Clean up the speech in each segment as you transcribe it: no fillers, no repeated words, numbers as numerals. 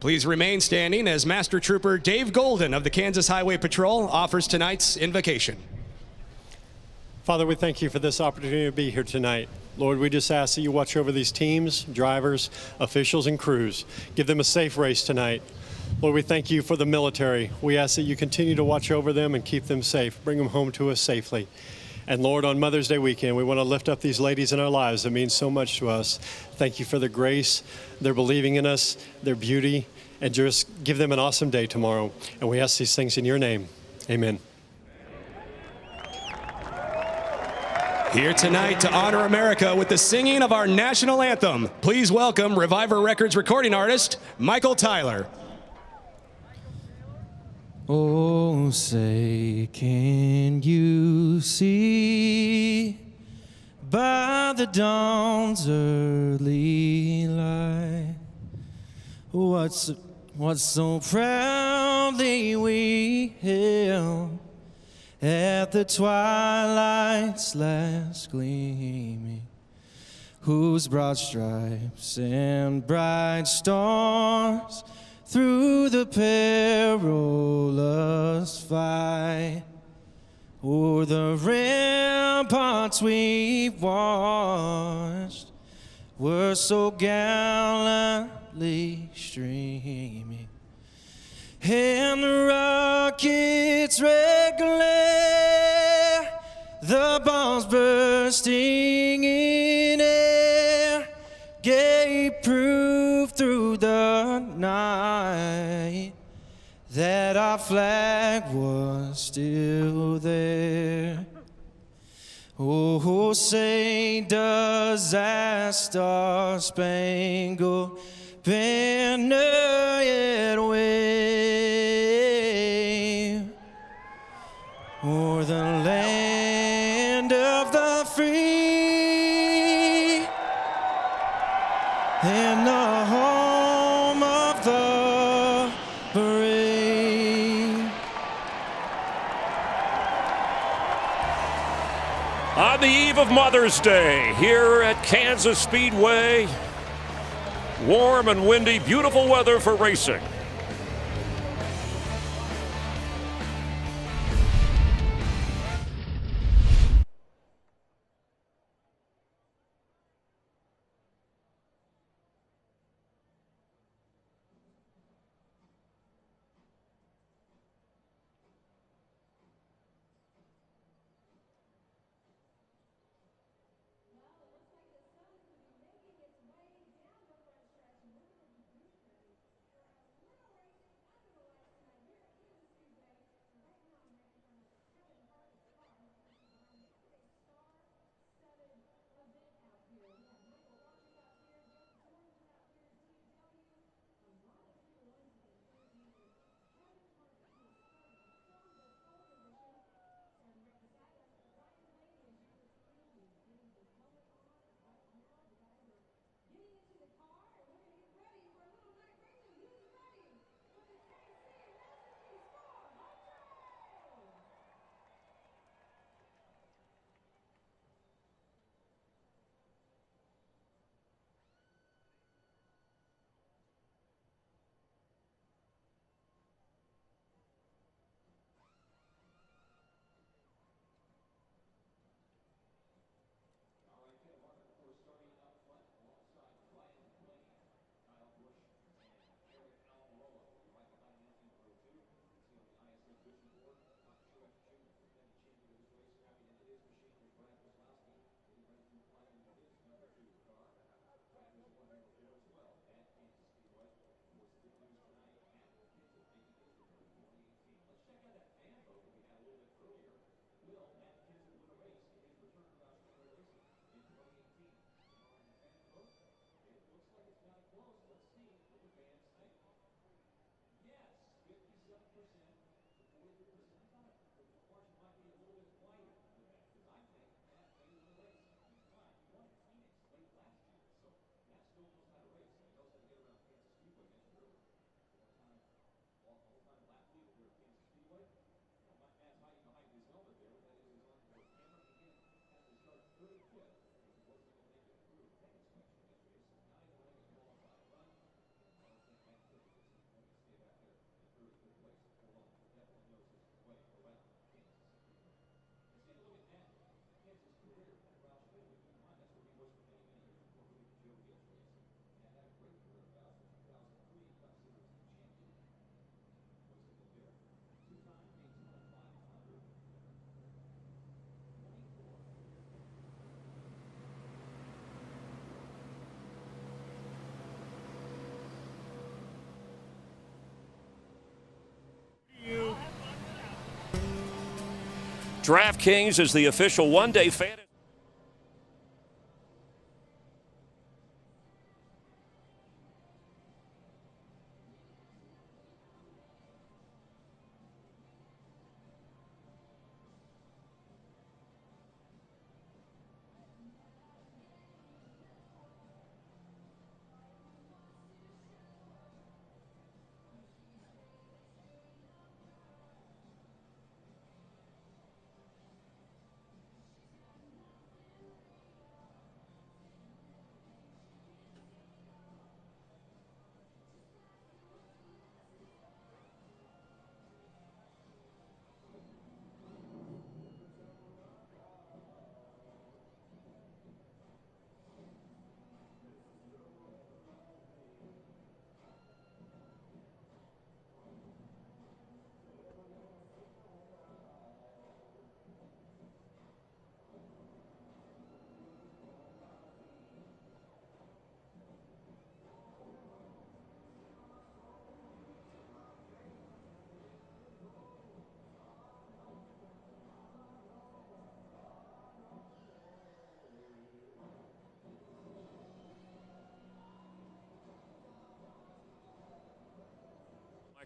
Please remain standing as Master Trooper Dave Golden of the Kansas Highway Patrol offers tonight's invocation. Father, we thank you for this opportunity to be here tonight. Lord, we just ask that you watch over these teams, drivers, officials, and crews. Give them a safe race tonight. Lord, we thank you for the military. We ask that you continue to watch over them and keep them safe. Bring them home to us safely. And Lord, on Mother's Day weekend, we want to lift up these ladies in our lives that mean so much to us. Thank you for their grace, their believing in us, their beauty, and just give them an awesome day tomorrow. And we ask these things in your name. Amen. Here tonight to honor America with the singing of our national anthem, please welcome Reviver Records recording artist, Michael Tyler. Oh, say, can you see by the dawn's early light what so proudly we hailed at the twilight's last gleaming, whose broad stripes and bright stars through the perilous fight, o'er the ramparts we watched, were so gallantly streaming, and the rockets' red glare, the bombs bursting in air, gave proof through the night that our flag was still there. Oh, say, does that star-spangled banner yet wave o'er the land of the free and the home of the brave? On the eve of Mother's Day, here at Kansas Speedway, warm and windy, beautiful weather for racing. DraftKings is the official one-day fantasy.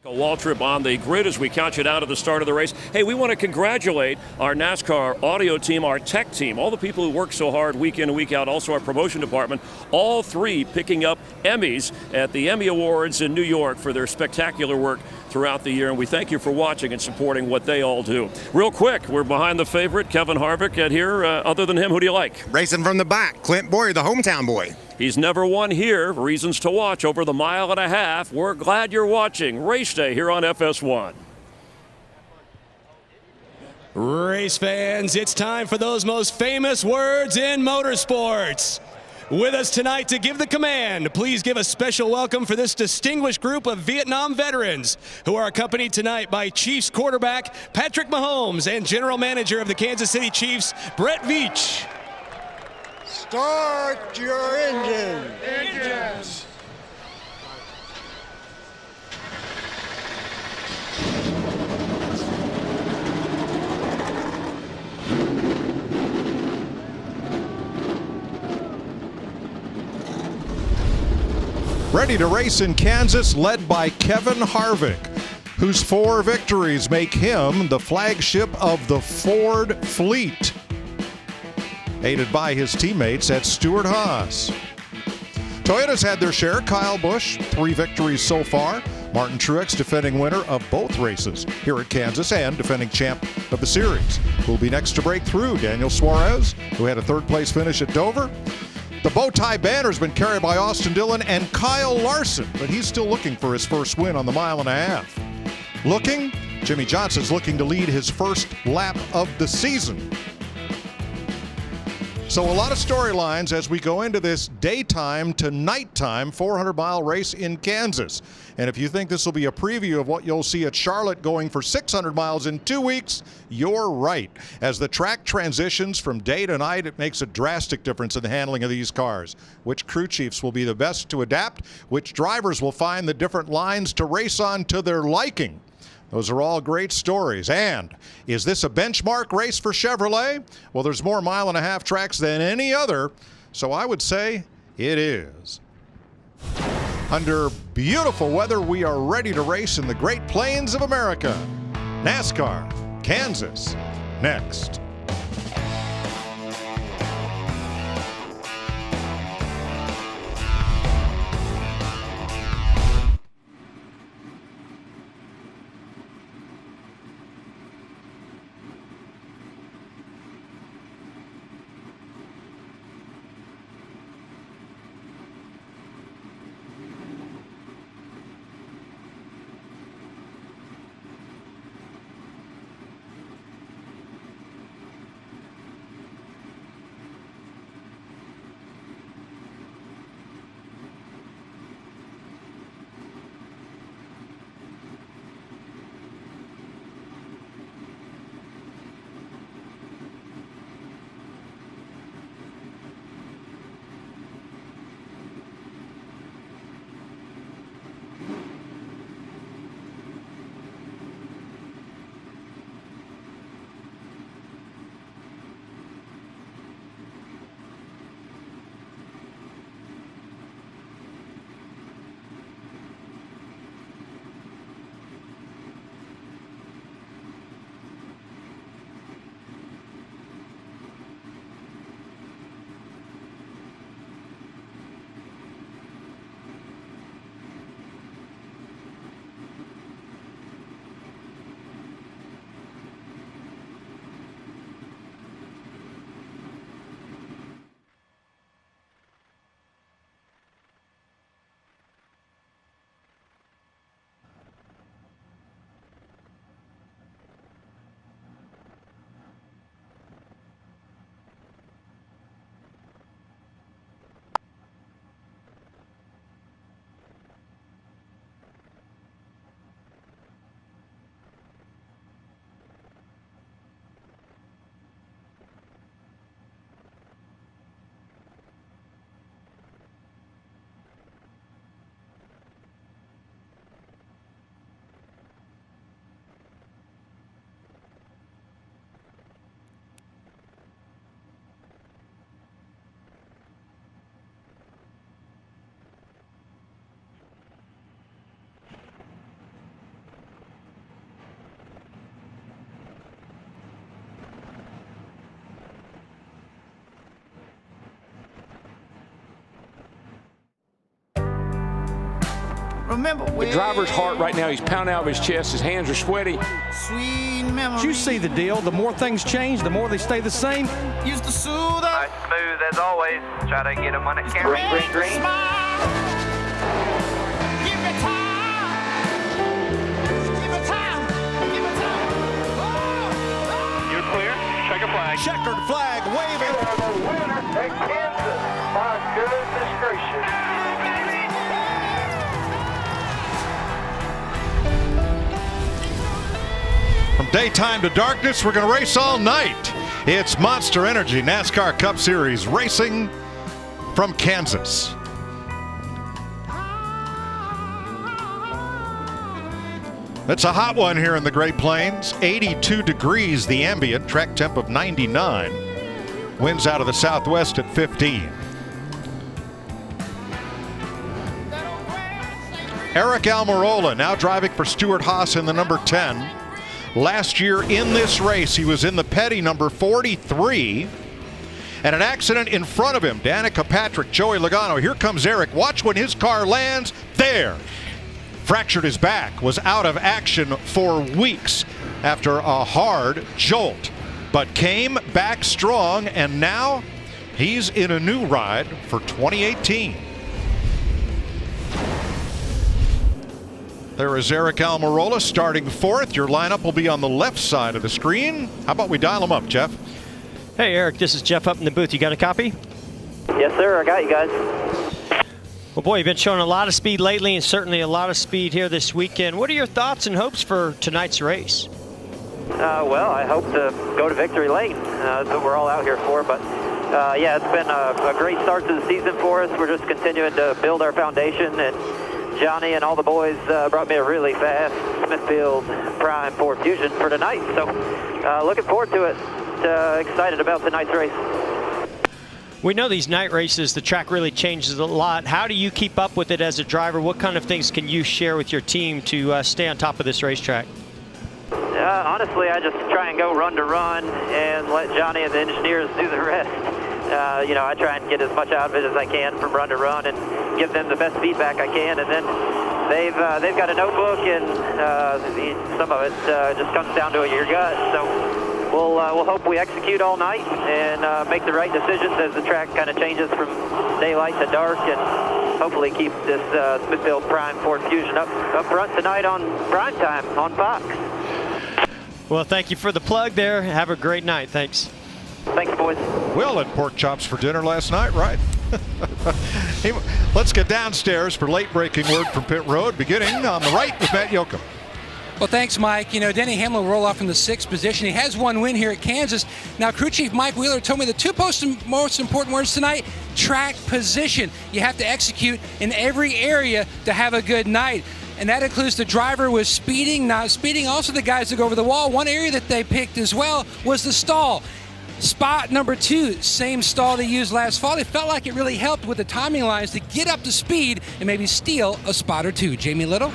Waltrip on the grid as we count you down to the start of the race. Hey, we want to congratulate our NASCAR audio team, our tech team, all the people who work so hard week in and week out, also our promotion department, all three picking up Emmys at the Emmy Awards in New York for their spectacular work throughout the year, and we thank you for watching and supporting what they all do. Real quick, we're behind the favorite, Kevin Harvick, at here. Other than him, who do you like? Racing from the back, Clint Boyer, the hometown boy. He's never won here. Reasons to watch over the mile and a half. We're glad you're watching Race Day here on FS1. Race fans, it's time for those most famous words in motorsports. With us tonight to give the command, please give a special welcome for this distinguished group of Vietnam veterans who are accompanied tonight by Chiefs quarterback Patrick Mahomes and general manager of the Kansas City Chiefs, Brett Veach. Start your engines. Ready to race in Kansas, led by Kevin Harvick, whose 4 victories make him the flagship of the Ford fleet, aided by his teammates at Stewart-Haas. Toyota's had their share. Kyle Busch, 3 victories so far. Martin Truex, defending winner of both races here at Kansas and defending champ of the series. Who'll be next to break through? Daniel Suarez, who had a 3rd-place finish at Dover. The bow tie banner's been carried by Austin Dillon and Kyle Larson, but he's still looking for his first win on the mile and a half. Looking, Jimmy Johnson's looking to lead his first lap of the season. So a lot of storylines as we go into this daytime to nighttime 400-mile race in Kansas. And if you think this will be a preview of what you'll see at Charlotte going for 600 miles in 2 weeks, you're right. As the track transitions from day to night, it makes a drastic difference in the handling of these cars. Which crew chiefs will be the best to adapt? Which drivers will find the different lines to race on to their liking? Those are all great stories. And is this a benchmark race for Chevrolet? Well, there's more mile-and-a-half tracks than any other, so I would say it is. Under beautiful weather, we are ready to race in the Great Plains of America. NASCAR, Kansas, next. Remember The driver's heart right now, he's pounding out of his chest. His hands are sweaty. sweet memories. You see the deal. The more things change, the more they stay the same. Used to soothe us. Smooth as always. Try to get him on it. Green. Smile. Give me time. Give me time. Give me time. Oh. You're clear. Check a flag. Checkered flag waving. The winner at Kansas. My goodness gracious. From daytime to darkness, we're going to race all night. It's Monster Energy NASCAR Cup Series racing from Kansas. It's a hot one here in the Great Plains. 82 degrees the ambient, track temp of 99. Winds out of the southwest at 15. Aric Almirola now driving for Stewart Haas in the number 10. Last year in this race, he was in the Petty number 43. And an accident in front of him. Danica Patrick, Joey Logano. Here comes Aric. Watch when his car lands. There. Fractured his back. Was out of action for weeks after a hard jolt. But came back strong, and now he's in a new ride for 2018. There is Aric Almirola starting fourth. Your lineup will be on the left side of the screen. How about we dial him up, Jeff? Hey, Eric, this is Jeff up in the booth. You got a copy? Yes, sir. I got you guys. Well, boy, you've been showing a lot of speed lately, and certainly a lot of speed here this weekend. What are your thoughts and hopes for tonight's race? Well, I hope to go to victory lane. That's what we're all out here for. But, yeah, it's been a great start to the season for us. We're just continuing to build our foundation, and Johnny and all the boys brought me a really fast Smithfield Prime 4 Fusion for tonight. So looking forward to it. Excited about tonight's race. We know these night races, the track really changes a lot. How do you keep up with it as a driver? What kind of things can you share with your team to stay on top of this racetrack? Honestly, I just try and go run to run and let Johnny and the engineers do the rest. You know, I try and get as much out of it as I can from run to run and give them the best feedback I can. And then they've got a notebook, and some of it just comes down to your gut. So we'll hope we execute all night and make the right decisions as the track kind of changes from daylight to dark, and hopefully keep this Smithfield Prime Ford Fusion up front tonight on prime time on Fox. Well, thank you for the plug there. Have a great night. Thanks. Thanks, boys. Will had pork chops for dinner last night, right? Hey, let's get downstairs for late breaking word from pit road, beginning on the right with Matt Yoakum. Well, thanks, Mike. You know, Denny Hamlin will roll off in the 6th position. He has one win here at Kansas. Now, crew chief Mike Wheeler told me the two most important words tonight: track position. You have to execute in every area to have a good night. And that includes the driver was speeding, not speeding, also the guys that go over the wall. One area that they picked as well was the stall. Spot number 2, same stall they used last fall. They felt like it really helped with the timing lines to get up to speed and maybe steal a spot or two. Jamie Little?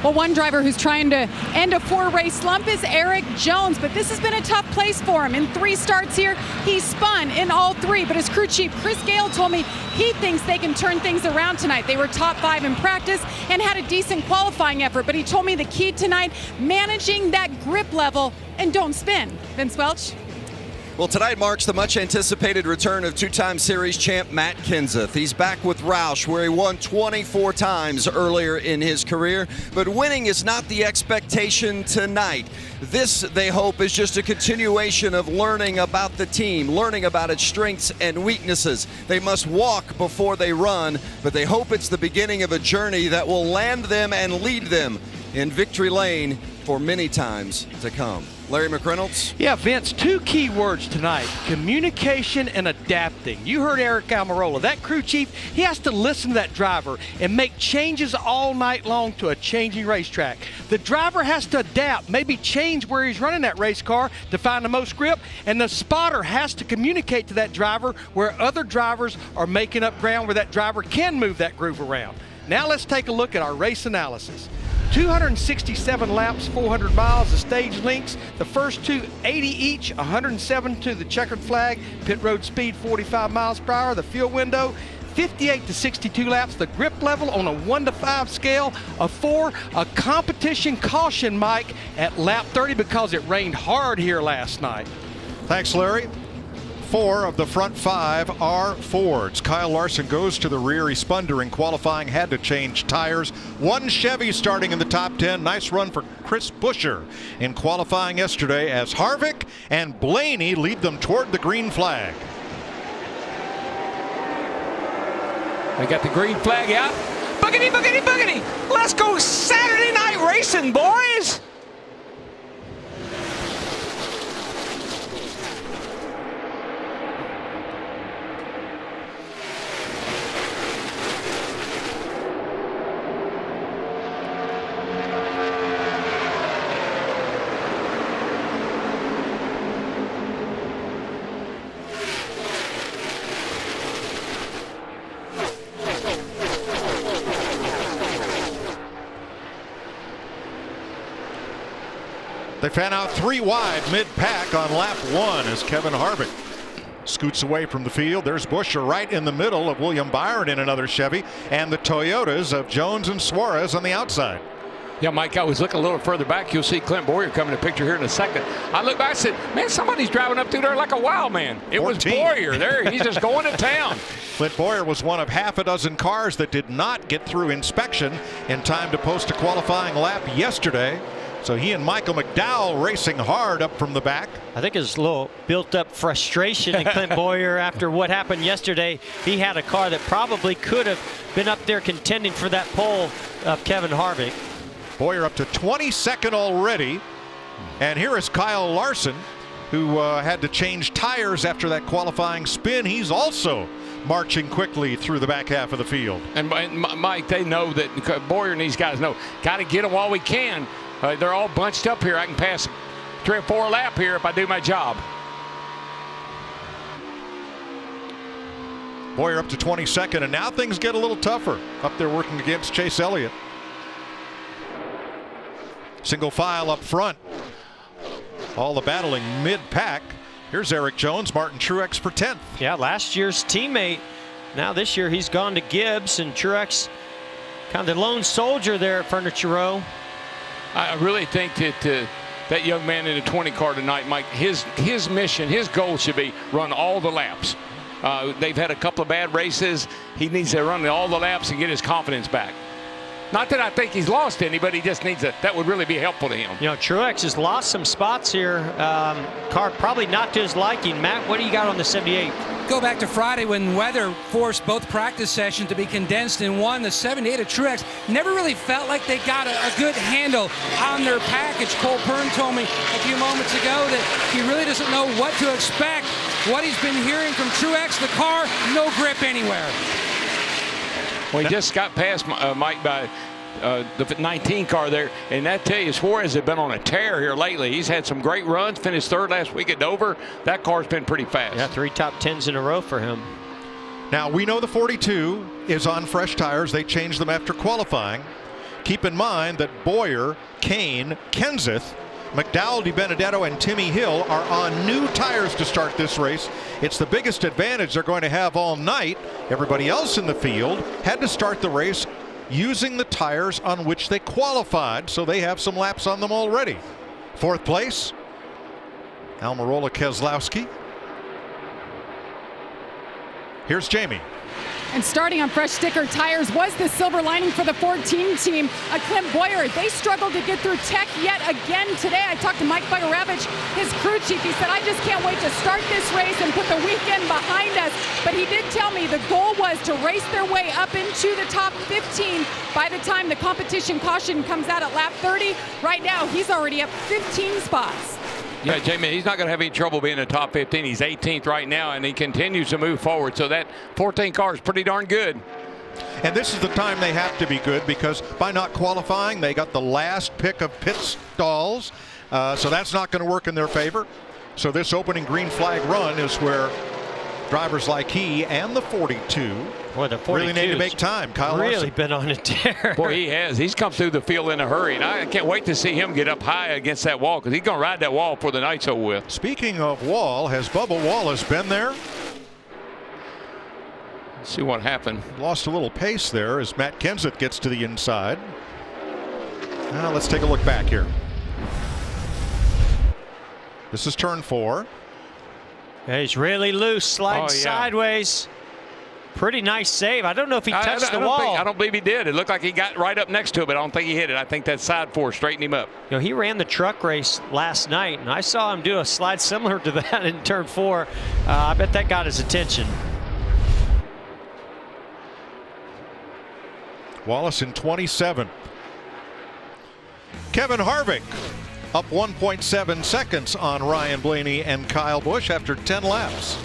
Well, one driver who's trying to end a 4-race slump is Erik Jones, but this has been a tough place for him. In 3 starts here, he spun in all 3, but his crew chief, Chris Gale, told me he thinks they can turn things around tonight. They were top 5 in practice and had a decent qualifying effort, but he told me the key tonight, managing that grip level and don't spin. Vince Welch? Well, tonight marks the much-anticipated return of 2-time series champ Matt Kenseth. He's back with Roush, where he won 24 times earlier in his career. But winning is not the expectation tonight. This, they hope, is just a continuation of learning about the team, learning about its strengths and weaknesses. They must walk before they run, but they hope it's the beginning of a journey that will land them and lead them in victory lane for many times to come. Larry McReynolds? Yeah, Vince, 2 key words tonight: communication and adapting. You heard Aric Almirola. That crew chief, he has to listen to that driver and make changes all night long to a changing racetrack. The driver has to adapt, maybe change where he's running that race car to find the most grip, and the spotter has to communicate to that driver where other drivers are making up ground where that driver can move that groove around. Now let's take a look at our race analysis. 267 laps, 400 miles, the stage lengths. The first 2, 80 each, 107 to the checkered flag. Pit road speed, 45 miles per hour. The fuel window, 58 to 62 laps. The grip level on a 1 to 5 scale of 4. A competition caution, Mike, at lap 30 because it rained hard here last night. Thanks, Larry. 4 of the front 5 are Fords. Kyle Larson goes to the rear. He spun during qualifying, had to change tires. 1 Chevy starting in the top 10. Nice run for Chris Buescher in qualifying yesterday as Harvick and Blaney lead them toward the green flag. They got the green flag out. Boogity, boogity, boogity. Let's go Saturday night racing, boys. They fan out 3 wide mid-pack on lap 1 as Kevin Harvick scoots away from the field. There's Buescher right in the middle of William Byron in another Chevy, and the Toyotas of Jones and Suarez on the outside. Yeah, Mike, I was looking a little further back. You'll see Clint Bowyer coming in the picture here in a second. I looked back, I said, man, somebody's driving up through there like a wild man. It 14. Was Bowyer there. He's just going to town. Clint Bowyer was one of half a dozen cars that did not get through inspection in time to post a qualifying lap yesterday. So he and Michael McDowell racing hard up from the back. I think it's a little built-up frustration in Clint Bowyer after what happened yesterday. He had a car that probably could have been up there contending for that pole of Kevin Harvick. Bowyer up to 22nd already. And here is Kyle Larson, who had to change tires after that qualifying spin. He's also marching quickly through the back half of the field. And Mike, they know that Bowyer and these guys know, got to get them while we can. They're all bunched up here. I can pass 3 or 4 lap here if I do my job. Bowyer up to 22nd, and now things get a little tougher up there working against Chase Elliott. Single file up front. All the battling mid-pack. Here's Erik Jones, Martin Truex for 10th. Yeah, last year's teammate. Now this year he's gone to Gibbs, and Truex kind of the lone soldier there at Furniture Row. I really think that that young man in the 20 car tonight, Mike, his mission, his goal should be run all the laps. They've had a couple of bad races. He needs to run all the laps and get his confidence back. Not that I think he's lost any, but he just needs that would really be helpful to him. You know, Truex has lost some spots here. Car probably not to his liking. Matt, what do you got on the 78? Go back to Friday when weather forced both practice sessions to be condensed in one. The 78 of Truex never really felt like they got a good handle on their package. Cole Pern told me a few moments ago that he really doesn't know what to expect. What he's been hearing from Truex, the car, no grip anywhere. Well, he just got past Mike by the 19 car there, and that tell you, Suarez has been on a tear here lately. He's had some great runs, finished 3rd last week at Dover. That car's been pretty fast. Yeah, 3 top 10s in a row for him. Now, we know the 42 is on fresh tires. They changed them after qualifying. Keep in mind that Bowyer, Kane, Kenseth, McDowell, DiBenedetto, and Timmy Hill are on new tires to start this race. It's the biggest advantage they're going to have all night. Everybody else in the field had to start the race using the tires on which they qualified, so they have some laps on them already. 4th place, Almirola Keselowski. Here's Jamie. And starting on fresh sticker tires was the silver lining for the 14 team. Clint Bowyer, they struggled to get through tech yet again today. I talked to Mike Bugaravich, his crew chief. He said, I just can't wait to start this race and put the weekend behind us. But he did tell me the goal was to race their way up into the top 15 by the time the competition caution comes out at lap 30. Right now, he's already up 15 spots. Yeah, Jamie, he's not going to have any trouble being in the top 15. He's 18th right now, and he continues to move forward. So that 14 car is pretty darn good. And this is the time they have to be good, because by not qualifying, they got the last pick of pit stalls. So that's not going to work in their favor. So this opening green flag run is where drivers like he and the 42 really need to make time. Kyle really Larson. Been on a tear. Boy, he has. He's come through the field in a hurry, and I can't wait to see him get up high against that wall, because he's going to ride that wall before the night's over with. Speaking of wall, has Bubba Wallace been there? Let's see what happened. Lost a little pace there as Matt Kenseth gets to the inside. Now let's take a look back here. This is turn 4. He's really loose, sliding sideways. Pretty nice save. I don't know if he touched the wall. I don't believe he did. It looked like he got right up next to it, but I don't think he hit it. I think that side 4 straightened him up. You know, he ran the truck race last night, and I saw him do a slide similar to that in turn 4. I bet that got his attention. Wallace in 27. Kevin Harvick up 1.7 seconds on Ryan Blaney and Kyle Busch after 10 laps.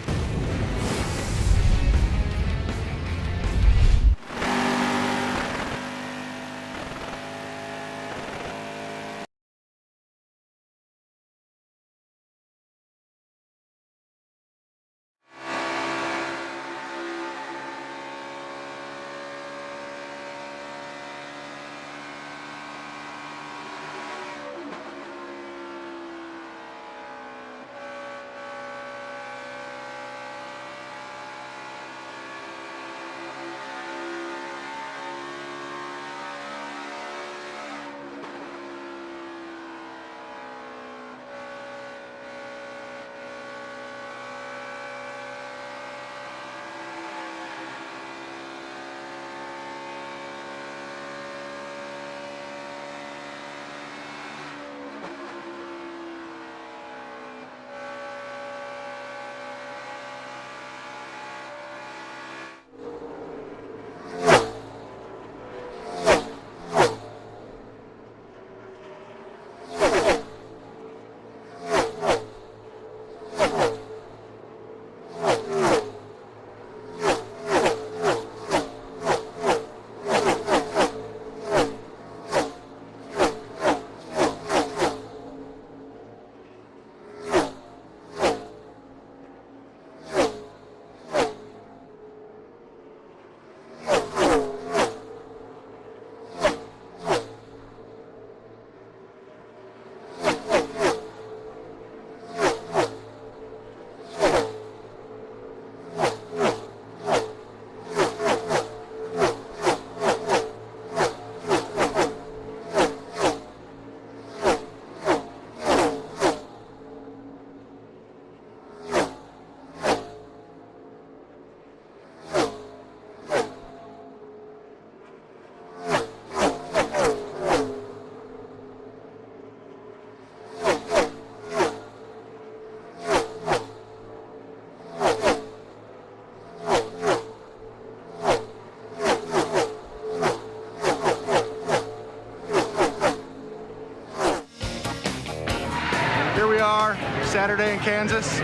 Saturday in Kansas,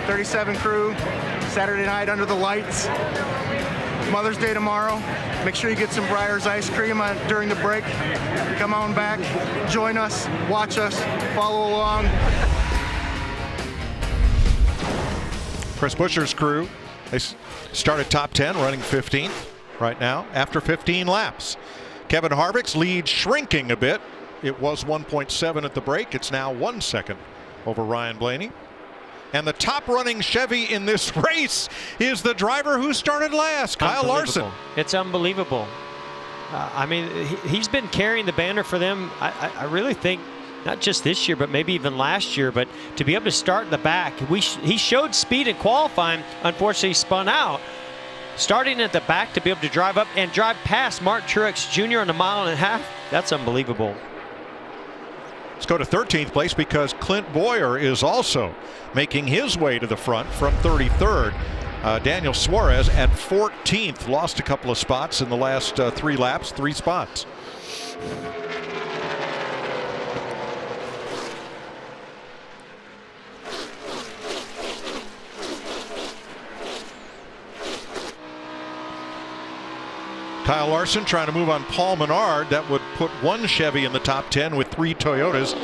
37 crew, Saturday night under the lights. Mother's Day tomorrow. Make sure you get some Breyer's ice cream during the break. Come on back, join us, watch us, follow along. Chris Buescher's crew, they started top 10, running 15th right now after 15 laps. Kevin Harvick's lead shrinking a bit. It was 1.7 at the break. It's now 1 second over Ryan Blaney. And the top running Chevy in this race is the driver who started last, Kyle Larson. It's unbelievable. I mean, he's been carrying the banner for them, I really think, not just this year, but maybe even last year. But to be able to start in the back, he showed speed in qualifying. Unfortunately, he spun out. Starting at the back to be able to drive up and drive past Mark Truex Jr. on a 1.5 miles, that's unbelievable. Let's go to 13th place because Clint Bowyer is also making his way to the front from 33rd. Daniel Suarez at 14th, lost a couple of spots in the last 3 laps, 3 spots. Kyle Larson trying to move on Paul Menard. That would put 1 Chevy in the top 10 with 3 Toyotas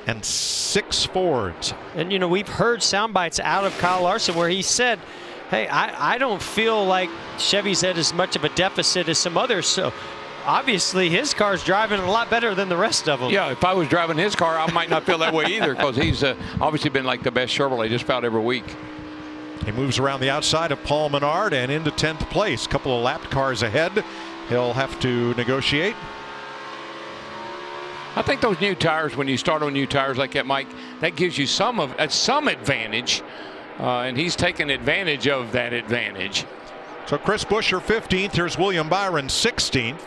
and 6 Fords. And, you know, we've heard sound bites out of Kyle Larson where he said, hey, I don't feel like Chevy's at as much of a deficit as some others. So obviously his car's driving a lot better than the rest of them. Yeah, if I was driving his car, I might not feel that way either, because he's obviously been like the best Chevrolet just about every week. He moves around the outside of Paul Menard and into 10th place. Couple of lapped cars ahead. He'll have to negotiate. I think those new tires, when you start on new tires like that, Mike, that gives you some advantage, and he's taking advantage of that advantage. So Chris Buescher 15th. Here's William Byron 16th.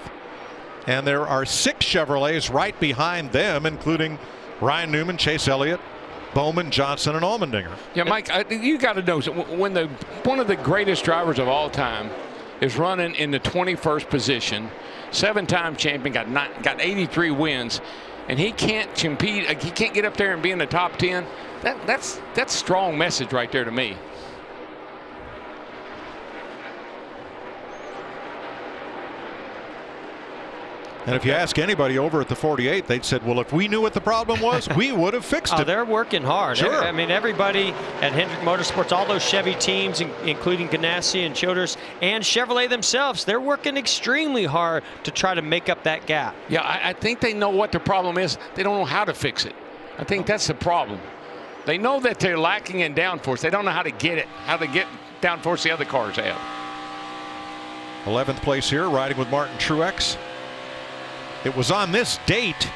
And there are 6 Chevrolets right behind them, including Ryan Newman, Chase Elliott, Bowman, Johnson, and Allmendinger. Yeah, Mike, you got to know, when one of the greatest drivers of all time is running in the 21st position, 7-time champion, got 83 wins, and he can't compete, he can't get up there and be in the top 10. That's a strong message right there to me. And if you ask anybody over at the 48, they'd said, well, if we knew what the problem was, we would have fixed it. They're working hard. Sure. I mean, everybody at Hendrick Motorsports, all those Chevy teams, including Ganassi and Childers and Chevrolet themselves, they're working extremely hard to try to make up that gap. Yeah, I think they know what the problem is. They don't know how to fix it. I think that's the problem. They know that they're lacking in downforce. They don't know how to get downforce the other cars have. 11th place here, riding with Martin Truex. It was on this date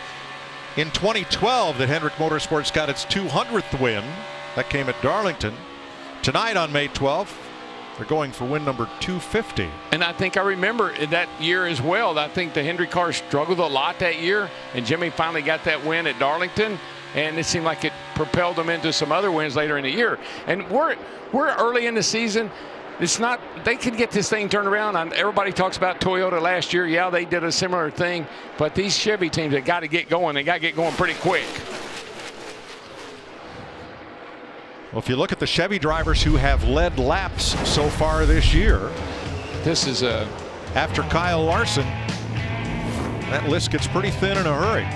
in 2012 that Hendrick Motorsports got its 200th win. That came at Darlington. Tonight on May 12th, they're going for win number 250. And I think I remember that year as well. I think the Hendrick cars struggled a lot that year, and Jimmy finally got that win at Darlington, and it seemed like it propelled them into some other wins later in the year. And we're early in the season. It's not, they can get this thing turned around. Everybody talks about Toyota last year. Yeah, they did a similar thing. But these Chevy teams, they got to get going. They got to get going pretty quick. Well, if you look at the Chevy drivers who have led laps so far this year, this is after Kyle Larson, that list gets pretty thin in a hurry.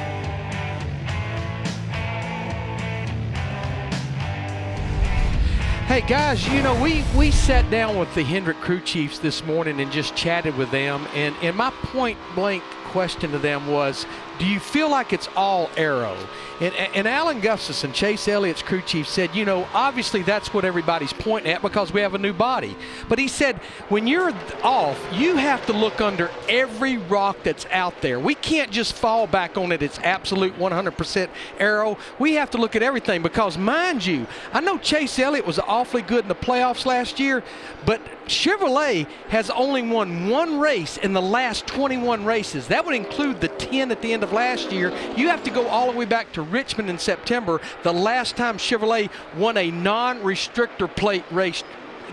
Hey guys, you know, we sat down with the Hendrick crew chiefs this morning and just chatted with them, and my point blank question to them was, do you feel like it's all aero? And Alan Gustafson, Chase Elliott's crew chief, said, you know, obviously that's what everybody's pointing at because we have a new body. But he said, when you're off, you have to look under every rock that's out there. We can't just fall back on it. It's absolute 100% aero. We have to look at everything because, mind you, I know Chase Elliott was awfully good in the playoffs last year, but Chevrolet has only won 1 race in the last 21 races. That would include the 10 at the end of last year. You have to go all the way back to Richmond in September, the last time Chevrolet won a non-restrictor plate race,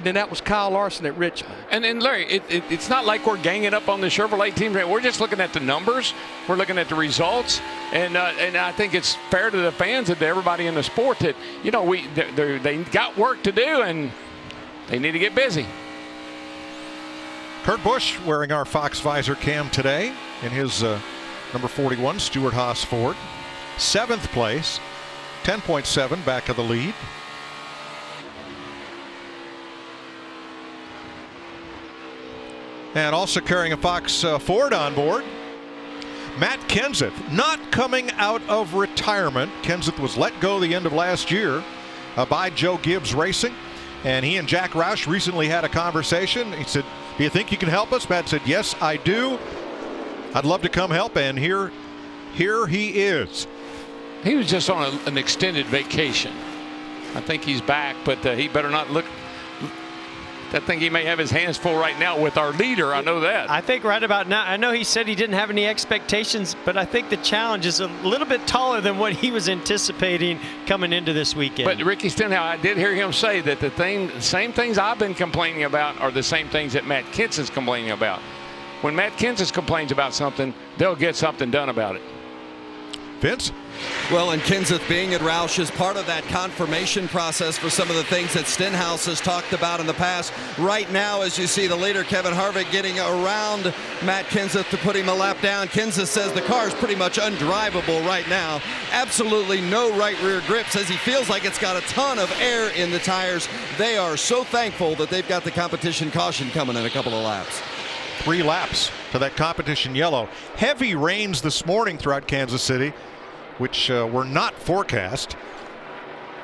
and that was Kyle Larson at Richmond. And Larry, it's not like we're ganging up on the Chevrolet team. We're just looking at the numbers. We're looking at the results, and I think it's fair to the fans and to everybody in the sport that, you know, they got work to do and they need to get busy. Kurt Busch wearing our Fox visor cam today in his number 41 Stewart Haas Ford. 7th place, 10.7 back of the lead. And also carrying a Fox Ford on board, Matt Kenseth, not coming out of retirement. Kenseth was let go the end of last year by Joe Gibbs Racing, and he and Jack Roush recently had a conversation. He said, do you think you can help us? Matt said, yes, I do. I'd love to come help, and here he is. He was just on an extended vacation. I think he's back, but he better not look. I think he may have his hands full right now with our leader. I know that. I think right about now, I know he said he didn't have any expectations, but I think the challenge is a little bit taller than what he was anticipating coming into this weekend. But Ricky Stenhouse, I did hear him say that the same things I've been complaining about are the same things that Matt Kenseth's complaining about. When Matt Kenseth complains about something, they'll get something done about it. Vince? Well, and Kenseth being at Roush is part of that confirmation process for some of the things that Stenhouse has talked about in the past. Right now, as you see the leader, Kevin Harvick, getting around Matt Kenseth to put him a lap down. Kenseth says the car is pretty much undrivable right now. Absolutely no right rear grip. Says he feels like it's got a ton of air in the tires. They are so thankful that they've got the competition caution coming in a couple of laps. 3 laps to that competition yellow. Heavy rains this morning throughout Kansas City, which were not forecast.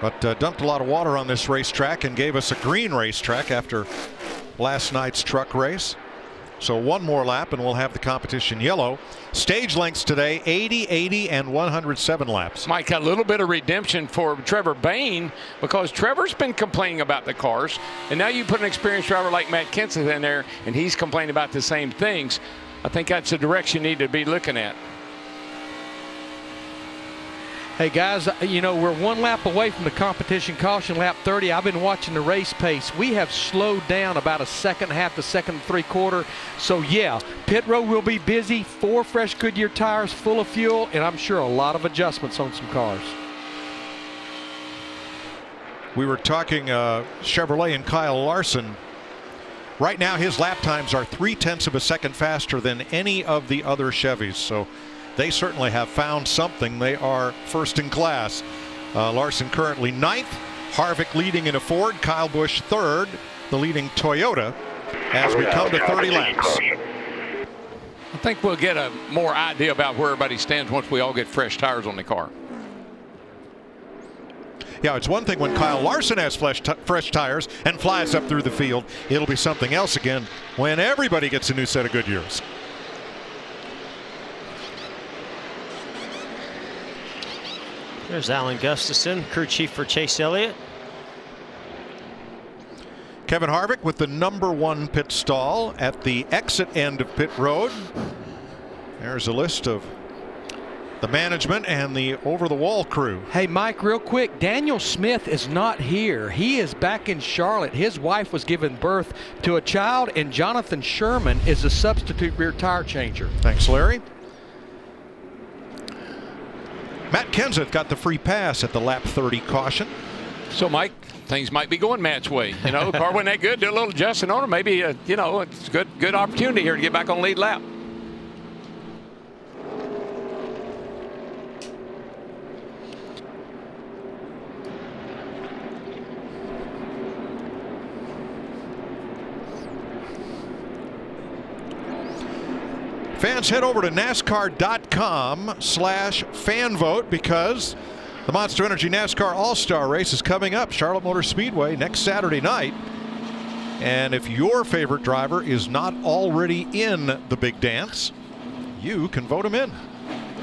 but dumped a lot of water on this racetrack and gave us a green racetrack after last night's truck race. So one more lap and we'll have the competition yellow. Stage lengths today 80, 80, and 107 laps. Mike, a little bit of redemption for Trevor Bayne, because Trevor's been complaining about the cars, and now you put an experienced driver like Matt Kenseth in there and he's complaining about the same things. I think that's the direction you need to be looking at. Hey guys, you know, we're one lap away from the competition caution, lap 30. I've been watching the race pace. We have slowed down about a second half to second and 3/4. So yeah, pit road will be busy. 4 fresh Goodyear tires full of fuel, and I'm sure a lot of adjustments on some cars. We were talking Chevrolet and Kyle Larson. Right now his lap times are 0.3 of a second faster than any of the other Chevys. So they certainly have found something. They are first in class. Larson currently 9th. Harvick leading in a Ford. Kyle Busch 3rd, the leading Toyota, as we come to 30 laps. I think we'll get a more idea about where everybody stands once we all get fresh tires on the car. Yeah, it's one thing when Kyle Larson has fresh tires and flies up through the field. It'll be something else again when everybody gets a new set of Goodyears. There's Alan Gustafson, crew chief for Chase Elliott. Kevin Harvick with the #1 pit stall at the exit end of pit road. There's a list of the management and the over-the-wall crew. Hey Mike, real quick, Daniel Smith is not here. He is back in Charlotte. His wife was giving birth to a child, and Jonathan Sherman is the substitute rear tire changer. Thanks, Larry. Matt Kenseth got the free pass at the lap 30 caution. So Mike, things might be going Matt's way. You know, the car wasn't that good. Do a little adjusting on it. Maybe you know, it's a good opportunity here to get back on lead lap. Fans, head over to NASCAR.com/fanvote because the Monster Energy NASCAR All-Star Race is coming up. Charlotte Motor Speedway next Saturday night. And if your favorite driver is not already in the big dance, you can vote him in.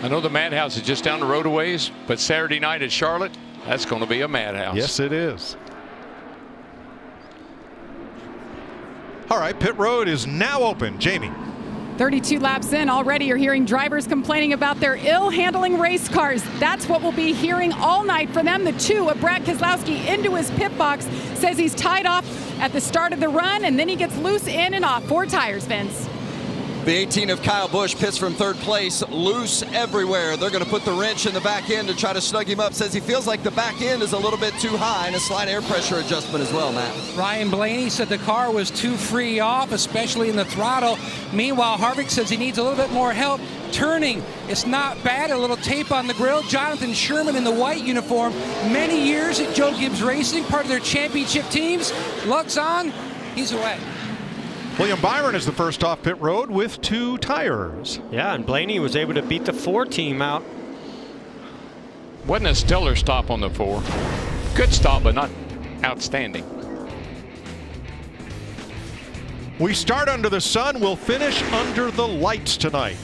I know the Madhouse is just down the road a ways, but Saturday night at Charlotte, that's going to be a madhouse. Yes, it is. All right, pit road is now open. Jamie. 32 laps in already, you're hearing drivers complaining about their ill-handling race cars. That's what we'll be hearing all night from them. The 2 of Brad Keselowski into his pit box, says he's tied off at the start of the run, and then he gets loose in and off. 4 tires, Vince. The 18 of Kyle Busch pits from 3rd place, loose everywhere. They're going to put the wrench in the back end to try to snug him up. Says he feels like the back end is a little bit too high, and a slight air pressure adjustment as well, Matt. Ryan Blaney said the car was too free off, especially in the throttle. Meanwhile, Harvick says he needs a little bit more help turning. It's not bad, a little tape on the grill. Jonathan Sherman in the white uniform, many years at Joe Gibbs Racing, part of their championship teams. Luck's on, he's away. William Byron is the first off pit road with 2 tires. Yeah, and Blaney was able to beat the 4 team out. Wasn't a stellar stop on the 4. Good stop, but not outstanding. We start under the sun. We'll finish under the lights tonight.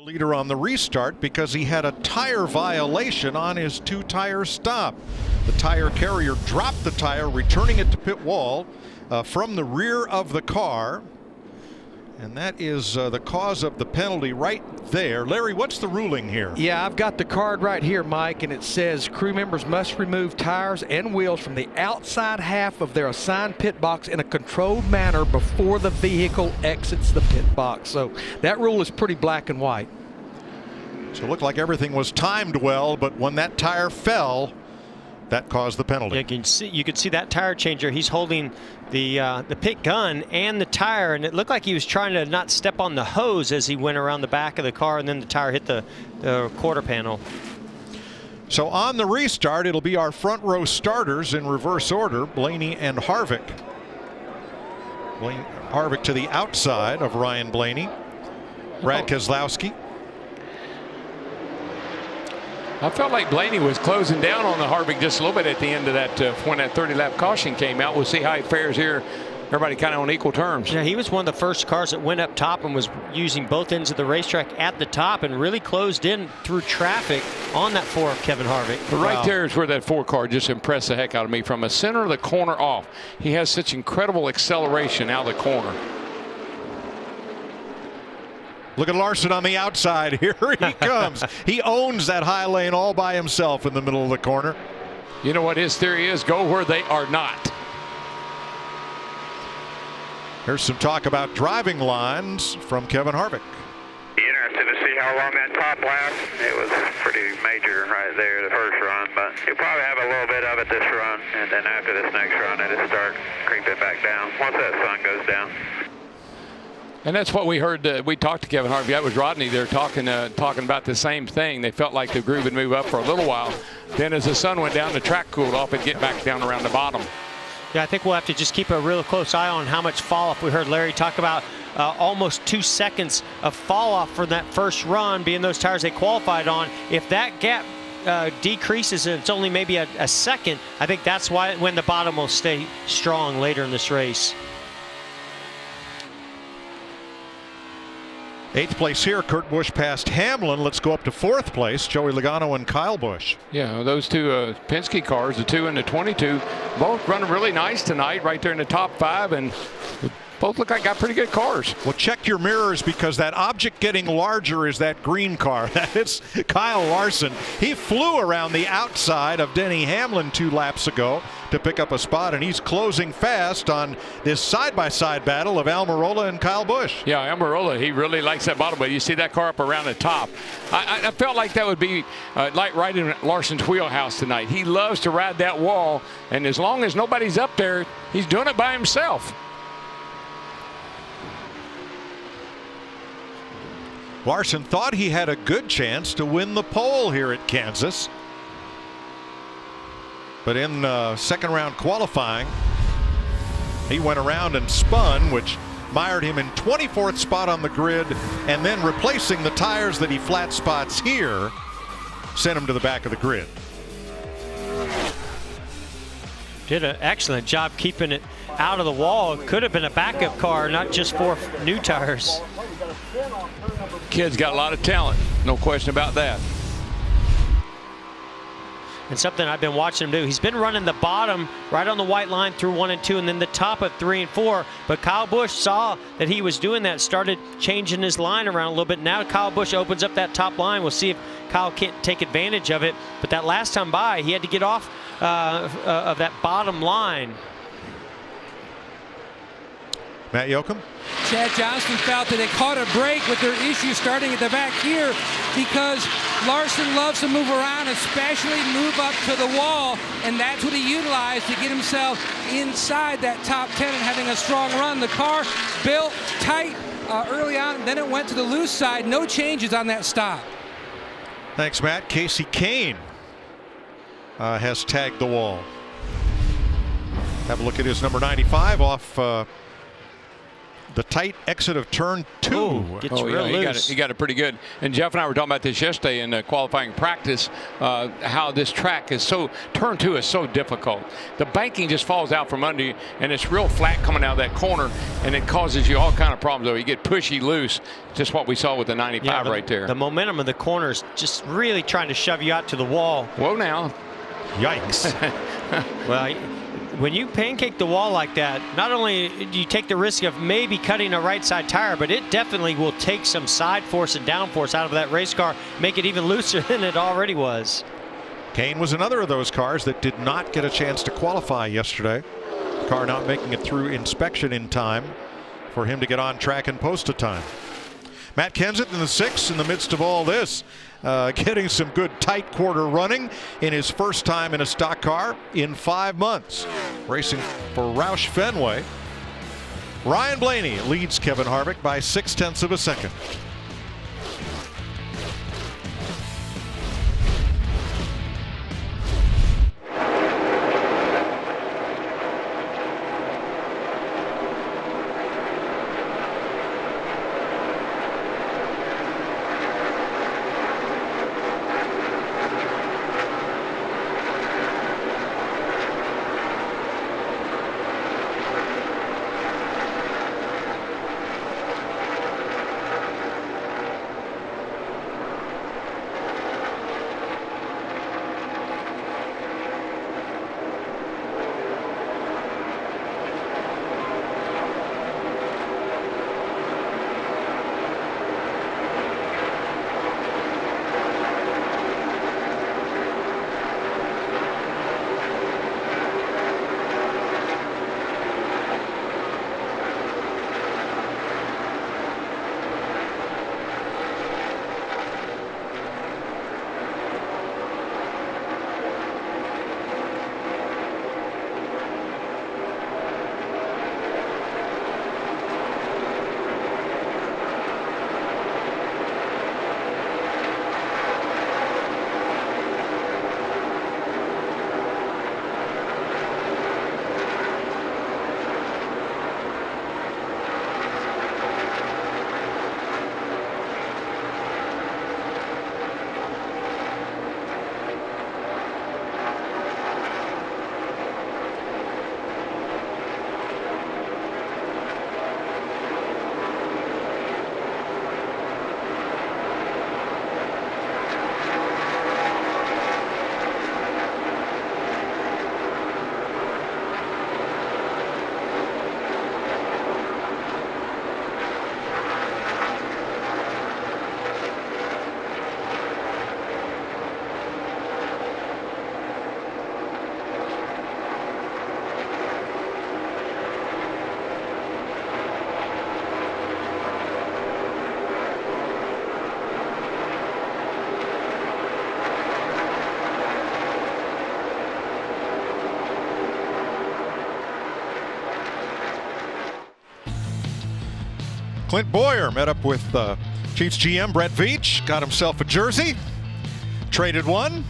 Leader on the restart because he had a tire violation on his 2-tire stop. The tire carrier dropped the tire, returning it to pit wall from the rear of the car. And that is the cause of the penalty right there. Larry, what's the ruling here? Yeah, I've got the card right here, Mike, and it says crew members must remove tires and wheels from the outside half of their assigned pit box in a controlled manner before the vehicle exits the pit box. So that rule is pretty black and white. So it looked like everything was timed well, but when that tire fell, that caused the penalty. You can see that tire changer. He's holding the pit gun and the tire, and it looked like he was trying to not step on the hose as he went around the back of the car, and then the tire hit the quarter panel. So on the restart, it'll be our front row starters in reverse order, Blaney and Harvick. Harvick to the outside of Ryan Blaney. Brad Keselowski. I felt like Blaney was closing down on the Harvick just a little bit at the end of that when that 30-lap caution came out. We'll see how he fares here. Everybody kind of on equal terms. Yeah, he was one of the first cars that went up top and was using both ends of the racetrack at the top and really closed in through traffic on that 4 of Kevin Harvick. But right there is where that 4 car just impressed the heck out of me. From the center of the corner off, he has such incredible acceleration out of the corner. Look at Larson on the outside. Here he comes. He owns that high lane all by himself in the middle of the corner. You know what his theory is? Go where they are not. Here's some talk about driving lines from Kevin Harvick. Interested to see how long that top lasts. It was pretty major right there the first run, but you'll probably have a little bit of it this run, and then after this next run it'll start creeping back down once that sun goes down. And that's what we heard. We talked to Kevin Harvick. That was Rodney there talking about the same thing. They felt like the groove would move up for a little while. Then as the sun went down, the track cooled off and get back down around the bottom. Yeah, I think we'll have to just keep a real close eye on how much fall off. We heard Larry talk about almost 2 seconds of fall off from that first run, being those tires they qualified on. If that gap decreases and it's only maybe a second, I think that's why when the bottom will stay strong later in this race. 8th place here, Kurt Busch passed Hamlin. Let's go up to 4th place, Joey Logano and Kyle Busch. Yeah, those two Penske cars, the 2 and the 22, both running really nice tonight, right there in the top 5, and both look like got pretty good cars. Well, check your mirrors because that object getting larger is that green car. That is Kyle Larson. He flew around the outside of Denny Hamlin 2 laps ago to pick up a spot, and he's closing fast on this side-by-side battle of Almirola and Kyle Busch. Yeah, Almirola, he really likes that bottom, but you see that car up around the top. I felt like that would be like right in Larson's wheelhouse tonight. He loves to ride that wall, and as long as nobody's up there, he's doing it by himself. Larson thought he had a good chance to win the pole here at Kansas. But in second round qualifying, he went around and spun, which mired him in 24th spot on the grid, and then replacing the tires that he flat spots here sent him to the back of the grid. Did an excellent job keeping it out of the wall. Could have been a backup car, not just 4 new tires. Kid's got a lot of talent, no question about that. And something I've been watching him do, he's been running the bottom right on the white line through 1 and 2, and then the top of 3 and 4. But Kyle Busch saw that he was doing that, started changing his line around a little bit. Now Kyle Busch opens up that top line. We'll see if Kyle can't take advantage of it. But that last time by, he had to get off of that bottom line. Matt Yoakum. Chad Johnston felt that they caught a break with their issue starting at the back here because Larson loves to move around, especially move up to the wall, and that's what he utilized to get himself inside that top 10 and having a strong run. The car built tight early on, then it went to the loose side. No changes on that stop. Thanks, Matt. Casey Kane has tagged the wall. Have a look at his number 95 off The tight exit of turn 2. Ooh, gets real loose. He got it pretty good. And Jeff and I were talking about this yesterday in qualifying practice, how this track is turn 2 is so difficult. The banking just falls out from under you, and it's real flat coming out of that corner, and it causes you all kind of problems. Though you get pushy loose, just what we saw with the 95 right there. The momentum of the corners just really trying to shove you out to the wall. Whoa now. Yikes. Well, when you pancake the wall like that, not only do you take the risk of maybe cutting a right side tire, but it definitely will take some side force and downforce out of that race car, make it even looser than it already was. Kane was another of those cars that did not get a chance to qualify yesterday. The car not making it through inspection in time for him to get on track and post a time. Matt Kenseth in the 6th in the midst of all this, getting some good tight quarter running in his first time in a stock car in 5 months. Racing for Roush Fenway. Ryan Blaney leads Kevin Harvick by 0.6 of a second. Clint Boyer met up with Chiefs GM Brett Veach, got himself a jersey, traded one.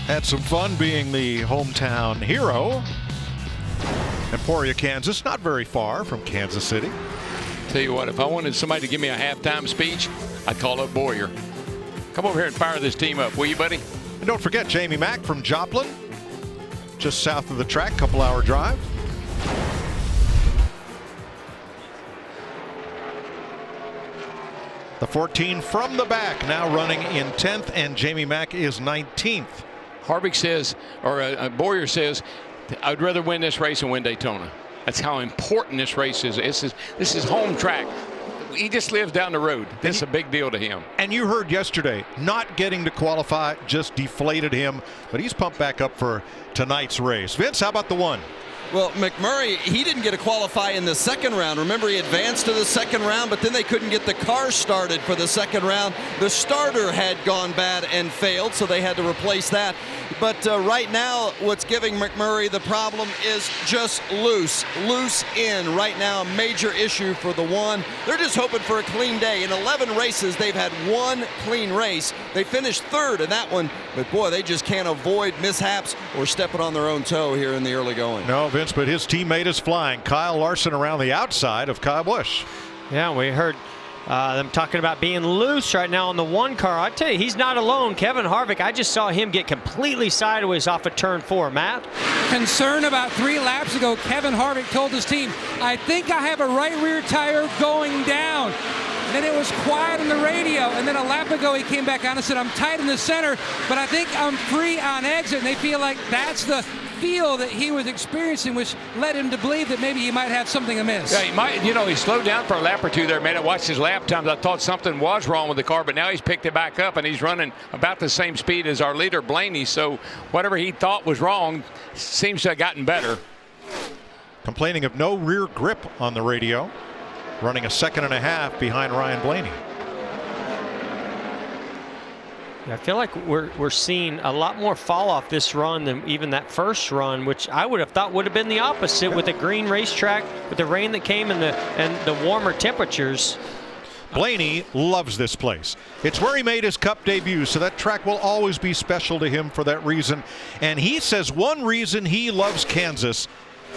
Had some fun being the hometown hero. Emporia, Kansas, not very far from Kansas City. Tell you what, if I wanted somebody to give me a halftime speech, I'd call up Boyer. Come over here and fire this team up, will you, buddy? And don't forget Jamie Mack from Joplin, just south of the track, couple-hour drive. The 14 from the back, now running in 10th, and Jamie Mack is 19th. Harvick says, or Boyer says, I'd rather win this race than win Daytona. That's how important this race is. This is home track. He just lives down the road. This is a big deal to him. And you heard yesterday, not getting to qualify just deflated him, but he's pumped back up for tonight's race. Vince, how about the one? Well, McMurray, he didn't get to qualify in the second round. Remember, he advanced to the second round, but then they couldn't get the car started for the second round. The starter had gone bad and failed, so they had to replace that. But right now, what's giving McMurray the problem is just loose in. Right now, a major issue for the one. They're just hoping for a clean day. In 11 races, they've had one clean race. They finished third in that one, but boy, they just can't avoid mishaps or stepping on their own toe here in the early going. No, Vince, but his teammate is flying. Kyle Larson around the outside of Kyle Busch. Yeah, we heard them talking about being loose right now on the 1 car. I tell you, he's not alone. Kevin Harvick, I just saw him get completely sideways off of turn 4. Matt? Concern about 3 laps ago, Kevin Harvick told his team, I think I have a right rear tire going down. Then it was quiet on the radio, and then a lap ago he came back on and said, I'm tight in the center, but I think I'm free on exit. And they feel like that's the feel that he was experiencing, which led him to believe that maybe he might have something amiss. Yeah, he might. You know, he slowed down for a lap or 2 there, man. I watched his lap times. I thought something was wrong with the car, but now he's picked it back up, and he's running about the same speed as our leader, Blaney. So whatever he thought was wrong seems to have gotten better. Complaining of no rear grip on the radio. Running a 2.5 seconds behind Ryan Blaney. I feel like we're seeing a lot more fall off this run than even that first run, which I would have thought would have been the opposite with the green racetrack, with the rain that came and the warmer temperatures. Blaney loves this place. It's where he made his Cup debut, so that track will always be special to him for that reason. And he says one reason he loves Kansas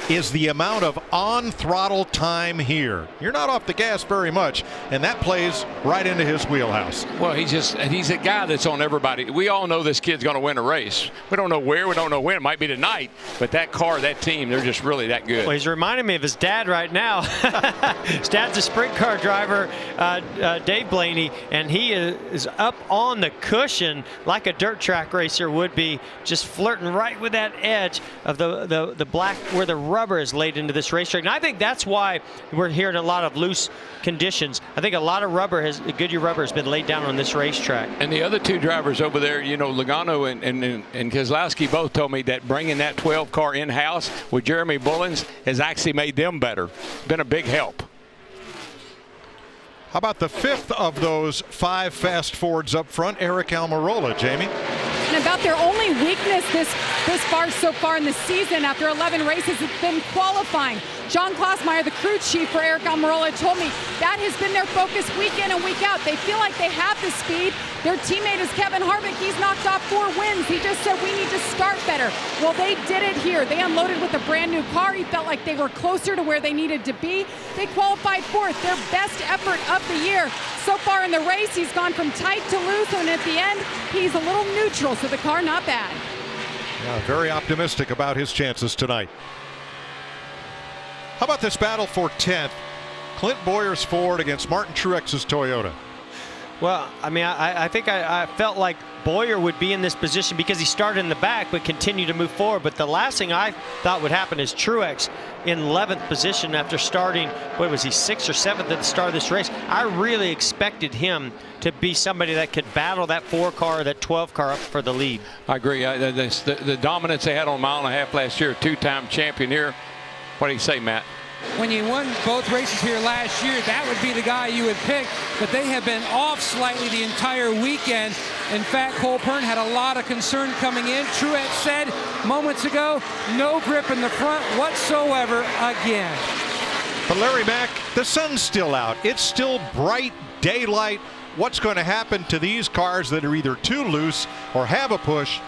is the amount of on-throttle time here. You're not off the gas very much, and that plays right into his wheelhouse. Well, he's a guy that's on everybody. We all know this kid's going to win a race. We don't know where, we don't know when. It might be tonight, but that car, that team, they're just really that good. Well, he's reminding me of his dad right now. His dad's a sprint car driver, Dave Blaney, and he is up on the cushion like a dirt track racer would be, just flirting right with that edge of the black where the rubber is laid into this racetrack. And I think that's why we're hearing a lot of loose conditions. I think a lot of Goodyear rubber has been laid down on this racetrack. And the other 2 drivers over there, you know, Logano and Keselowski both told me that bringing that 12 car in-house with Jeremy Bullins has actually made them better. Been a big help. How about the 5th of those 5 fast Fords up front, Aric Almirola, Jamie? And about their only weakness this far so far in the season after 11 races has been qualifying. John Klausmeyer, the crew chief for Aric Almirola, told me that has been their focus week in and week out. They feel like they have the speed. Their teammate is Kevin Harvick. He's knocked off 4 wins. He just said we need to start better. Well, they did it here. They unloaded with a brand new car. He felt like they were closer to where they needed to be. They qualified 4th, their best effort of the year. So far in the race, he's gone from tight to loose, and at the end, he's a little neutral, so the car not bad. Yeah, very optimistic about his chances tonight. How about this battle for 10th? Clint Bowyer's Ford against Martin Truex's Toyota. Well, I mean, I think I felt like Bowyer would be in this position because he started in the back but continued to move forward. But the last thing I thought would happen is Truex in 11th position after starting, what was he, 6th or 7th at the start of this race. I really expected him to be somebody that could battle that 4 car, that 12 car up for the lead. I agree. The dominance they had on 1.5 miles last year, 2-time champion here. What do you say, Matt? When you won both races here last year, that would be the guy you would pick, but they have been off slightly the entire weekend. In fact, Cole Pearn had a lot of concern coming in. Truex said moments ago, no grip in the front whatsoever again. But Larry Mack, the sun's still out. It's still bright daylight. What's going to happen to these cars that are either too loose or have a push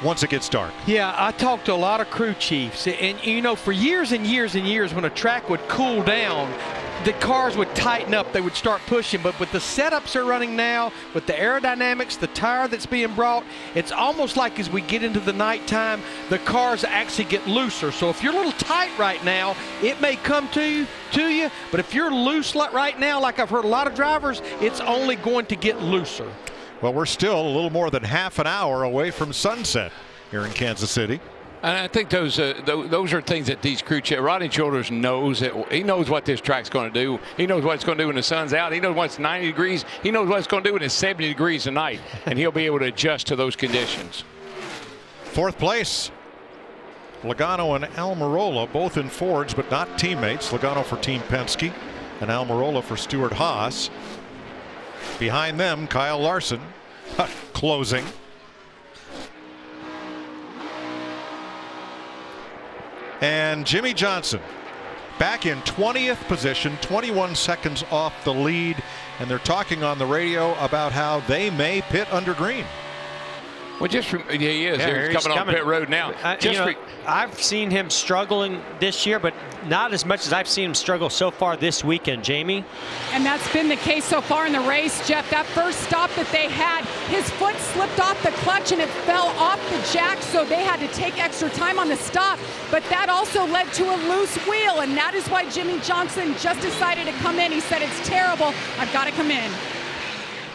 once it gets dark? Yeah, I talked to a lot of crew chiefs, and you know, for years and years and years, when a track would cool down, the cars would tighten up, they would start pushing. But with the setups they're running now, with the aerodynamics, the tire that's being brought, it's almost like as we get into the nighttime, the cars actually get looser. So if you're a little tight right now, it may come to you, but if you're loose right now, like I've heard a lot of drivers, it's only going to get looser. Well, we're still a little more than half an hour away from sunset here in Kansas City. And I think those are things that these crew chiefs, Rodney Childers knows. He knows what this track's going to do. He knows what it's going to do when the sun's out. He knows when it's 90 degrees. He knows what it's going to do when it's 70 degrees at night. And he'll be able to adjust to those conditions. 4th place, Logano and Almirola, both in Fords, but not teammates. Logano for Team Penske and Almirola for Stewart Haas. Behind them, Kyle Larson closing. And Jimmy Johnson back in 20th position, 21 seconds off the lead. And they're talking on the radio about how they may pit under green. Well, he is. Yeah, he's coming on pit road now. I've seen him struggling this year, but not as much as I've seen him struggle so far this weekend, Jamie. And that's been the case so far in the race, Jeff. That first stop that they had, his foot slipped off the clutch and it fell off the jack, so they had to take extra time on the stop. But that also led to a loose wheel, and that is why Jimmie Johnson just decided to come in. He said, it's terrible, I've got to come in.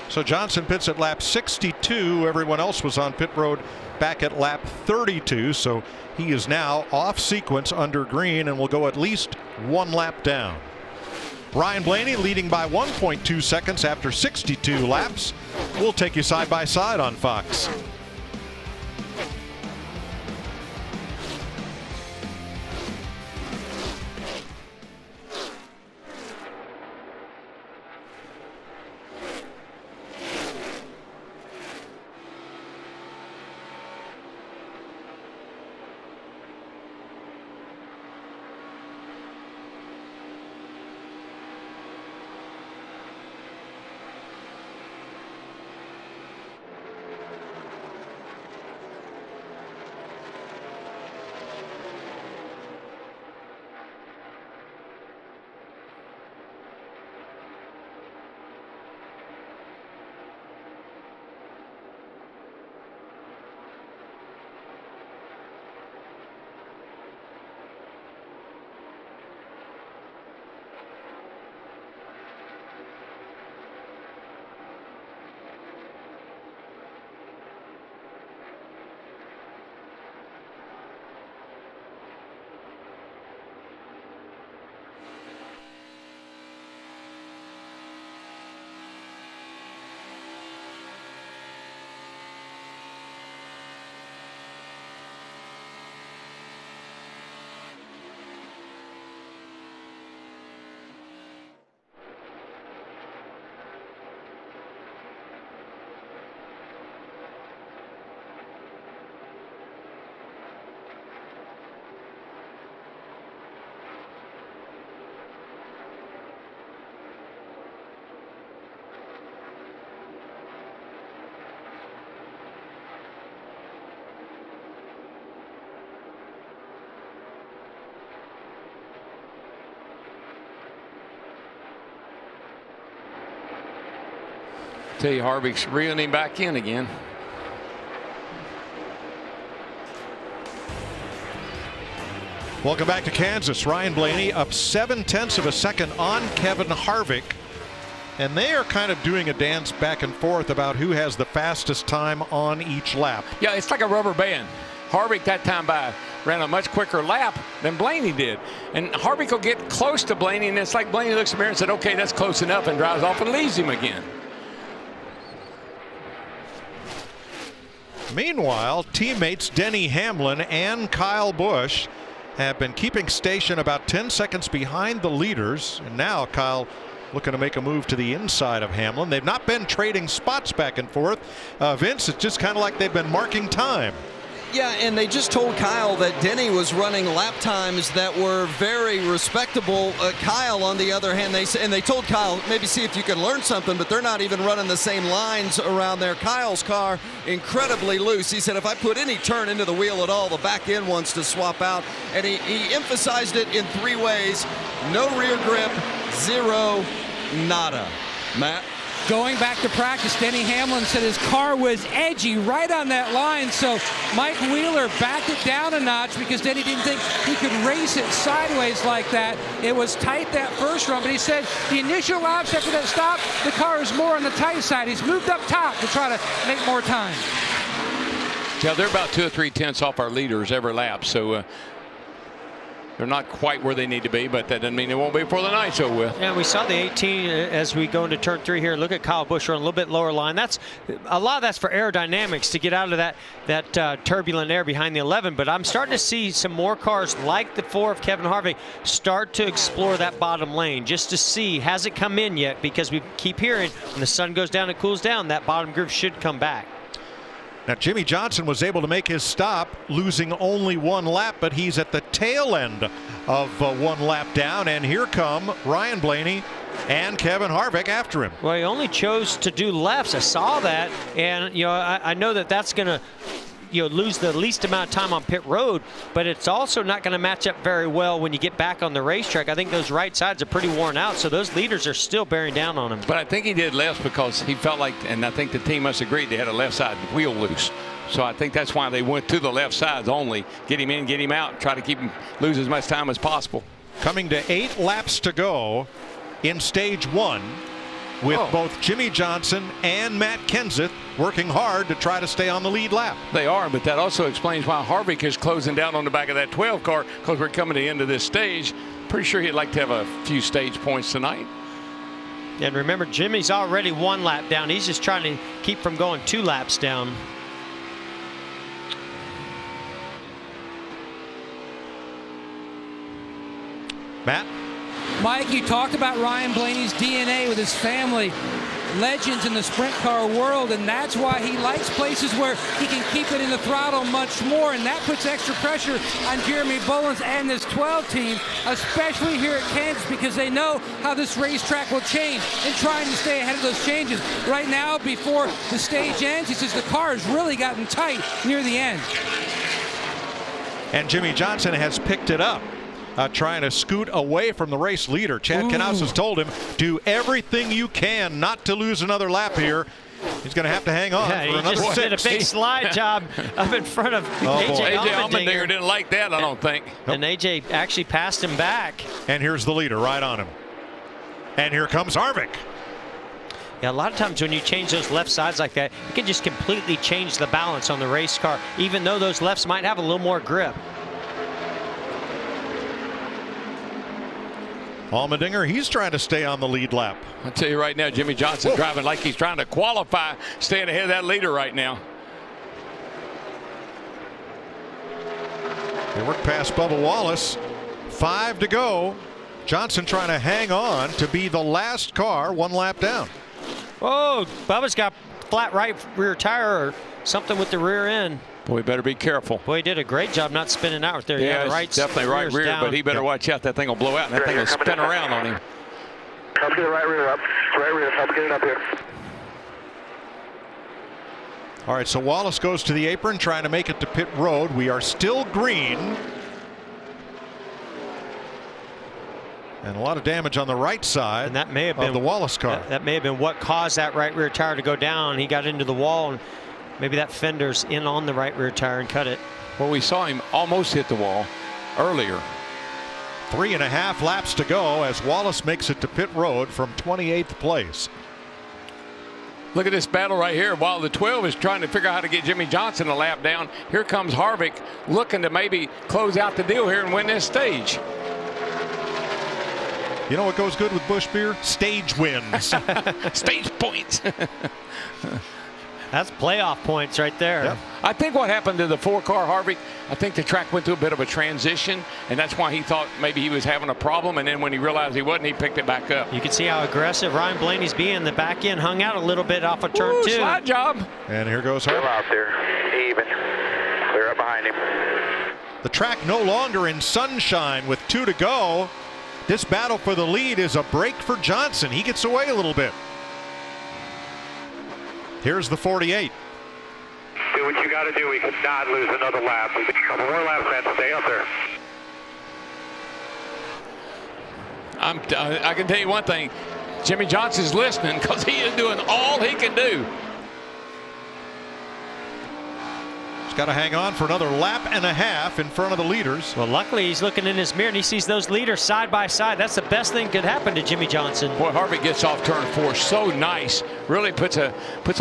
So Johnson pits at lap 62. Everyone else was on pit road back at lap 32. So he is now off sequence under green and will go at least one lap down. Ryan Blaney leading by 1.2 seconds after 62 laps. We'll take you side by side on Fox. Tell you, Harvick's reeling him back in again. Welcome back to Kansas. Ryan Blaney up 0.7 of a second on Kevin Harvick. And they are kind of doing a dance back and forth about who has the fastest time on each lap. Yeah, it's like a rubber band. Harvick that time ran a much quicker lap than Blaney did. And Harvick will get close to Blaney, and it's like Blaney looks at the mirror and said, okay, that's close enough, and drives off and leaves him again. Meanwhile, teammates Denny Hamlin and Kyle Busch have been keeping station about 10 seconds behind the leaders. And now Kyle looking to make a move to the inside of Hamlin. They've not been trading spots back and forth. Vince, it's just kind of like they've been marking time. Yeah, and they just told Kyle that Denny was running lap times that were very respectable. Kyle, on the other hand, they told Kyle, maybe see if you can learn something, but they're not even running the same lines around there. Kyle's car incredibly loose. He said, if I put any turn into the wheel at all, the back end wants to swap out. And he emphasized it in 3 ways. No rear grip, zero, nada. Matt? Going back to practice, Denny Hamlin said his car was edgy right on that line, so Mike Wheeler backed it down a notch because Denny didn't think he could race it sideways like that. It was tight that first run, but he said the initial laps after that stop, the car is more on the tight side. He's moved up top to try to make more time. Yeah, they're about 2 or 3 tenths off our leaders every lap, so they're not quite where they need to be, but that doesn't mean they won't be before the night's over with. Yeah, we saw the 18 as we go into turn 3 here. Look at Kyle Busch on a little bit lower line. That's a lot of that's for aerodynamics to get out of that turbulent air behind the 11. But I'm starting to see some more cars like the 4 of Kevin Harvick start to explore that bottom lane just to see, has it come in yet? Because we keep hearing when the sun goes down, it cools down, that bottom groove should come back. Now, Jimmie Johnson was able to make his stop, losing only 1 lap, but he's at the tail end of 1 lap down. And here come Ryan Blaney and Kevin Harvick after him. Well, he only chose to do lefts. I saw that, and I know that that's going to lose the least amount of time on pit road, but it's also not going to match up very well when you get back on the racetrack. I think those right sides are pretty worn out, so those leaders are still bearing down on him. But I think he did lefts because he felt like, and I think the team must agree, they had a left side wheel loose. So I think that's why they went to the left sides only. Get him in, get him out, try to keep him lose as much time as possible. Coming to 8 laps to go in stage 1. With both Jimmie Johnson and Matt Kenseth working hard to try to stay on the lead lap. They are, but that also explains why Harvick is closing down on the back of that 12 car, because we're coming to the end of this stage. Pretty sure he'd like to have a few stage points tonight. And remember, Jimmy's already 1 lap down. He's just trying to keep from going 2 laps down. Matt? Mike, you talked about Ryan Blaney's DNA with his family, legends in the sprint car world, and that's why he likes places where he can keep it in the throttle much more, and that puts extra pressure on Jeremy Bolins and this 12 team, especially here at Kansas, because they know how this racetrack will change and trying to stay ahead of those changes. Right now, before the stage ends, he says the car has really gotten tight near the end. And Jimmie Johnson has picked it up. Trying to scoot away from the race leader. Chad Knaus has told him, do everything you can not to lose another lap here. He's going to have to hang on for another 6. He did a big slide job up in front of AJ Allmendinger. Didn't like that, I don't think. And AJ actually passed him back. And here's the leader right on him. And here comes Harvick. Yeah, a lot of times when you change those left sides like that, you can just completely change the balance on the race car, even though those lefts might have a little more grip. Allmendinger, he's trying to stay on the lead lap. I'll tell you right now, Jimmie Johnson driving like he's trying to qualify, staying ahead of that leader right now. They work past Bubba Wallace. 5 to go. Johnson trying to hang on to be the last car 1 lap down. Oh, Bubba's got flat right rear tire or something with the rear end. Boy, better be careful. Boy, he did a great job not spinning out there. Yeah, right, definitely right rear, down. but he better watch out. That thing will blow out, and that thing will spin around on him. Help get the right rear up. Right rear, help get it up here. All right, so Wallace goes to the apron trying to make it to pit road. We are still green. And a lot of damage on the right side, and that may have been of the Wallace car. That may have been what caused that right rear tire to go down. He got into the wall, and maybe that fender's in on the right rear tire and cut it. Well, we saw him almost hit the wall earlier. 3.5 laps to go as Wallace makes it to pit road from 28th place. Look at this battle right here. While the 12 is trying to figure out how to get Jimmie Johnson a lap down, here comes Harvick looking to maybe close out the deal here and win this stage. You know what goes good with Busch beer? Stage wins. Stage points. That's playoff points right there. Yep. I think what happened to the 4-car Harvick, I think the track went through a bit of a transition, and that's why he thought maybe he was having a problem, and then when he realized he wasn't, he picked it back up. You can see how aggressive Ryan Blaney's being. The back end hung out a little bit off of turn 2. Slide job. And here goes Harvick. Still out there, even. Clear up behind him. The track no longer in sunshine with 2 to go. This battle for the lead is a break for Johnson. He gets away a little bit. Here's the 48. Do what you got to do. We could not lose another lap. A couple more laps, man. Stay up there. I can tell you one thing. Jimmie Johnson's listening because he is doing all he can do. He's got to hang on for another lap and a half in front of the leaders. Well, luckily he's looking in his mirror and he sees those leaders side by side. That's the best thing could happen to Jimmie Johnson. Boy, Harvick gets off turn 4 so nice. Really puts a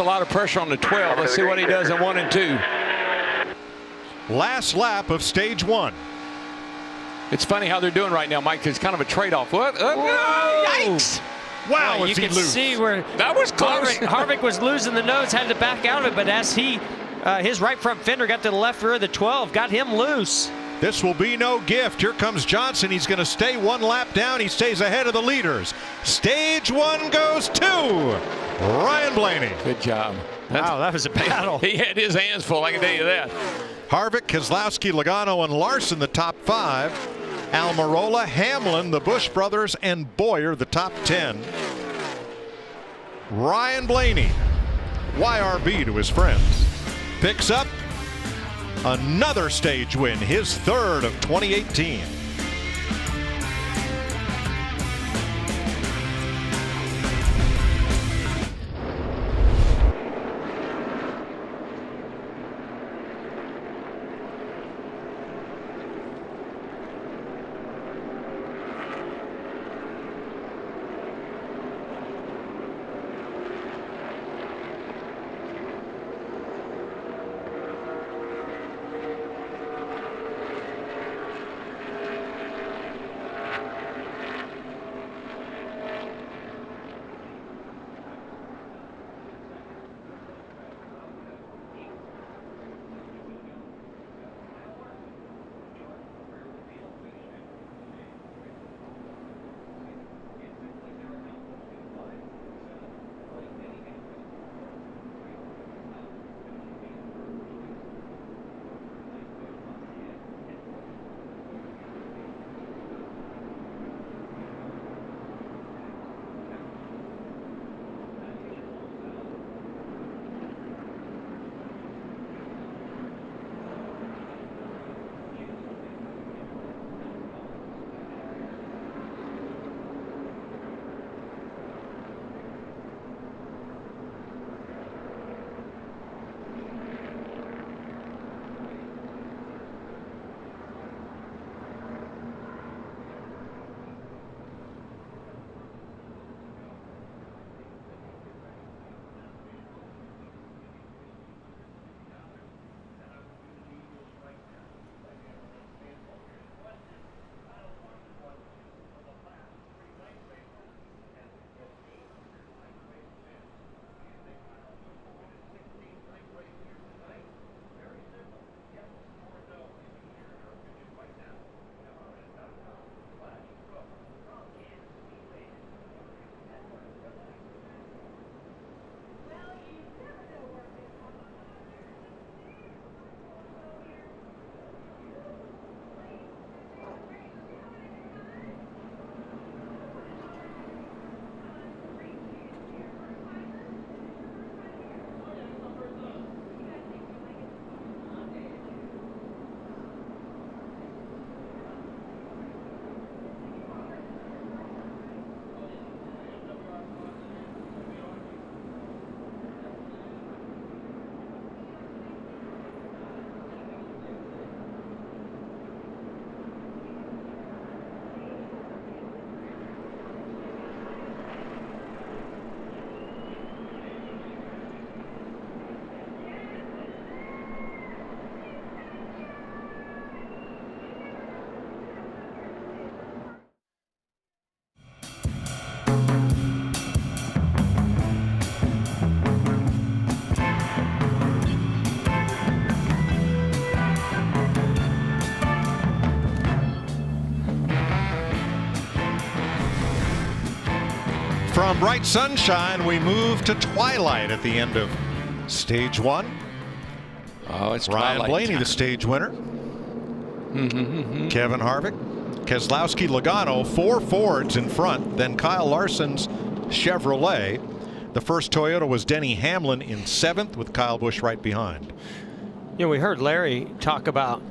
lot of pressure on the 12. Let's see what he does in 1 and 2. Last lap of stage 1. It's funny how they're doing right now, Mike. It's kind of a trade-off. What? Yikes! Wow, you can see where that was close. Harvick was losing the nose, had to back out of it, but as his right front fender got to the left rear of the 12, got him loose. This will be no gift. Here comes Johnson. He's going to stay 1 lap down. He stays ahead of the leaders. Stage 1 goes to Ryan Blaney. Good job. Wow, that was a battle. He had his hands full, I can tell you that. Harvick, Keselowski, Logano, and Larson the top 5. Almirola, Hamlin, the Busch brothers, and Boyer, the top 10. Ryan Blaney, YRB to his friends, picks up another stage win, his third of 2018. From bright sunshine, we move to twilight at the end of stage one. Oh, it's Ryan twilight Blaney, time. the stage winner. Kevin Harvick, Keselowski, Logano, 4 Fords in front. Then Kyle Larson's Chevrolet. The first Toyota was Denny Hamlin in 7th, with Kyle Busch right behind. You know, we heard Larry talk about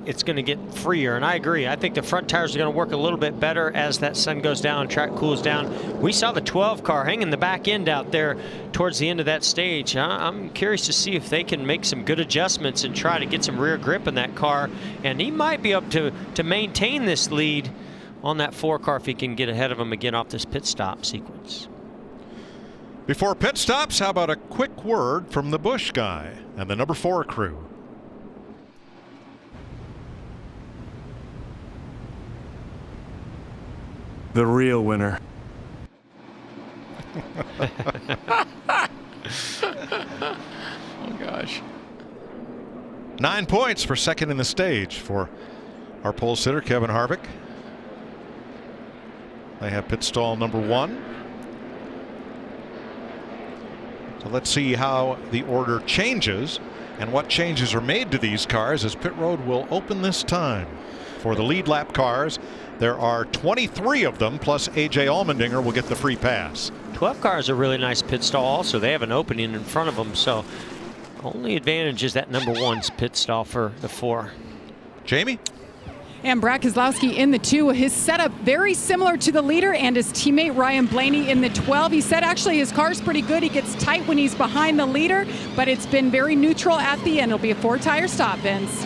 it's going to get freer, and I agree. I think the front tires are going to work a little bit better as that sun goes down, track cools down. We saw the 12 car hanging the back end out there towards the end of that stage. I'm curious to see if they can make some good adjustments and try to get some rear grip in that car, and he might be able to maintain this lead on that 4 car if he can get ahead of him again off this pit stop sequence. Before pit stops, how about a quick word from the Busch guy and the number 4 crew? The real winner. Oh, gosh. 9 points for second in the stage for our pole sitter, Kevin Harvick. They have pit stall number 1. So let's see how the order changes and what changes are made to these cars as pit road will open this time. For the lead lap cars, there are 23 of them, plus A.J. Allmendinger will get the free pass. 12 cars are a really nice pit stall also. They have an opening in front of them, so only advantage is that number 1's pit stall for the 4. Jamie? And Brad Keselowski in the 2. His setup very similar to the leader and his teammate Ryan Blaney in the 12. He said actually his car's pretty good. He gets tight when he's behind the leader, but it's been very neutral at the end. It'll be a 4-tire stop, Vince.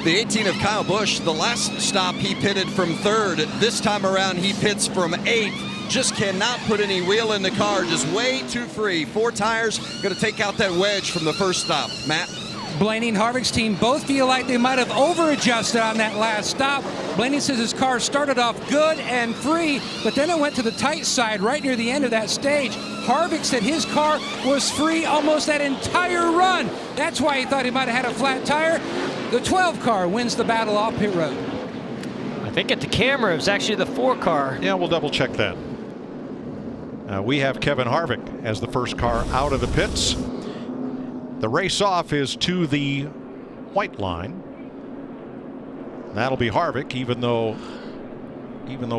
The 18 of Kyle Busch, the last stop he pitted from 3rd. This time around he pits from 8th. Just cannot put any wheel in the car, just way too free. 4 tires, going to take out that wedge from the first stop. Matt? Blaney and Harvick's team both feel like they might have over-adjusted on that last stop. Blaney says his car started off good and free, but then it went to the tight side right near the end of that stage. Harvick said his car was free almost that entire run. That's why he thought he might have had a flat tire. The 12 car wins the battle off pit road. I think at the camera it was actually the 4 car. Yeah, we'll double check that. We have Kevin Harvick as the first car out of the pits. The race off is to the white line. That'll be Harvick, even though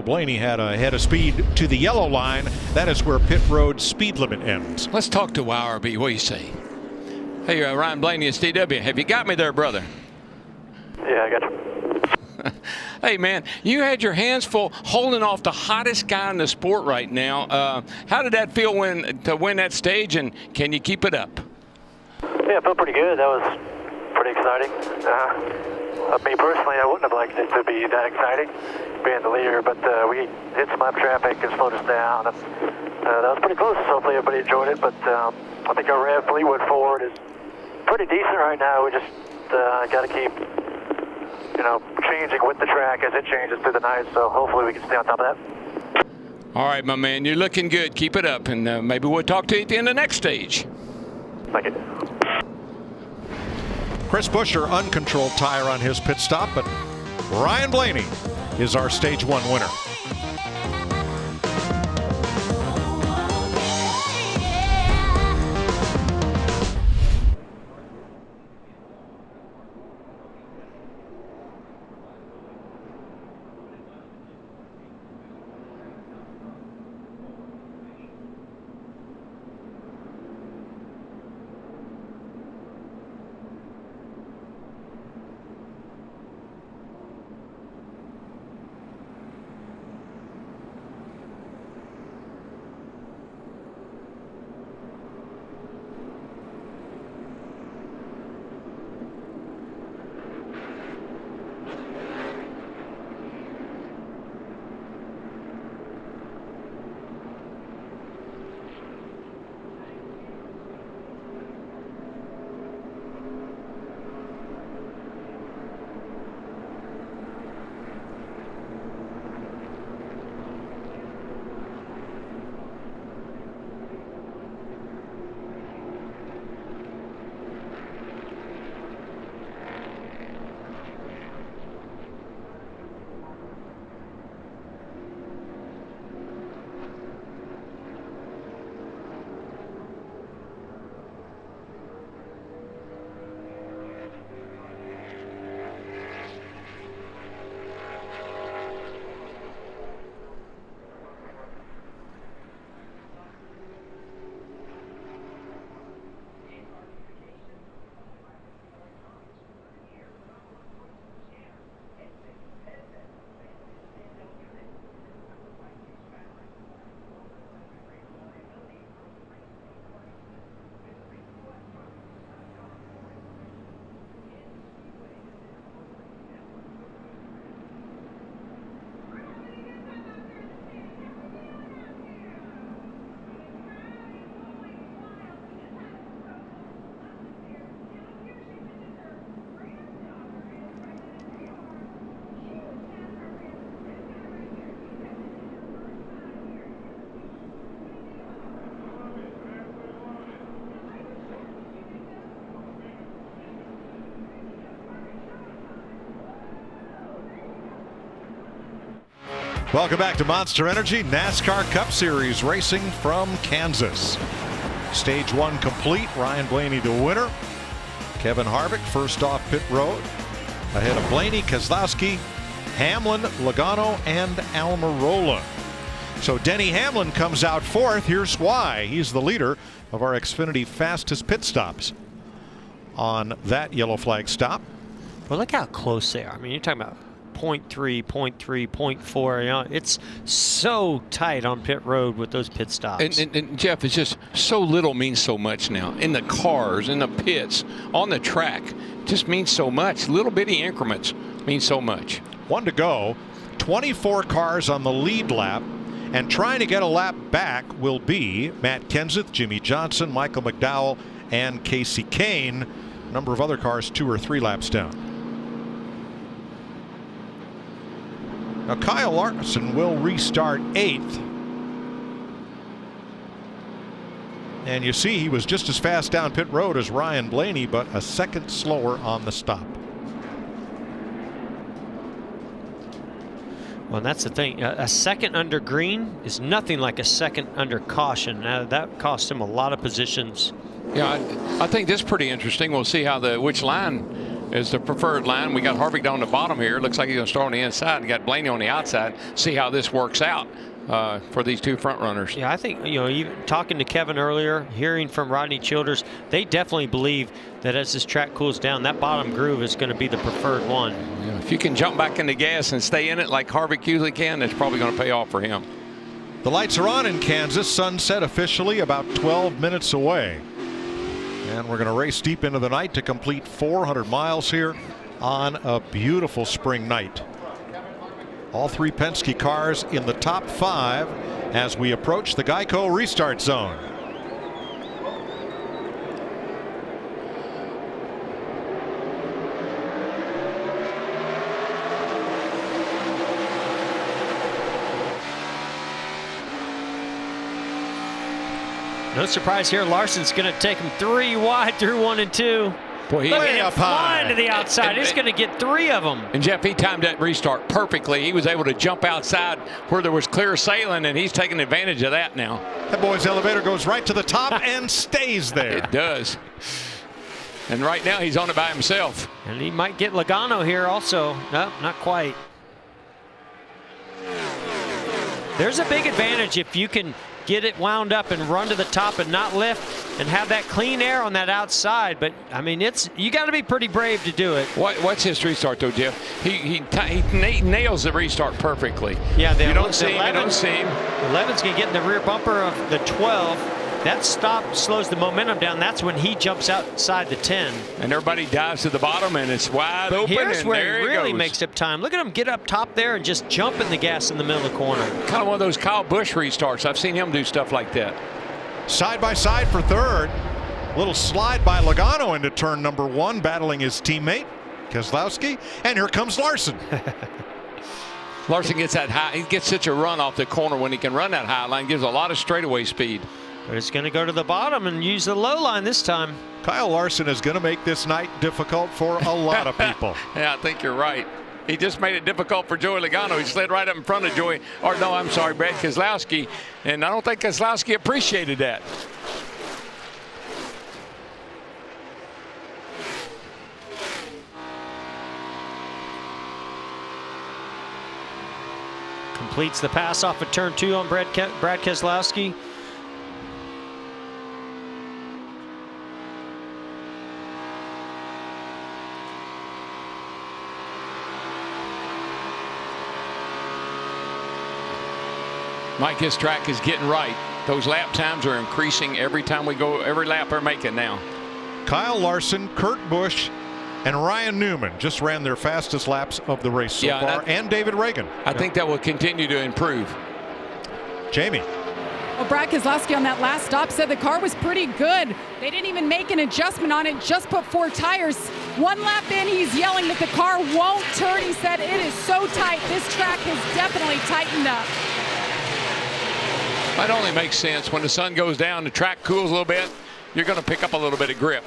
Blaney had a head of speed to the yellow line. That is where pit road speed limit ends. Let's talk to YRB. What do you say? Hey, Ryan Blaney, it's DW. Have you got me there, brother? Yeah, I got you. Hey, man, you had your hands full holding off the hottest guy in the sport right now. How did that feel to win that stage, and can you keep it up? Yeah, it felt pretty good. That was pretty exciting. Me personally, I wouldn't have liked it to be that exciting, being the leader, but we hit some lap traffic and slowed us down. And, that was pretty close. Hopefully everybody enjoyed it, but I think our Rev Fleetwood Ford is pretty decent right now. We just got to keep, changing with the track as it changes through the night, so hopefully we can stay on top of that. All right, my man, you're looking good. Keep it up, and maybe we'll talk to you at the end of the next stage. Thank you. Chris Buescher, uncontrolled tire on his pit stop, but Ryan Blaney is our stage 1 winner. Welcome back to Monster Energy NASCAR Cup Series racing from Kansas. Stage 1 complete. Ryan Blaney the winner. Kevin Harvick first off pit road. ahead of Blaney, Keselowski, Hamlin, Logano, and Almirola. So Denny Hamlin comes out fourth. Here's why. He's the leader of our Xfinity fastest pit stops on that yellow flag stop. Well, look how close they are. I mean, you're talking about 0.3, 0.3, 0.4. You know, it's so tight on pit road with those pit stops. And Jeff, it's just so little means so much now. In the cars, in the pits, on the track, just means so much. Little bitty increments mean so much. 1 to go. 24 cars on the lead lap. And trying to get a lap back will be Matt Kenseth, Jimmy Johnson, Michael McDowell, and Casey Kane. A number of other cars 2 or 3 laps down. Now Kyle Larson will restart 8th. And you see he was just as fast down pit road as Ryan Blaney, but a second slower on the stop. Well, that's the thing. A second under green is nothing like a second under caution. Now, that cost him a lot of positions. Yeah, I think this is pretty interesting. We'll see how which line is the preferred line. We got Harvick down the bottom here. Looks like he's going to start on the inside. We got Blaney on the outside. See how this works out for these 2 front runners. Yeah, I think, you know, even talking to Kevin earlier, hearing from Rodney Childers, they definitely believe that as this track cools down, that bottom groove is going to be the preferred one. Yeah, if you can jump back in the gas and stay in it like Harvick usually can, that's probably going to pay off for him. The lights are on in Kansas. Sunset officially about 12 minutes away. And we're going to race deep into the night to complete 400 miles here on a beautiful spring night. All 3 Penske cars in the top 5 as we approach the Geico Restart zone. No surprise here. Larson's going to take him 3 wide through 1 and 2. Boy, look at him flying to the outside. He's going to get 3 of them. And Jeff, he timed that restart perfectly. He was able to jump outside where there was clear sailing, and he's taking advantage of that now. That boy's elevator goes right to the top and stays there. It does. And right now he's on it by himself. And he might get Logano here also. No, not quite. There's a big advantage if you can get it wound up and run to the top and not lift and have that clean air on that outside. But I mean, you got to be pretty brave to do it. What's his restart though, Jeff? He nails the restart perfectly. Yeah, you don't see him. You don't see him. 11's gonna get in the rear bumper of the 12. That stop slows the momentum down. That's when he jumps outside the 10. And everybody dives to the bottom, and it's wide open. Here's and where there he really goes. makes up time. Look at him get up top there and just jump in the gas in the middle of the corner. Kind of one of those Kyle Busch restarts. I've seen him do stuff like that. Side by side for third. Little slide by Logano into turn number 1, battling his teammate Keselowski. And here comes Larson. Larson gets that high. He gets such a run off the corner when he can run that high line. Gives a lot of straightaway speed. But it's going to go to the bottom and use the low line this time. Kyle Larson is going to make this night difficult for a lot of people. Yeah, I think you're right. He just made it difficult for Joey Logano. He slid right up in front of Joey, or no, I'm sorry, Brad Keselowski. And I don't think Keselowski appreciated that. Completes the pass off of turn 2 on Brad Keselowski. Mike, his track is getting right. Those lap times are increasing every time we go, every lap we're making now. Kyle Larson, Kurt Busch, and Ryan Newman just ran their fastest laps of the race so far, and David Reagan. I think that will continue to improve. Jamie. Well, Brad Keselowski on that last stop said the car was pretty good. They didn't even make an adjustment on it, just put 4 tires. 1 lap in, he's yelling that the car won't turn. He said it is so tight. This track has definitely tightened up. That only makes sense. When the sun goes down, the track cools a little bit, you're going to pick up a little bit of grip.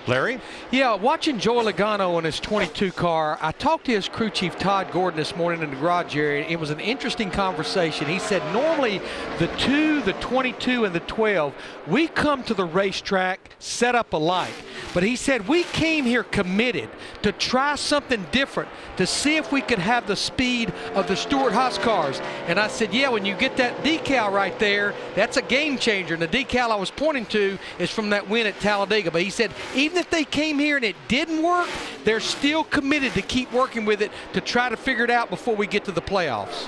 Larry? Yeah, watching Joey Logano in his 22 car, I talked to his crew chief, Todd Gordon, this morning in the garage area. It was an interesting conversation. He said normally the 2, the 22, and the 12, we come to the racetrack set up alike. But he said, we came here committed to try something different, to see if we could have the speed of the Stewart-Haas cars. And I said, yeah, when you get that decal right there, that's a game changer. And the decal I was pointing to is from that win at Talladega. But he said, even if they came here and it didn't work, they're still committed to keep working with it to try to figure it out before we get to the playoffs.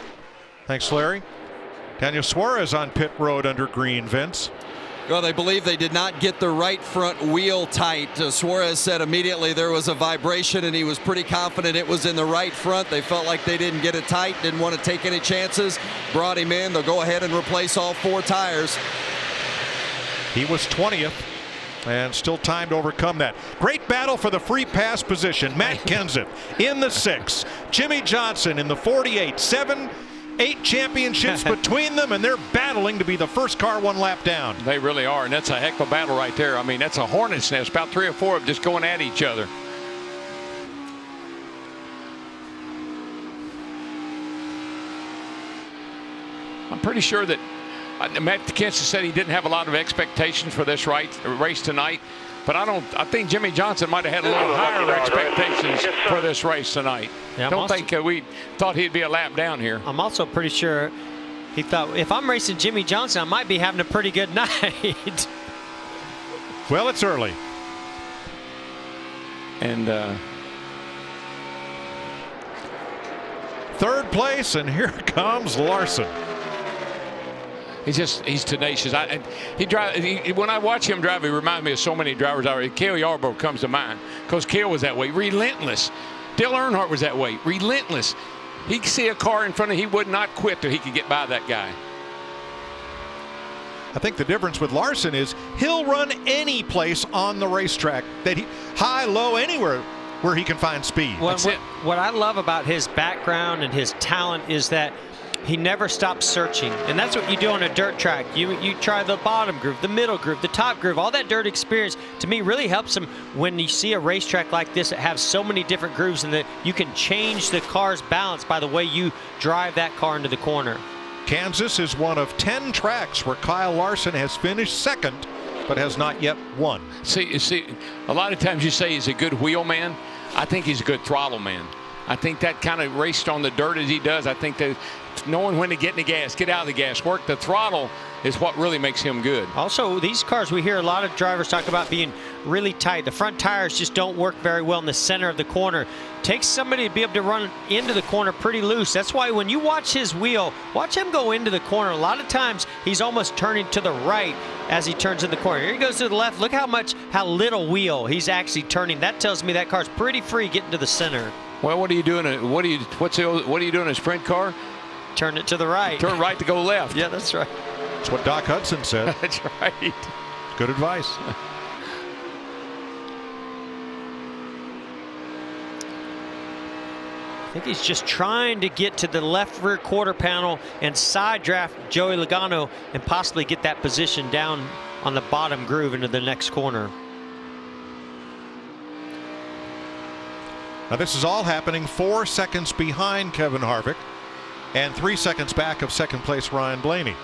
Thanks, Larry. Daniel Suarez on pit road under green, Vince. Well, they believe they did not get the right front wheel tight. Suarez said immediately there was a vibration, and he was pretty confident it was in the right front. They felt like they didn't get it tight, didn't want to take any chances. Brought him in. They'll go ahead and replace all 4 tires. He was 20th. And still time to overcome that. Great battle for the free pass position. Matt Kenseth in the 6. Jimmy Johnson in the 48. 7, 8 championships between them, and they're battling to be the first car 1 lap down. They really are, and that's a heck of a battle right there. I mean, that's a hornet's nest. About 3 or 4 of them just going at each other. I'm pretty sure that Matt Kenseth said he didn't have a lot of expectations for this race tonight, but I think Jimmy Johnson might have had a little higher expectations for this race tonight. Yeah, don't think we thought he'd be a lap down here. I'm also pretty sure he thought, if I'm racing Jimmy Johnson, I might be having a pretty good night. Well, it's early. And third place, and here comes Larson. He's tenacious. When I watch him drive, he reminds me of so many drivers. Cale Yarborough comes to mind because Cale was that way, relentless. Dale Earnhardt was that way, relentless. He could see a car in front of him, he would not quit till he could get by that guy. I think the difference with Larson is he'll run any place on the racetrack, high, low, anywhere where he can find speed. Well, what I love about his background and his talent is that he never stops searching, and that's what you do on a dirt track. You try the bottom groove, the middle groove, the top groove. All that dirt experience, to me, really helps him when you see a racetrack like this that has so many different grooves, and that you can change the car's balance by the way you drive that car into the corner. Kansas is one of 10 tracks where Kyle Larson has finished second, but has not yet won. See, a lot of times you say he's a good wheel man. I think he's a good throttle man. I think that kind of raced on the dirt as he does, I think that knowing when to get in the gas, get out of the gas, work the throttle is what really makes him good. Also, these cars, we hear a lot of drivers talk about being really tight. The front tires just don't work very well in the center of the corner. Takes somebody to be able to run into the corner pretty loose. That's why when you watch his wheel, watch him go into the corner. A lot of times he's almost turning to the right as he turns in the corner. Here he goes to the left. Look how little wheel he's actually turning. That tells me that car's pretty free getting to the center. Well, what are you doing? What are you doing in a sprint car? Turn it to the right. Turn right to go left. Yeah, that's right. That's what Doc Hudson said. That's right. Good advice. I think he's just trying to get to the left rear quarter panel and side draft Joey Logano and possibly get that position down on the bottom groove into the next corner. Now this is all happening 4 seconds behind Kevin Harvick and 3 seconds back of second place Ryan Blaney.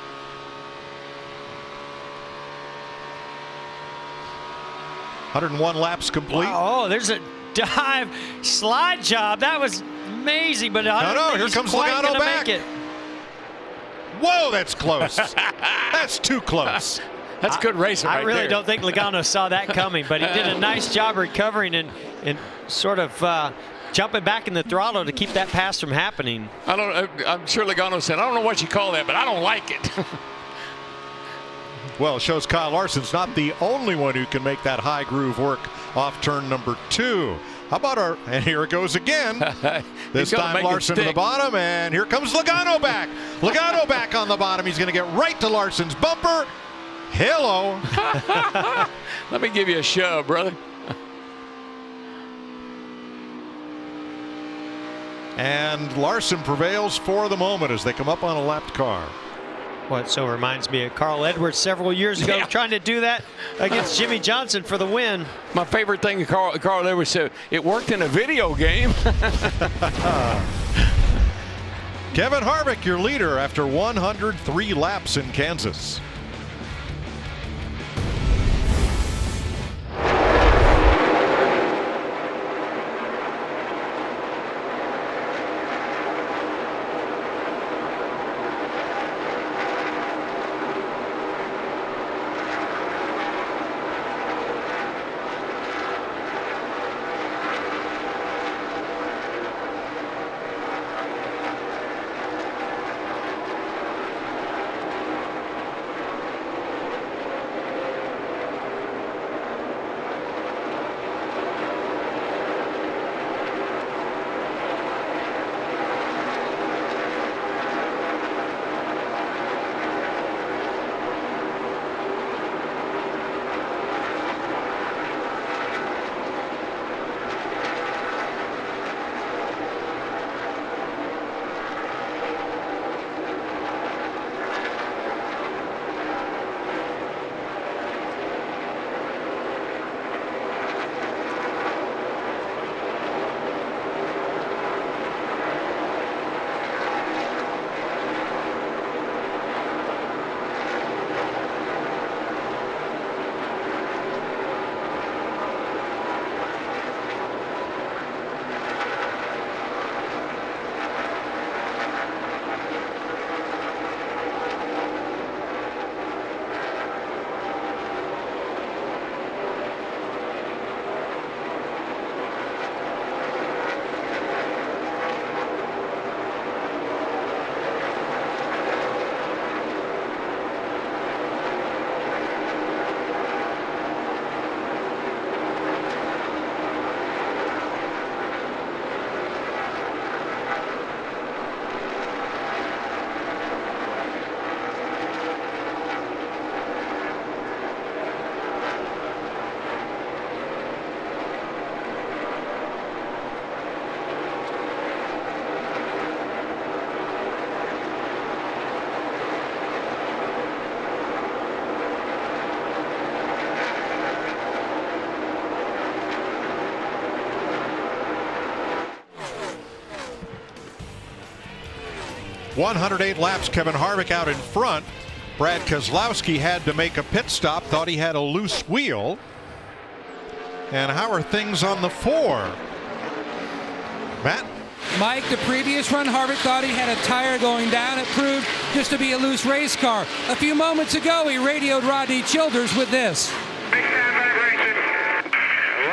...101 laps complete. Wow, oh, there's a dive slide job. That was amazing, but I don't think here he's comes quite Logano gonna back. make it. Whoa, that's close. That's too close. That's good racing right I really there. don't think Logano saw that coming, but he did a nice job recovering and sort of jumping back in the throttle to keep that pass from happening. I'm sure Logano said, I don't know what you call that, but I don't like it. Well, it shows Kyle Larson's not the only one who can make that high groove work off turn number 2. How about and here it goes again. This time Larson to the bottom, and here comes Logano back. Logano back on the bottom. He's going to get right to Larson's bumper. Hello. Let me give you a shove, brother. And Larson prevails for the moment as they come up on a lapped car. What so reminds me of Carl Edwards several years ago trying to do that against Jimmy Johnson for the win. My favorite thing Carl Edwards said, it worked in a video game. Kevin Harvick, your leader after 103 laps in Kansas. 108 laps, Kevin Harvick out in front. Brad Keselowski had to make a pit stop, thought he had a loose wheel. And how are things on the 4? Matt? Mike, the previous run, Harvick thought he had a tire going down. It proved just to be a loose race car. A few moments ago, he radioed Rodney Childers with this. Big time vibration.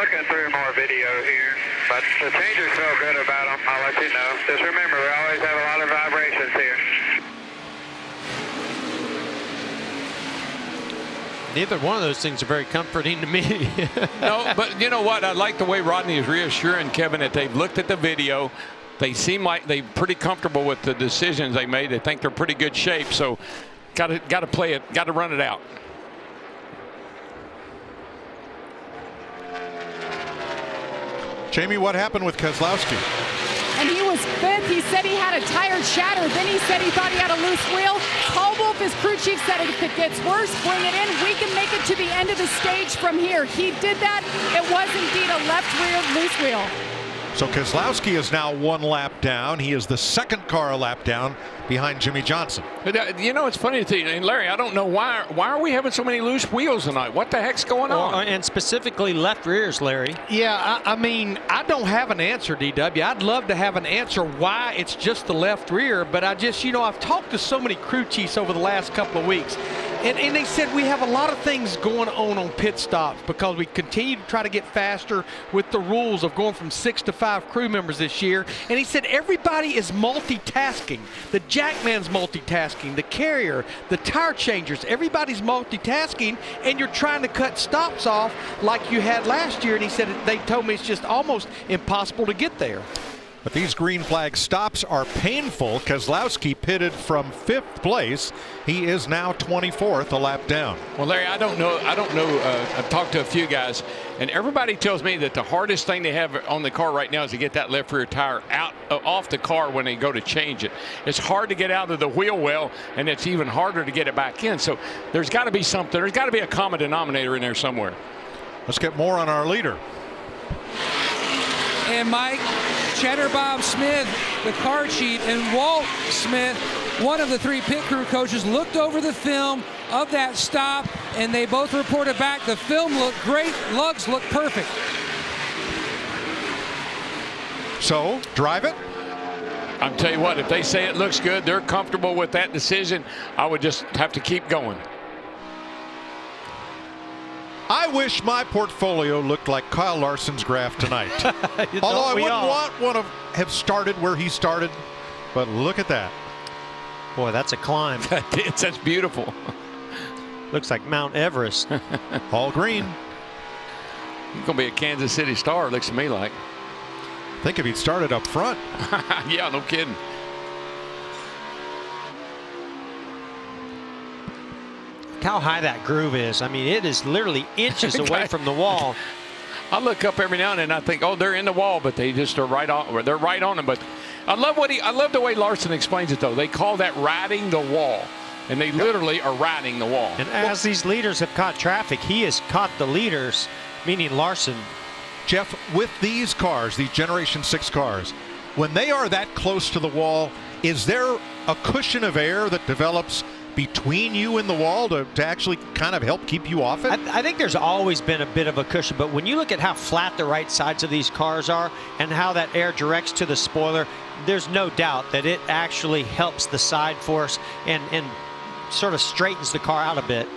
Looking through more video here, but the changers feel good about them. I'll let you know. Just remember, we always have a lot of vibrations here. Neither one of those things are very comforting to me. No, but you know what? I like the way Rodney is reassuring Kevin that they've looked at the video. They seem like they're pretty comfortable with the decisions they made. They think they're pretty good shape. So, got to play it. Got to run it out. Jamie, what happened with Keselowski? And he was 5th. He said he had a tire shatter. Then he said he thought he had a loose wheel. Paul Wolf, his crew chief, said if it gets worse, bring it in. We can make it to the end of the stage from here. He did that. It was indeed a left rear loose wheel. So Keselowski is now 1 lap down. He is the 2nd car a lap down behind Jimmy Johnson. You know, it's funny to you, and Larry, I don't know why are we having so many loose wheels tonight? What the heck's going on? And specifically left rears, Larry. Yeah, I mean, I don't have an answer, DW. I'd love to have an answer why it's just the left rear, but I just, you know, I've talked to so many crew chiefs over the last couple of weeks, and they said we have a lot of things going on pit stops because we continue to try to get faster with the rules of going from 6 to 5 crew members this year. And he said everybody is multitasking. The jackman's multitasking, the carrier, the tire changers, everybody's multitasking, and you're trying to cut stops off like you had last year. And he said they told me it's just almost impossible to get there. But these green flag stops are painful. Keselowski pitted from 5th place. He is now 24th, a lap down. Well, Larry, I don't know. I've talked to a few guys, and everybody tells me that the hardest thing they have on the car right now is to get that left rear tire out off the car when they go to change it. It's hard to get out of the wheel well, and it's even harder to get it back in. So there's got to be something. There's got to be a common denominator in there somewhere. Let's get more on our leader. And Mike, Cheddar Bob Smith, the car chief, and Walt Smith, one of the 3 pit crew coaches, looked over the film of that stop, and they both reported back the film looked great, lugs looked perfect. So, drive it? I'm tell you what, if they say it looks good, they're comfortable with that decision, I would just have to keep going. I wish my portfolio looked like Kyle Larson's graph tonight. Although I wouldn't want one to have started where he started, but look at that. Boy, that's a climb. That's beautiful. Looks like Mount Everest. All green. He's going to be a Kansas City star, looks to me like. Think if he'd started up front. Yeah, no kidding. Look how high that groove is. I mean, it is literally inches away from the wall. I look up every now and then. I think, oh, they're in the wall, but they just are right on. They're right on them. But I love the way Larson explains it, though. They call that riding the wall, and they literally are riding the wall. And as these leaders have caught traffic, he has caught the leaders, meaning Larson. Jeff, with these cars, these Generation 6 cars, when they are that close to the wall, is there a cushion of air that develops between you and the wall to actually kind of help keep you off it? I think there's always been a bit of a cushion, but when you look at how flat the right sides of these cars are and how that air directs to the spoiler, there's no doubt that it actually helps the side force and sort of straightens the car out a bit.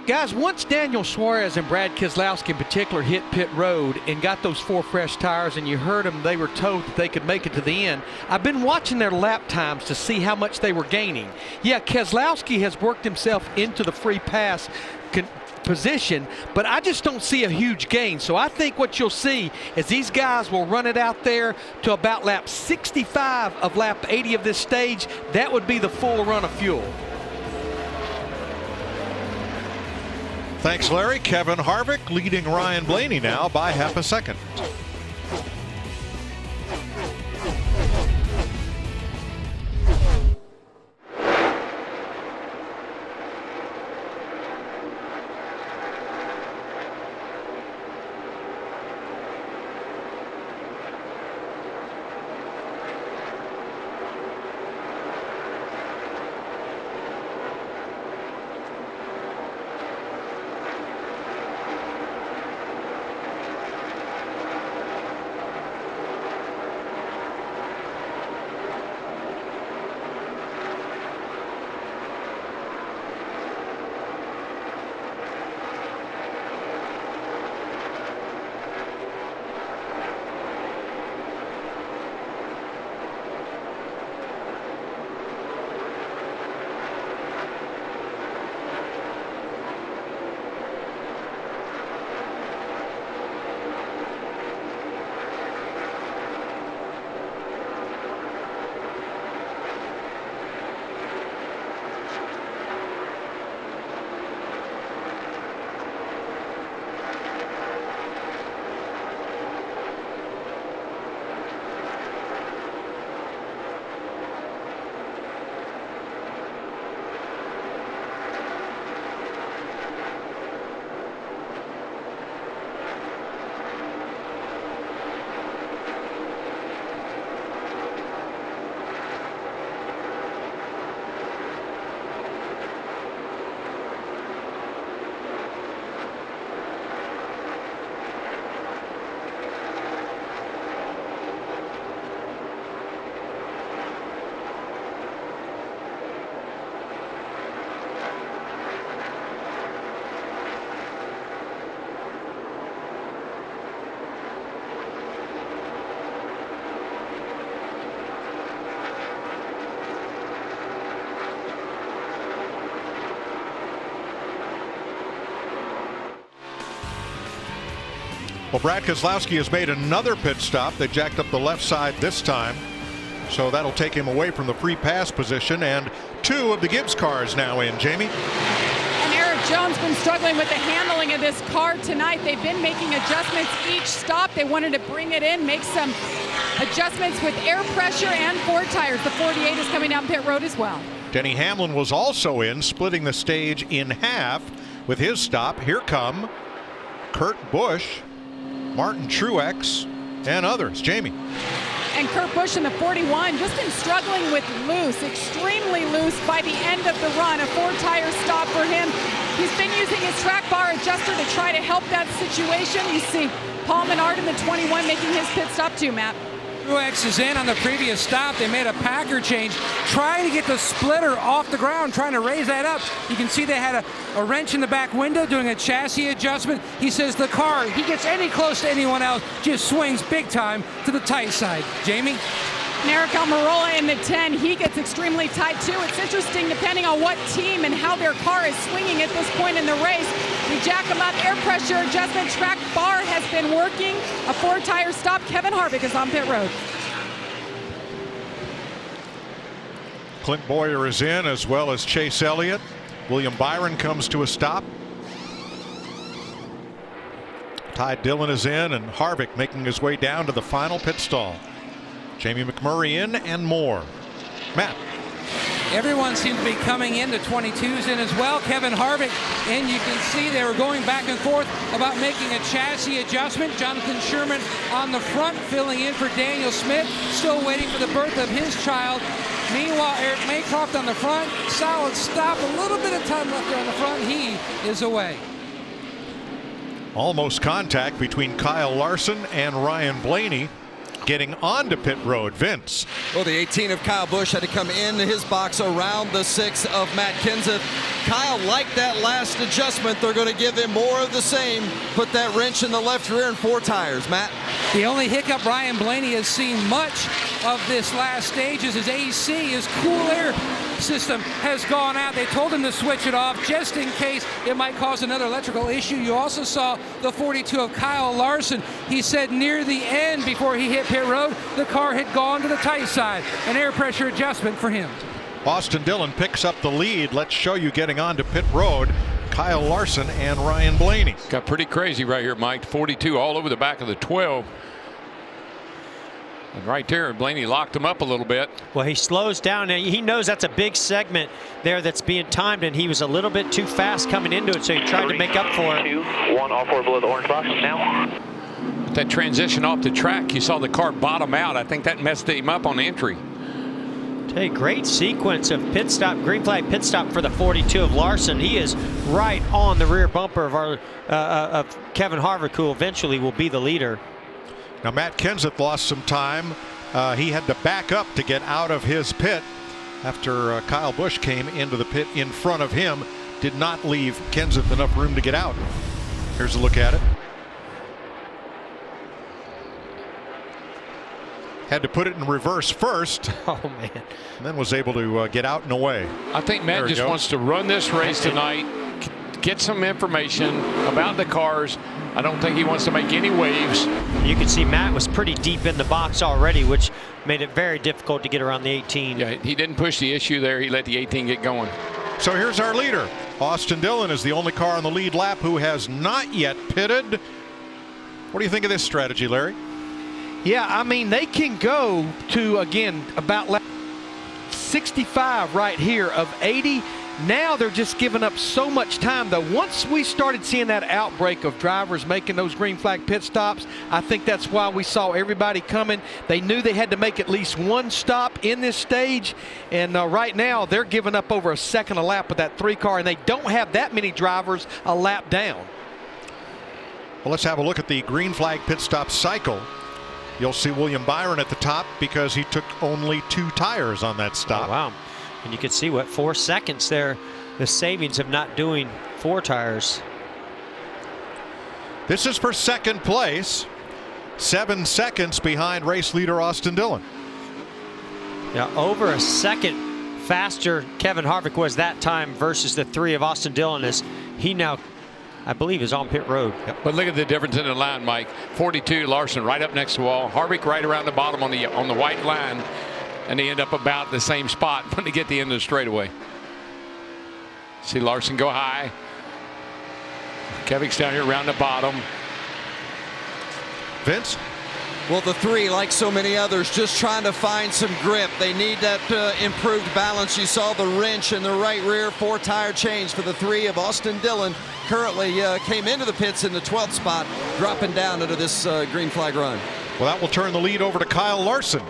Guys, once Daniel Suarez and Brad Keselowski in particular hit pit road and got those 4 fresh tires, and you heard them, they were told that they could make it to the end. I've been watching their lap times to see how much they were gaining. Yeah, Keselowski has worked himself into the free pass position, but I just don't see a huge gain. So I think what you'll see is these guys will run it out there to about lap 65 of lap 80 of this stage. That would be the full run of fuel. Thanks, Larry. Kevin Harvick leading Ryan Blaney now by half a second. Well, Brad Keselowski has made another pit stop. They jacked up the left side this time, so that'll take him away from the free pass position, and 2 of the Gibbs cars now in. Jamie? And Erik Jones been struggling with the handling of this car tonight. They've been making adjustments each stop. They wanted to bring it in, make some adjustments with air pressure and 4 tires. The 48 is coming down pit road as well. Denny Hamlin was also in, splitting the stage in half with his stop. Here come Kurt Busch, Martin Truex, and others. Jamie? And Kurt Busch in the 41 just been struggling with loose, extremely loose by the end of the run. A 4-tire stop for him. He's been using his track bar adjuster to try to help that situation. You see Paul Menard in the 21 making his pit stop too, Matt. Truex is in on the previous stop. They made a packer change, trying to get the splitter off the ground, trying to raise that up. You can see they had a wrench in the back window doing a chassis adjustment. He says the car, he gets any close to anyone else, just swings big time to the tight side. Jamie? And Aric Almirola in the 10, he gets extremely tight too. It's interesting depending on what team and how their car is swinging at this point in the race. We jack them up, air pressure adjustment, track bar has been working. A 4-tire stop. Kevin Harvick is on pit road. Clint Bowyer is in, as well as Chase Elliott. William Byron comes to a stop. Ty Dillon is in, and Harvick making his way down to the final pit stall. Jamie McMurray in, and more. Matt? Everyone seems to be coming in. The 22's in as well. Kevin Harvick, and you can see they were going back and forth about making a chassis adjustment. Jonathan Sherman on the front filling in for Daniel Smith, still waiting for the birth of his child. Meanwhile, Eric Maycroft on the front, solid stop, a little bit of time left there on the front. He is away. Almost contact between Kyle Larson and Ryan Blaney. Getting onto pit road, Vince. Well, the 18 of Kyle Busch had to come into his box around the 6 of Matt Kenseth. Kyle liked that last adjustment. They're going to give him more of the same. Put that wrench in the left rear and 4 tires. Matt? The only hiccup Ryan Blaney has seen much of this last stage is his AC, his cool air system has gone out. They told him to switch it off just in case it might cause another electrical issue. You also saw the 42 of Kyle Larson. He said near the end before he hit pit road, the car had gone to the tight side. An air pressure adjustment for him. Austin Dillon picks up the lead. Let's show you getting onto pit road. Kyle Larson and Ryan Blaney. Got pretty crazy right here, Mike. 42 all over the back of the 12. And right there, Blaney locked him up a little bit. Well, he slows down, and he knows that's a big segment there that's being timed, and he was a little bit too fast coming into it, so he tried to make up for it. 2, 1, all 4 below the orange box now. That transition off the track, you saw the car bottom out. I think that messed him up on the entry. Hey, great sequence of pit stop, green flag pit stop for the 42 of Larson. He is right on the rear bumper of our of Kevin Harvick, who eventually will be the leader. Now Matt Kenseth lost some time. He had to back up to get out of his pit after Kyle Busch came into the pit in front of him. Did not leave Kenseth enough room to get out. Here's a look at it. Had to put it in reverse first. Oh, man. And then was able to get out and away. I think Matt just wants to run this race tonight, get some information about the cars. I don't think he wants to make any waves. You can see Matt was pretty deep in the box already, which made it very difficult to get around the 18. Yeah, he didn't push the issue there. He let the 18 get going. So here's our leader. Austin Dillon is the only car on the lead lap who has not yet pitted. What do you think of this strategy, Larry? Yeah, I mean, they can go to, again, about 65 right here of 80. Now they're just giving up so much time, though. Once we started seeing that outbreak of drivers making those green flag pit stops, I think that's why we saw everybody coming. They knew they had to make at least one stop in this stage, and right now they're giving up over a second a lap with that 3 car, and they don't have that many drivers a lap down. Well, let's have a look at the green flag pit stop cycle. You'll see William Byron at the top because he took only 2 tires on that stop. Oh, wow. And you can see what 4 seconds there, the savings of not doing 4 tires. This is for second place, 7 seconds behind race leader Austin Dillon. Yeah, over a second faster Kevin Harvick was that time versus the 3 of Austin Dillon, as he now I believe, is on pit road. Yep. But look at the difference in the line, Mike. 42, Larson right up next to the wall. Harvick right around the bottom on the white line. And they end up about the same spot when they get the end of the straightaway. See Larson go high. Kevik's down here around the bottom. Vince? Well, the 3, like so many others, just trying to find some grip. They need that improved balance. You saw the wrench in the right rear 4-tire change for the 3 of Austin Dillon. Currently came into the pits in the 12th spot, dropping down into this green flag run. Well, that will turn the lead over to Kyle Larson.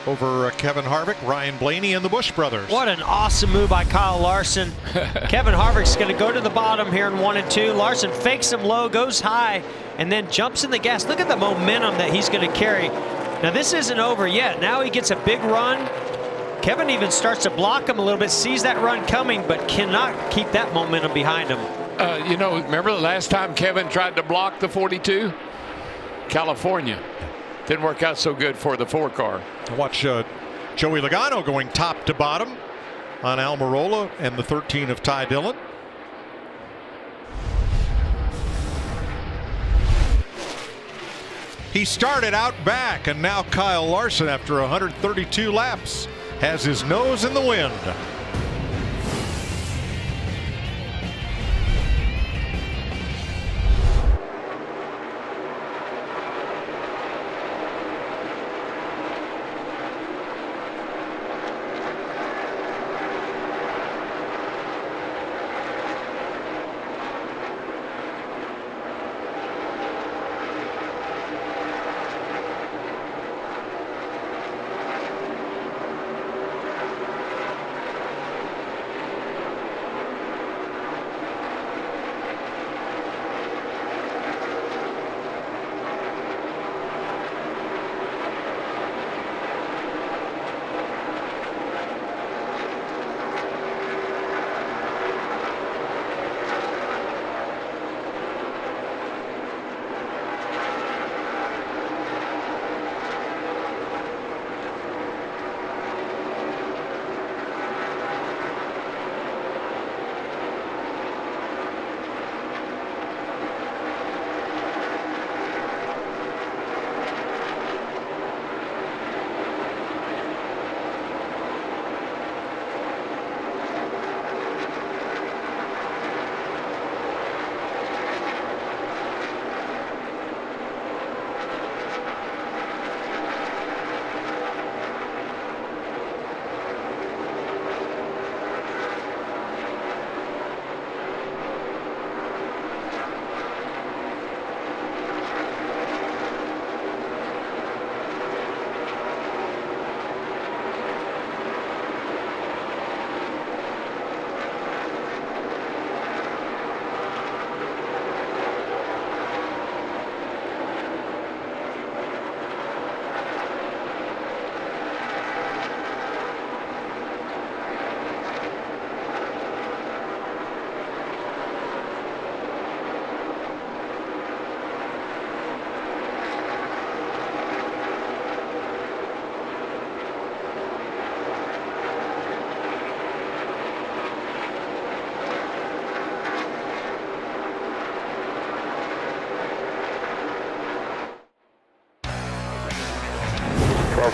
Over Kevin Harvick, Ryan Blaney, and the Busch brothers. What an awesome move by Kyle Larson. Kevin Harvick's going to go to the bottom here in 1 and 2. Larson fakes him low, goes high, and then jumps in the gas. Look at the momentum that he's going to carry. Now, this isn't over yet. Now he gets a big run. Kevin even starts to block him a little bit, sees that run coming, but cannot keep that momentum behind him. You know, remember the last time Kevin tried to block the 42? California. Didn't work out so good for the 4-car. Watch Joey Logano going top to bottom on Almirola and the 13 of Ty Dillon. He started out back, and now Kyle Larson, after 132 laps, has his nose in the wind.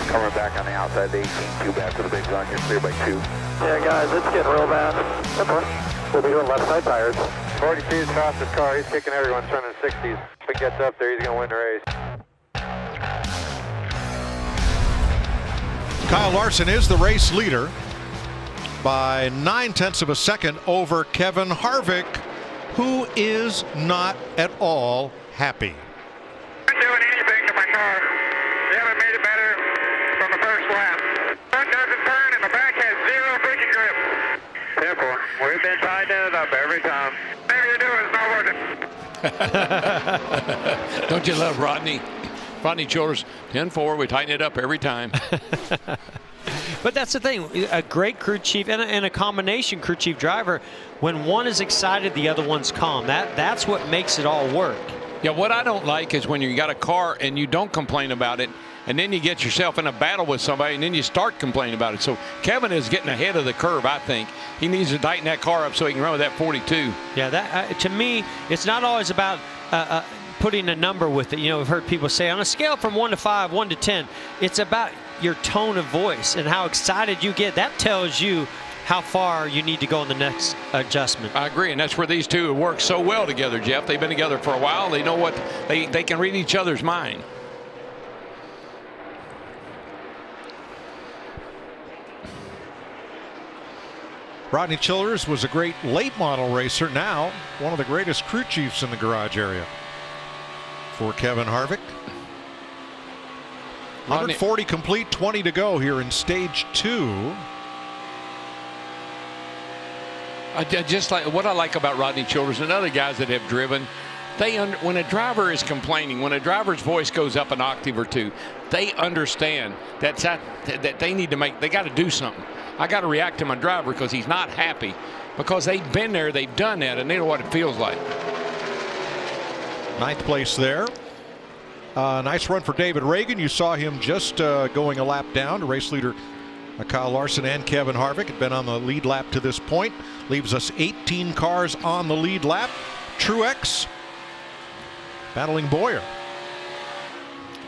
Coming back on the outside, the 18, 2 back to the big run. You're clear by 2. Yeah, guys, it's getting real bad. We'll be doing left side tires. 42 is fastest car. He's kicking everyone, running 60s. If he gets up there, he's going to win the race. Kyle Larson is the race leader by 9/10 of a second over Kevin Harvick, who is not at all happy. Not doing anything to my car. They haven't made it better from the first lap. Front doesn't turn and the back has zero braking grip. Simple. We've been tightening it up every time. Whatever you do is not working. Don't you love Rodney? Rodney Childers, 10-4. We tighten it up every time. But that's the thing, a great crew chief and a combination crew chief driver, when one is excited, the other one's calm. That's what makes it all work. Yeah, what I don't like is when you got a car and you don't complain about it, and then you get yourself in a battle with somebody, and then you start complaining about it. So Kevin is getting ahead of the curve, I think. He needs to tighten that car up so he can run with that 42. Yeah, that to me, it's not always about putting a number with it. You know, we've heard people say on a scale from 1 to 5, 1 to 10, it's about your tone of voice and how excited you get. That tells you how far you need to go in the next adjustment. I agree, and that's where these two have worked so well together, Jeff. They've been together for a while. They know what they can read each other's mind. Rodney Childers was a great late model racer, now one of the greatest crew chiefs in the garage area for Kevin Harvick. 140 complete, 20 to go here in stage 2. Just like what I like about Rodney Childers and other guys that have driven, when a driver is complaining, when a driver's voice goes up an octave or two, they understand that they need to they got to do something. I got to react to my driver because he's not happy, because they've been there, they've done that, and they know what it feels like. 9th place there. Nice run for David Reagan. You saw him just going a lap down to race leader Kyle Larson and Kevin Harvick had been on the lead lap to this point. Leaves us 18 cars on the lead lap. Truex battling Boyer.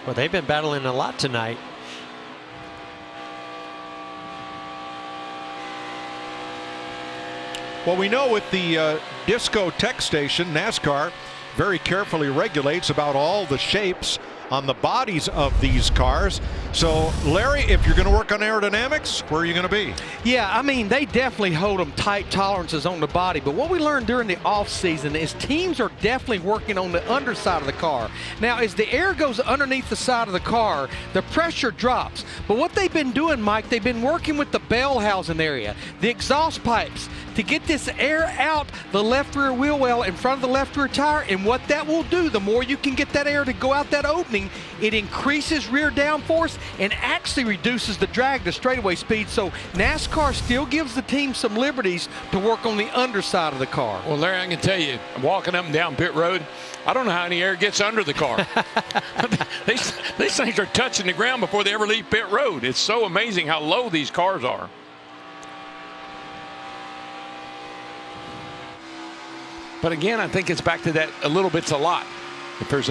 Well, they've been battling a lot tonight. Well, we know with the Disco Tech Station, NASCAR very carefully regulates about all the shapes on the bodies of these cars. So, Larry, if you're going to work on aerodynamics, where are you going to be? Yeah, I mean, they definitely hold them tight tolerances on the body. But what we learned during the off-season is teams are definitely working on the underside of the car. Now, as the air goes underneath the side of the car, the pressure drops. But what they've been doing, Mike, they've been working with the bell housing area, the exhaust pipes, to get this air out the left rear wheel well in front of the left rear tire. And what that will do, the more you can get that air to go out that opening, it increases rear downforce and actually reduces the drag to straightaway speed. So NASCAR still gives the team some liberties to work on the underside of the car. Well, Larry, I can tell you, walking up and down pit road, I don't know how any air gets under the car. These things are touching the ground before they ever leave pit road. It's so amazing how low these cars are. But again, I think it's back to that a little bit's a lot. If there's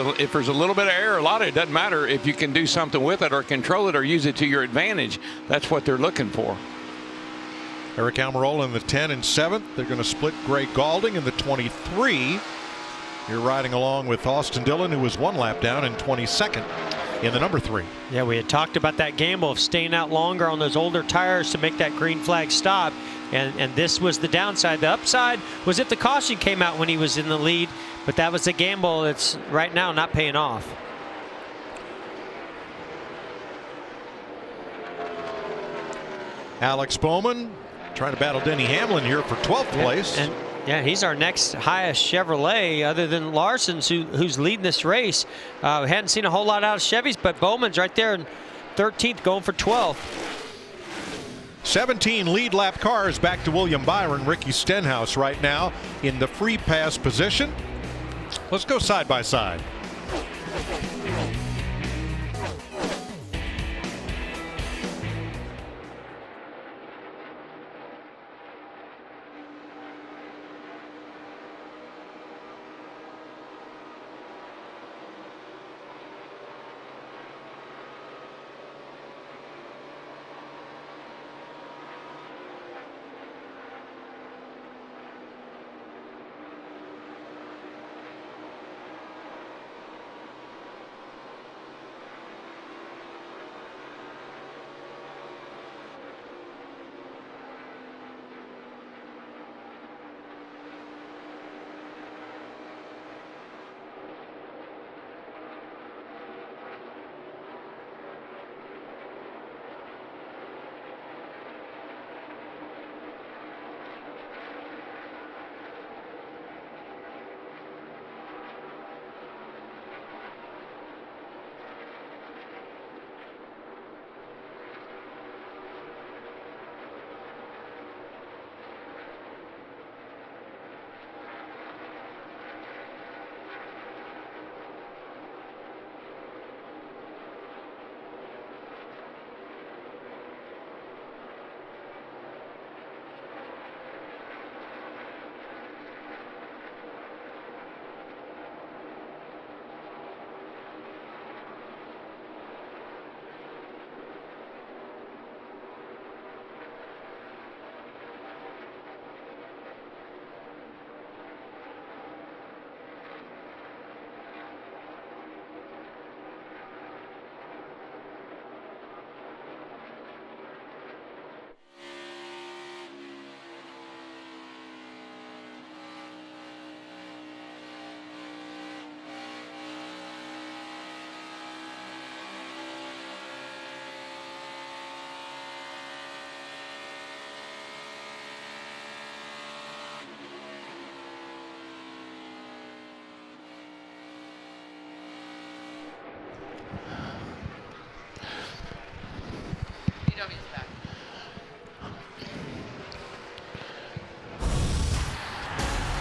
a little bit of air, a lot of it doesn't matter if you can do something with it or control it or use it to your advantage. That's what they're looking for. Aric Almirola in the 10 and 7th. They're going to split Gray Galding in the 23. You're riding along with Austin Dillon, who was 1 lap down, in 22nd in the number 3. Yeah, we had talked about that gamble of staying out longer on those older tires to make that green flag stop. And this was the downside. The upside was if the caution came out when he was in the lead, but that was a gamble that's right now not paying off. Alex Bowman trying to battle Denny Hamlin here for 12th place. And yeah, he's our next highest Chevrolet other than Larson's, who's leading this race. We hadn't seen a whole lot out of Chevys, but Bowman's right there in 13th, going for 12th. 17 lead lap cars back to William Byron. Ricky Stenhouse right now in the free pass position. Let's go side by side.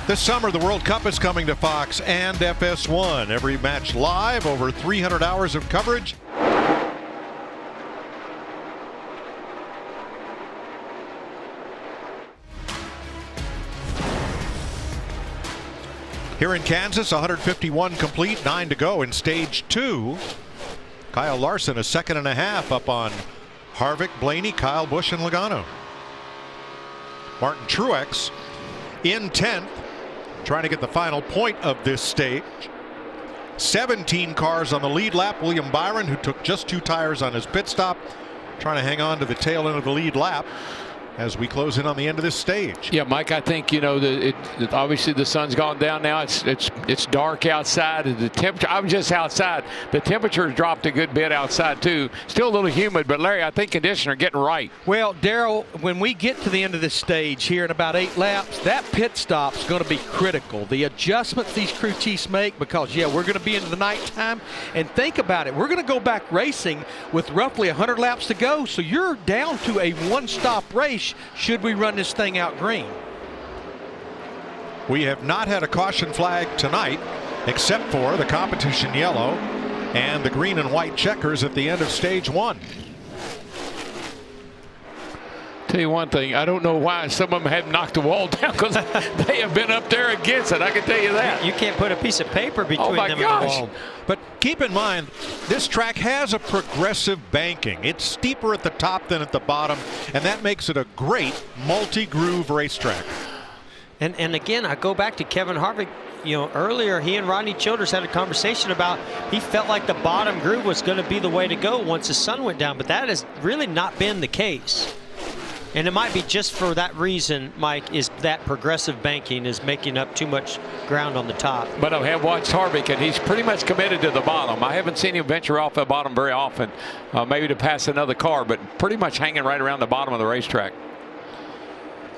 This summer, the World Cup is coming to Fox and FS1. Every match live, over 300 hours of coverage. Here in Kansas, 151 complete, 9 to go in stage 2. Kyle Larson a second and a half up on Harvick, Blaney, Kyle Busch, and Logano. Martin Truex in 10th, trying to get the final point of this stage. 17 cars on the lead lap. William Byron, who took just 2 tires on his pit stop, trying to hang on to the tail end of the lead lap as we close in on the end of this stage. Yeah, Mike, I think, you know, obviously the sun's gone down now. It's dark outside. The temperature, I'm just outside. The temperature's dropped a good bit outside too. Still a little humid, but Larry, I think conditions are getting right. Well, Darrell, when we get to the end of this stage here in about 8 laps, that pit stop's going to be critical. The adjustments these crew chiefs make, because yeah, we're going to be into the nighttime, and think about it, we're going to go back racing with roughly 100 laps to go, so you're down to a one-stop race should we run this thing out green. We have not had a caution flag tonight, except for the competition yellow and the green and white checkers at the end of stage 1. Tell you one thing, I don't know why some of them hadn't knocked the wall down, because they have been up there against it. I can tell you that. You can't put a piece of paper between them and the wall. But keep in mind, this track has a progressive banking. It's steeper at the top than at the bottom, and that makes it a great multi-groove racetrack. And again, I go back to Kevin Harvick. You know, earlier he and Rodney Childers had a conversation about he felt like the bottom groove was going to be the way to go once the sun went down, but that has really not been the case. And it might be just for that reason, Mike, is that progressive banking is making up too much ground on the top. But I have watched Harvick, and he's pretty much committed to the bottom. I haven't seen him venture off the bottom very often, maybe to pass another car, but pretty much hanging right around the bottom of the racetrack.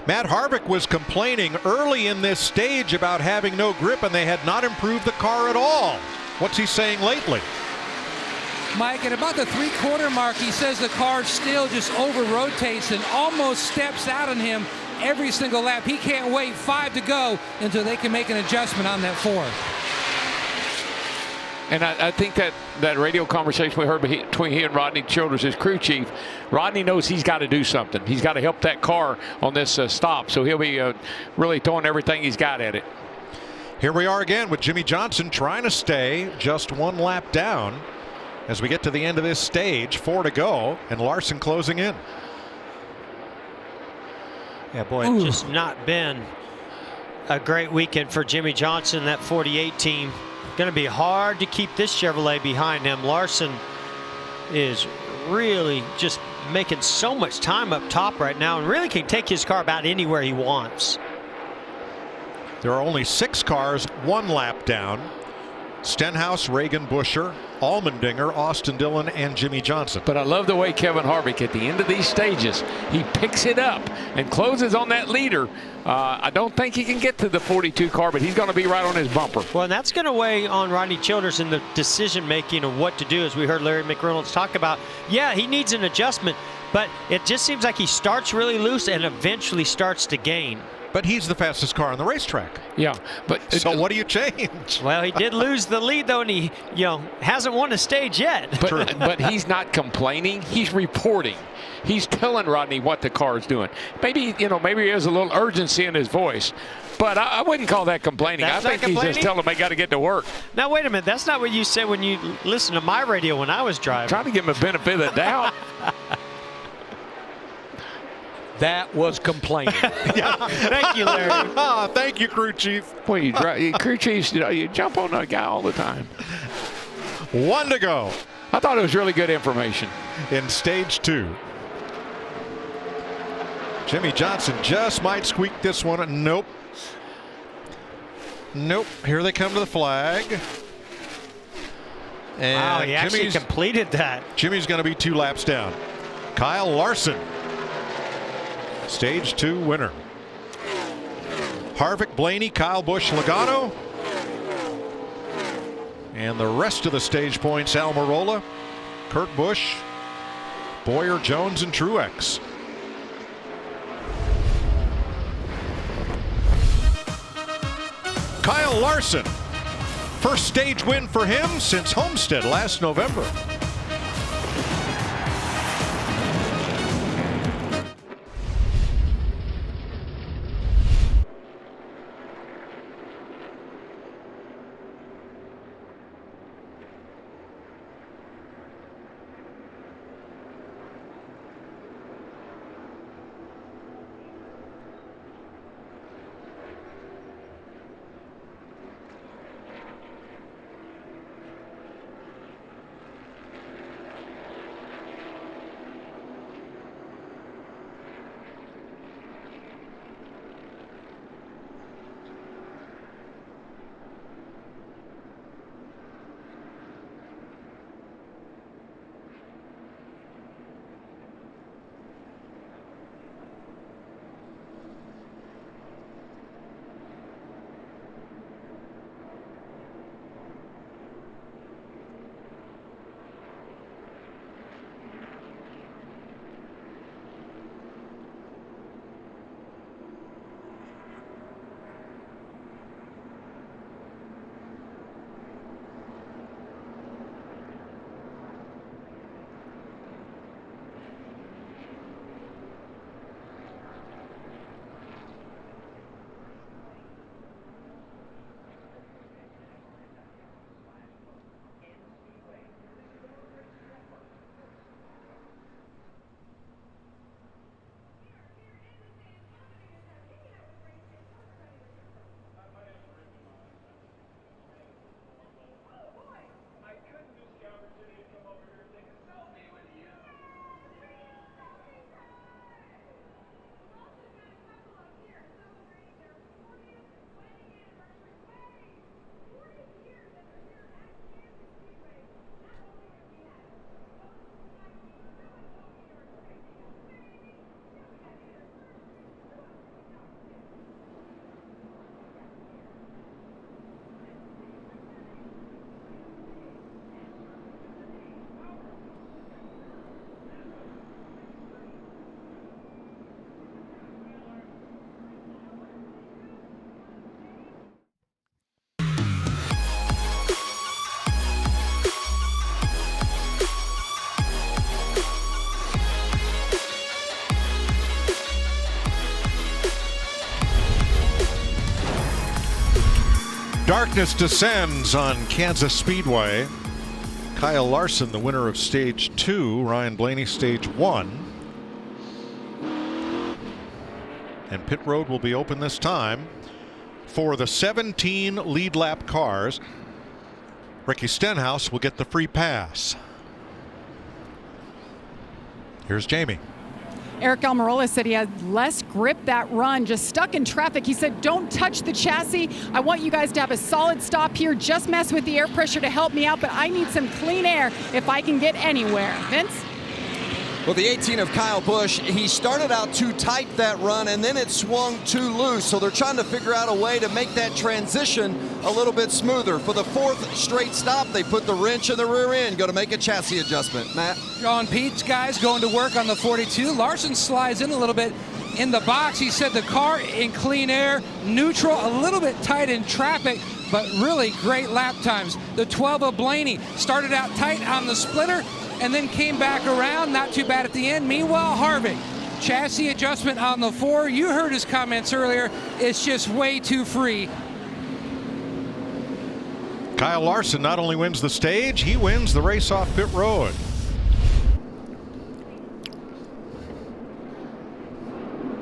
Matt Harvick was complaining early in this stage about having no grip, and they had not improved the car at all. What's he saying lately? Mike, at about the 3/4 mark, he says the car still just over-rotates and almost steps out on him every single lap. He can't wait 5 to go until they can make an adjustment on that 4. And I think that radio conversation we heard between he and Rodney Childers, his crew chief, Rodney knows he's got to do something. He's got to help that car on this stop, so he'll be really throwing everything he's got at it. Here we are again with Jimmie Johnson trying to stay just 1 lap down as we get to the end of this stage. 4 to go, and Larson closing in. Yeah, boy, it's just not been a great weekend for Jimmie Johnson. That 48 team going to be hard to keep this Chevrolet behind him. Larson is really just making so much time up top right now, and really can take his car about anywhere he wants. There are only 6 cars 1 lap down. Stenhouse, Reagan, Buescher, Allmendinger, Austin Dillon, and Jimmie Johnson. But I love the way Kevin Harvick at the end of these stages, he picks it up and closes on that leader. I don't think he can get to the 42 car, but he's going to be right on his bumper. Well, and that's going to weigh on Rodney Childers in the decision making of what to do, as we heard Larry McReynolds talk about. Yeah, he needs an adjustment, but it just seems like he starts really loose and eventually starts to gain. But he's the fastest car on the racetrack. Yeah, but so what do you change? Well, he did lose the lead though, and he, hasn't won a stage yet. But he's not complaining. He's reporting. He's telling Rodney what the car is doing. Maybe maybe he has a little urgency in his voice, but I wouldn't call that complaining. I think he's just telling them they got to get to work. Now wait a minute, that's not what you said when you listened to my radio when I was driving. Trying to give him a benefit of the doubt. That was complaining. Yeah. Thank you, Larry. Thank you, crew chief. Boy, crew chiefs, you jump on a guy all the time. 1 to go. I thought it was really good information. In stage 2. Jimmie Johnson just might squeak this one. Nope. Nope. Here they come to the flag. And wow, he actually completed that. Jimmy's going to be 2 laps down. Kyle Larson, stage 2 winner. Harvick, Blaney, Kyle Busch, Logano. And the rest of the stage points: Almirola, Kurt Busch, Bowyer, Jones, and Truex. Kyle Larson. First stage win for him since Homestead last November. Darkness descends on Kansas Speedway. Kyle Larson, the winner of Stage 2. Ryan Blaney, Stage 1. And pit road will be open this time for the 17 lead lap cars. Ricky Stenhouse will get the free pass. Here's Jamie. Aric Almirola said he had less grip that run, just stuck in traffic. He said, don't touch the chassis. I want you guys to have a solid stop here. Just mess with the air pressure to help me out, but I need some clean air if I can get anywhere. Vince? Well, the 18 of Kyle Busch, he started out too tight that run, and then it swung too loose. So they're trying to figure out a way to make that transition a little bit smoother. For the fourth straight stop, they put the wrench in the rear end, go to make a chassis adjustment. Matt? John Pete's guys going to work on the 42. Larson slides in a little bit in the box. He said the car in clean air, neutral, a little bit tight in traffic, but really great lap times. The 12 of Blaney started out tight on the splitter and then came back around, not too bad at the end. Meanwhile, Harvick, chassis adjustment on the 4. You heard his comments earlier. It's just way too free. Kyle Larson not only wins the stage, he wins the race off pit road.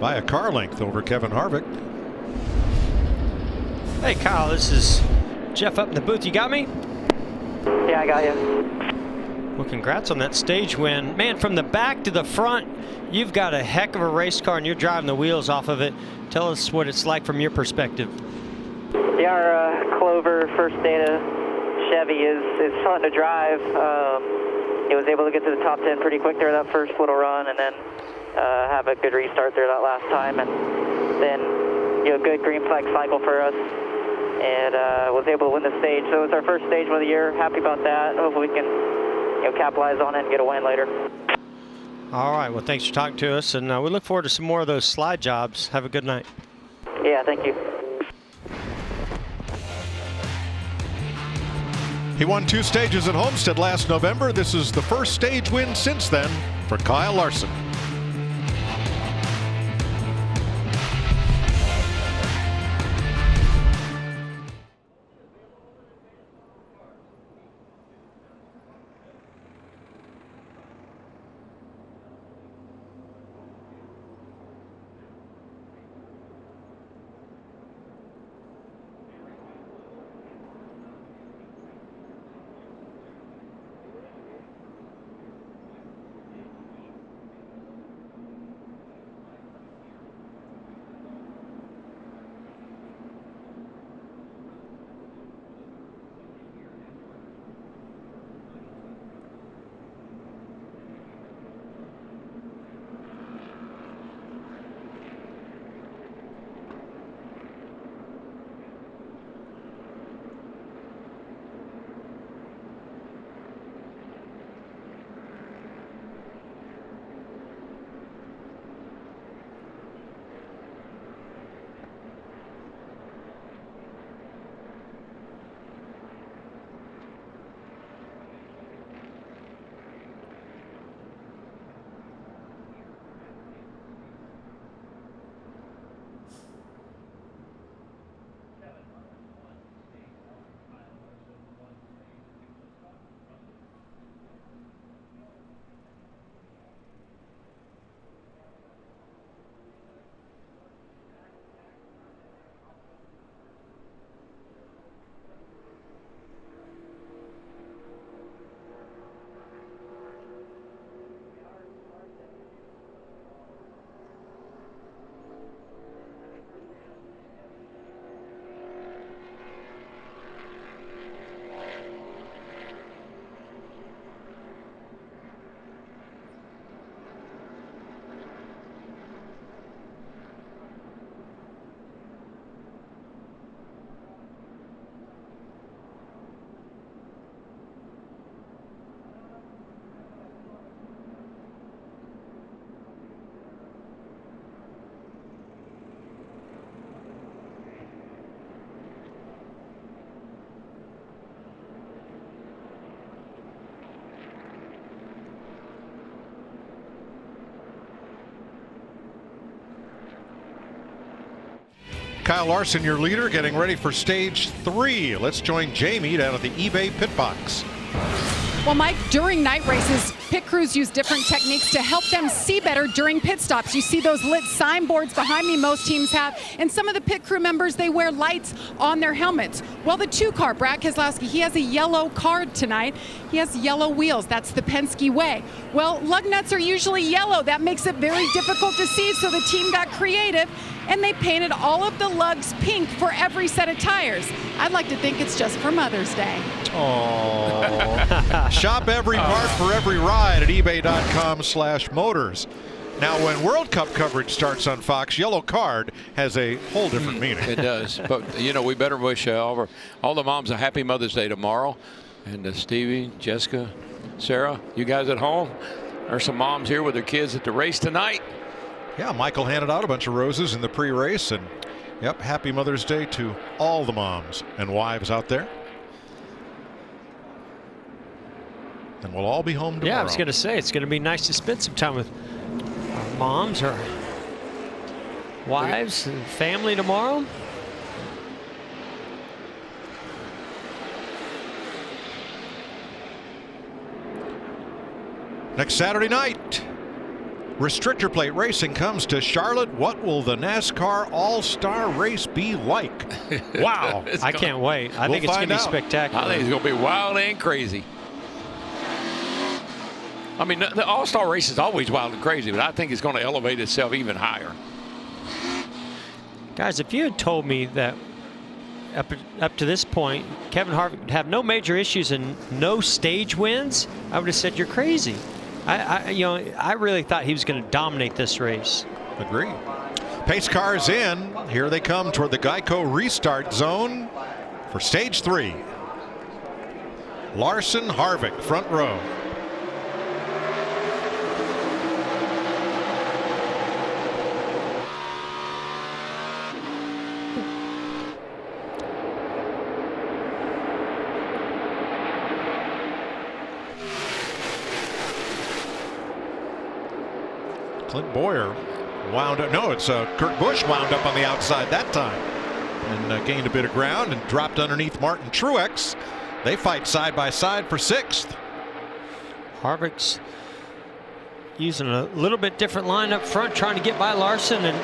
By a car length over Kevin Harvick. Hey Kyle, this is Jeff up in the booth. You got me? Yeah, I got you. Well, congrats on that stage win. Man, from the back to the front, you've got a heck of a race car and you're driving the wheels off of it. Tell us what it's like from your perspective. Yeah, our Clover first data Chevy is fun to drive. He was able to get to the top 10 pretty quick there that first little run, and then have a good restart there that last time, and then good green flag cycle for us, and was able to win the stage. So it was our first stage of the year. Happy about that. Hopefully we can capitalize on it and get a win later. All right, well, thanks for talking to us, and we look forward to some more of those slide jobs. Have a good night. Yeah, thank you. He won 2 stages at Homestead last November. This is the first stage win since then for Kyle Larson. Kyle Larson, your leader, getting ready for stage 3. Let's join Jamie down at the eBay pit box. Well, Mike, during night races, pit crews use different techniques to help them see better during pit stops. You see those lit signboards behind me most teams have, and some of the pit crew members, they wear lights on their helmets. Well, the 2-car, Brad Keselowski, he has a yellow card tonight. He has yellow wheels. That's the Penske way. Well, lug nuts are usually yellow. That makes it very difficult to see, so the team got creative, and they painted all of the lugs pink for every set of tires. I'd like to think it's just for Mother's Day. Oh. Shop every part for every ride at ebay.com/motors. Now, when World Cup coverage starts on Fox, yellow card has a whole different meaning. It does. But, you know, we better wish all the moms a happy Mother's Day tomorrow. And Stevie, Jessica, Sarah, you guys at home, there's some moms here with their kids at the race tonight. Yeah, Michael handed out a bunch of roses in the pre-race, and yep, happy Mother's Day to all the moms and wives out there. And we'll all be home tomorrow. Yeah, I was going to say, it's going to be nice to spend some time with our moms or wives and family tomorrow. Next Saturday night, restrictor plate racing comes to Charlotte. What will the NASCAR All-Star race be like? Wow. I can't wait. I think it's going to be spectacular. I think it's going to be wild and crazy. I mean, the All-Star race is always wild and crazy, but I think it's going to elevate itself even higher. Guys, if you had told me that up to this point, Kevin Harvick would have no major issues and no stage wins, I would have said you're crazy. I really thought he was going to dominate this race. Agree. Pace cars in. Here they come toward the Geico Restart zone for stage 3. Larson, Harvick, front row. Clint Boyer wound up. No, it's Kurt Busch wound up on the outside that time and gained a bit of ground and dropped underneath Martin Truex. They fight side by side for 6th. Harvick's using a little bit different line up front, trying to get by Larson, and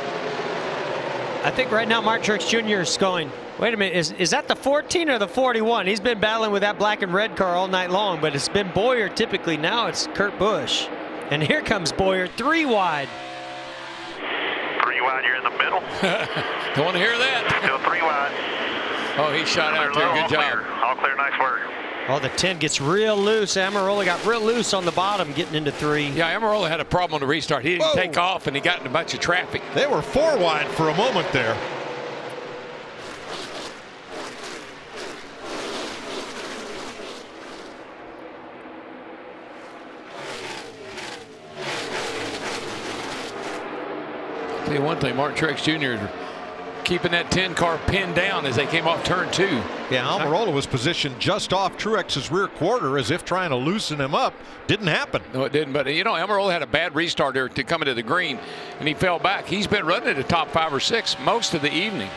I think right now Martin Truex Jr. is going, wait a minute, is that the 14 or the 41? He's been battling with that black and red car all night long, but it's been Boyer typically. Now it's Kurt Busch. And here comes Boyer, 3 wide. 3 wide, you're in the middle. Don't want to hear that. Still 3 wide. Oh, he shot out there. Good job. All clear, nice work. Oh, the 10 gets real loose. Almirola got real loose on the bottom, getting into 3. Yeah, Almirola had a problem on the restart. He didn't take off, and he got in a bunch of traffic. They were 4 wide for a moment there. I'll tell you one thing, Martin Truex Jr. keeping that 10 car pinned down as they came off turn 2. Yeah, Almirola was positioned just off Truex's rear quarter as if trying to loosen him up. Didn't happen. No, it didn't. But, you know, Almirola had a bad restart there to come into the green, and he fell back. He's been running at the top 5 or 6 most of the evening.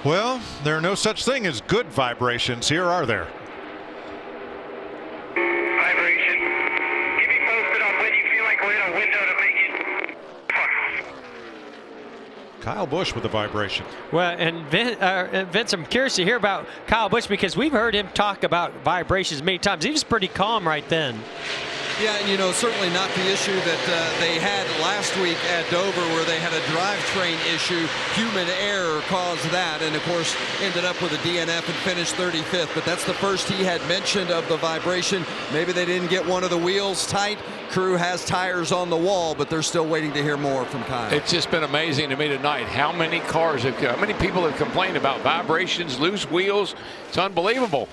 Well, there are no such thing as good vibrations here, are there? Vibration. Keep me posted on when you feel like we're in a window to make it. Kyle Busch with the vibration. Well, and Vince, I'm curious to hear about Kyle Busch because we've heard him talk about vibrations many times. He was pretty calm right then. Yeah, and you know, certainly not the issue that they had last week at Dover where they had a drivetrain issue. Human error caused that, and of course ended up with a DNF and finished 35th. But that's the first he had mentioned of the vibration. Maybe they didn't get one of the wheels tight. Crew has tires on the wall, but they're still waiting to hear more from Kyle. It's just been amazing to me tonight how many people have complained about vibrations, loose wheels. It's unbelievable.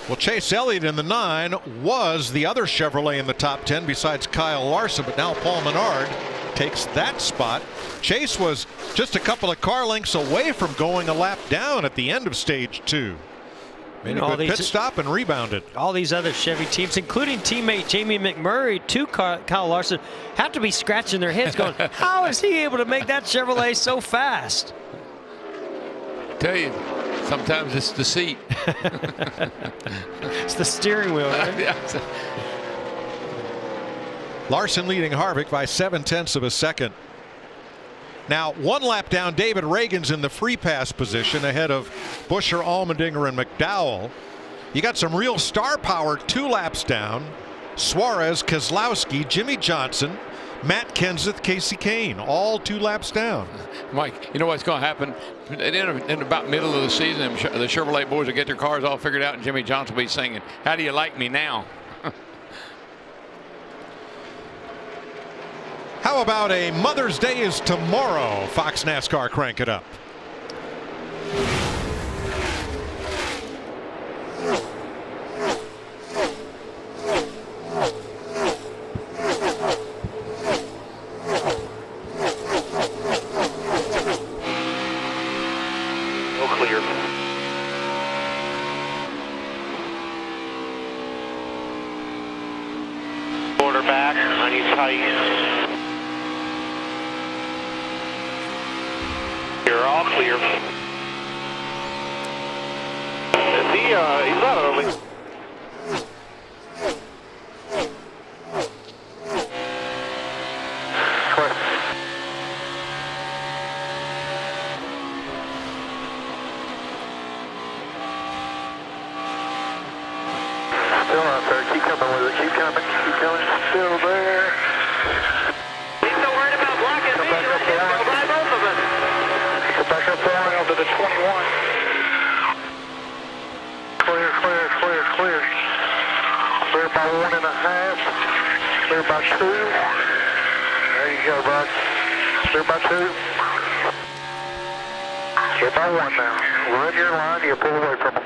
Well, Chase Elliott in the 9 was the other Chevrolet in the top 10 besides Kyle Larson, but now Paul Menard takes that spot. Chase was just a couple of car lengths away from going a lap down at the end of stage 2. Made a good pit stop and rebounded. All these other Chevy teams, including teammate Jamie McMurray to Kyle Larson, have to be scratching their heads going, how is he able to make that Chevrolet so fast? I tell you, sometimes it's the seat. It's the steering wheel, right? Larson leading Harvick by 0.7 of a second. Now, 1 lap down, David Reagan's in the free pass position ahead of Buescher, Allmendinger, and McDowell. You got some real star power 2 laps down. Suarez, Keselowski, Jimmy Johnson, Matt Kenseth, Casey Kane, all 2 laps down. Mike, you know what's going to happen? In about middle of the season, the Chevrolet boys will get their cars all figured out, and Jimmy Johnson will be singing, "How do you like me now?" How about a Mother's Day is tomorrow? Fox NASCAR, crank it up. Quarterback, honey tight. You're all clear. Is he, he's not early. Still out there, keep coming with it, keep coming, still there. He's so worried about blocking me, he'll go by both of us. Back up there onto the 21. Clear, clear, clear, clear. Clear by 1.5. Clear by 2. There you go, bud. Clear by 2. Clear by 1 now. Run your line, you pull away from them.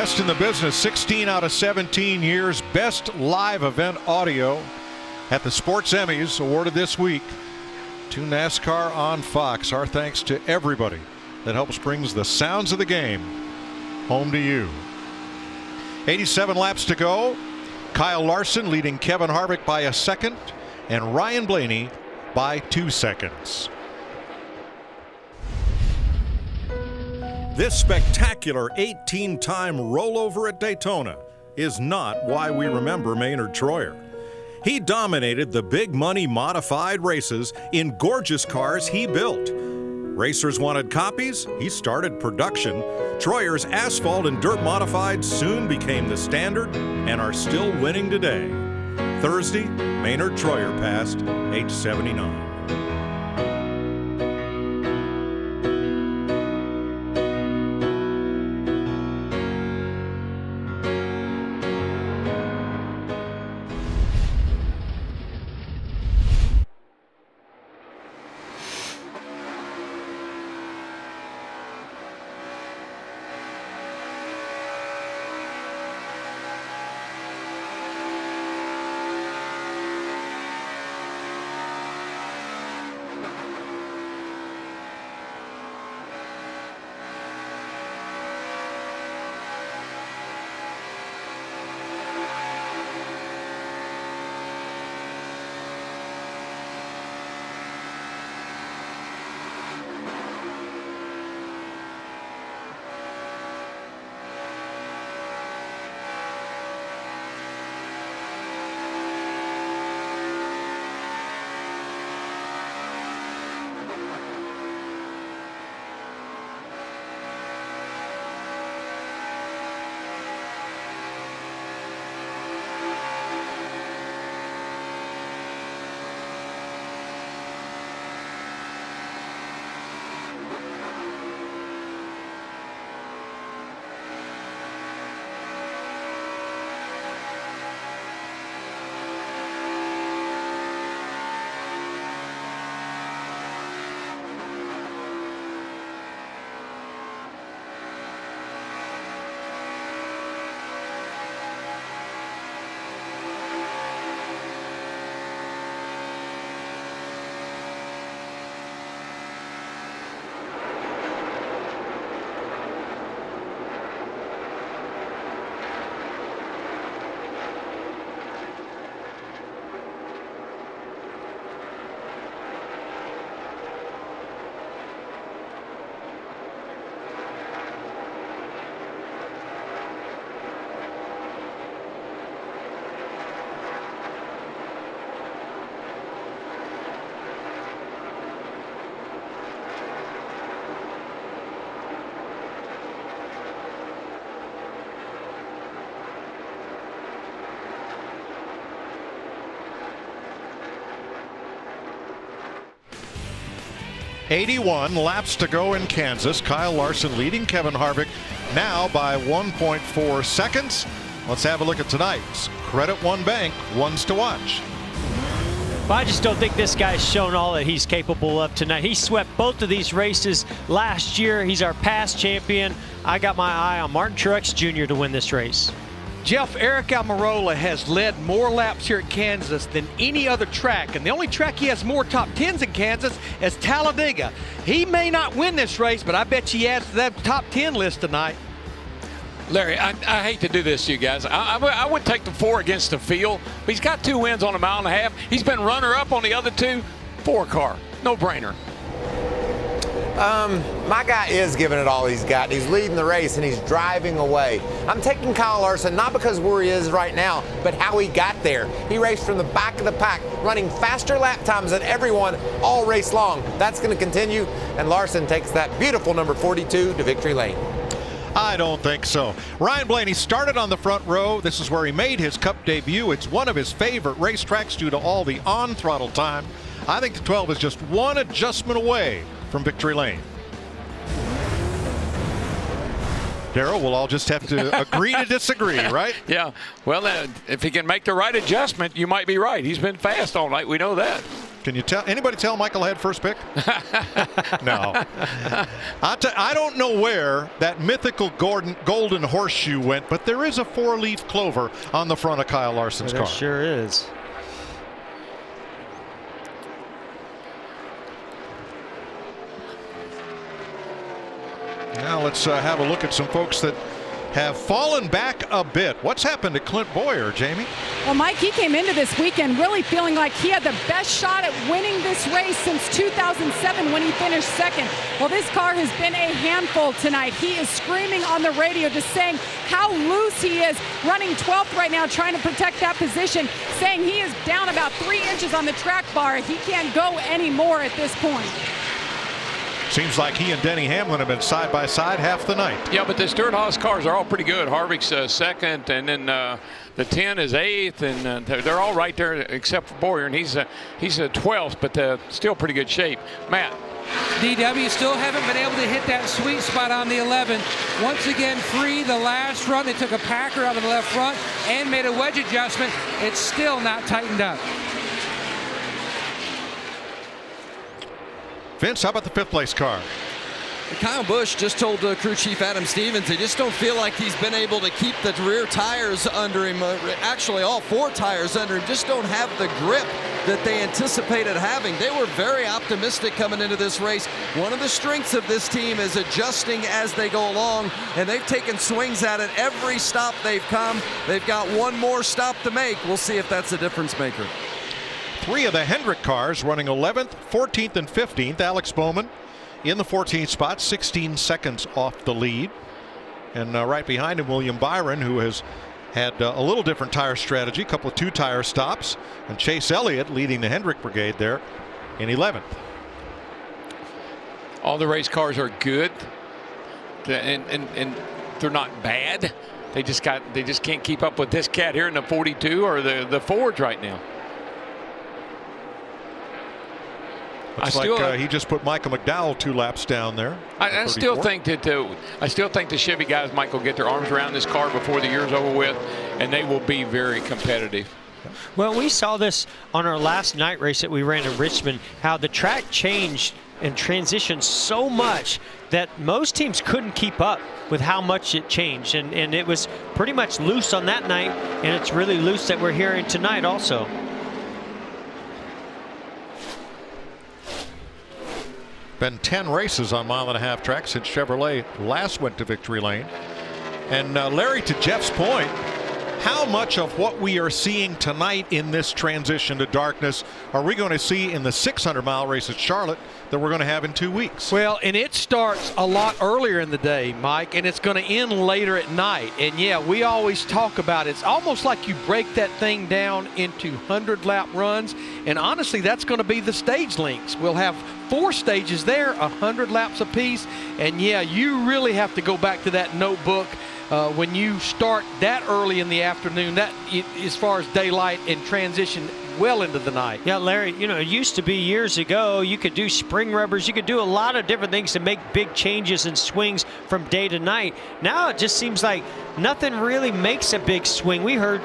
Best in the business, 16 out of 17 years. Best live event audio at the Sports Emmys awarded this week to NASCAR on Fox. Our thanks to everybody that helps brings the sounds of the game home to you. 87 laps to go. Kyle Larson leading Kevin Harvick by a second and Ryan Blaney by 2 seconds. This spectacular 18-time rollover at Daytona is not why we remember Maynard Troyer. He dominated the big money modified races in gorgeous cars he built. Racers wanted copies, he started production. Troyer's asphalt and dirt modified soon became the standard and are still winning today. Thursday, Maynard Troyer passed age 79. .81 laps to go in Kansas. Kyle Larson leading Kevin Harvick now by 1.4 seconds. Let's have a look at tonight's Credit One Bank ones to watch. But I just don't think this guy's shown all that he's capable of tonight. He swept both of these races last year. He's our past champion. I got my eye on Martin Truex Jr. to win this race. Jeff, Aric Almirola has led more laps here at Kansas than any other track, and the only track he has more top 10s in Kansas is Talladega. He may not win this race, but I bet he adds to that top 10 list tonight. Larry, I hate to do this to you guys. I would take the 4 against the field, but he's got 2 wins on a mile and a half. He's been runner-up on the other 2. 4-car, no-brainer. My guy is giving it all he's got. He's leading the race and he's driving away. I'm taking Kyle Larson not because where he is right now, but how he got there. He raced from the back of the pack, running faster lap times than everyone all race long. That's going to continue, and Larson takes that beautiful number 42 to victory lane. I don't think so. Ryan Blaney started on the front row. This is where he made his Cup debut. It's one of his favorite racetracks due to all the on-throttle time. I think the 12 is just one adjustment away from victory lane. Darrell, we'll all just have to agree to disagree, right? Yeah. Well, if he can make the right adjustment, you might be right. He's been fast all night. We know that. Can you tell anybody tell Michael had first pick? No. I don't know where that mythical golden horseshoe went, but there is a 4-leaf clover on the front of Kyle Larson's car. There sure is. Now let's have a look at some folks that have fallen back a bit. What's happened to Clint Boyer, Jamie? Well, Mike, he came into this weekend really feeling like he had the best shot at winning this race since 2007 when he finished second. Well, this car has been a handful tonight. He is screaming on the radio, just saying how loose he is, running 12th right now, trying to protect that position, saying he is down about 3 inches on the track bar. He can't go anymore at this point. Seems like he and Denny Hamlin have been side by side half the night. Yeah, but the Stewart-Haas cars are all pretty good. Harvick's second, and then the 10 is 8th, and they're all right there except for Boyer, and he's a 12th, but still pretty good shape. Matt. DW still haven't been able to hit that sweet spot on the 11. Once again, free the last run. They took a packer out of the left front and made a wedge adjustment. It's still not tightened up. Vince, how about the 5th place car? Kyle Busch just told crew chief Adam Stevens they just don't feel like he's been able to keep the rear tires under him. Actually, all 4 tires under him just don't have the grip that they anticipated having. They were very optimistic coming into this race. One of the strengths of this team is adjusting as they go along, and they've taken swings at it every stop they've come. They've got one more stop to make. We'll see if that's a difference maker. 3 of the Hendrick cars running 11th, 14th, and 15th. Alex Bowman in the 14th spot, 16 seconds off the lead. And right behind him, William Byron, who has had a little different tire strategy, a couple of 2-tire stops. And Chase Elliott leading the Hendrick brigade there in 11th. All the race cars are good, and they're not bad. They just can't keep up with this cat here in the 42 or the Fords right now. Looks like he just put Michael McDowell 2 laps down there. I still think that the Chevy guys might go get their arms around this car before the year's over with, and they will be very competitive. Well, we saw this on our last night race that we ran in Richmond, how the track changed and transitioned so much that most teams couldn't keep up with how much it changed, and it was pretty much loose on that night, and it's really loose that we're hearing tonight also. Been 10 races on 1.5-mile track since Chevrolet last went to victory lane. And Larry, to Jeff's point, how much of what we are seeing tonight in this transition to darkness are we going to see in the 600-mile race at Charlotte that we're going to have in 2 weeks? Well, and it starts a lot earlier in the day, Mike, and it's going to end later at night. And yeah, we always talk about it. It's almost like you break that thing down into 100-lap runs, and honestly, that's going to be the stage lengths. We'll have 4 stages there, 100 laps apiece, and yeah, you really have to go back to that notebook when you start that early in the afternoon, that as far as daylight and transition well into the night. Yeah, Larry, you know, it used to be years ago, you could do spring rubbers, you could do a lot of different things to make big changes and swings from day to night. Now it just seems like nothing really makes a big swing. We heard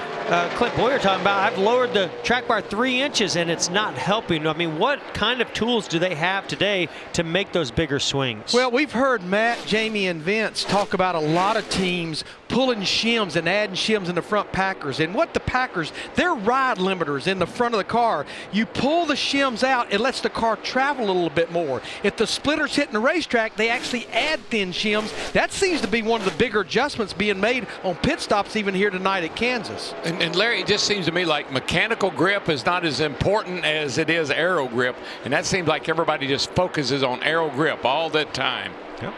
Clint Boyer talking about, I've lowered the track bar 3 inches and it's not helping. I mean, what kind of tools do they have today to make those bigger swings? Well, we've heard Matt, Jamie, and Vince talk about a lot of teams pulling shims and adding shims in the front packers. And what the packers, they're ride limiters in the front of the car. You pull the shims out, it lets the car travel a little bit more. If the splitter's hitting the racetrack, they actually add thin shims. That seems to be one of the bigger adjustments being made on pit stops even here tonight at Kansas. And Larry, it just seems to me like mechanical grip is not as important as it is aero grip. And that seems like everybody just focuses on aero grip all the time. Yep.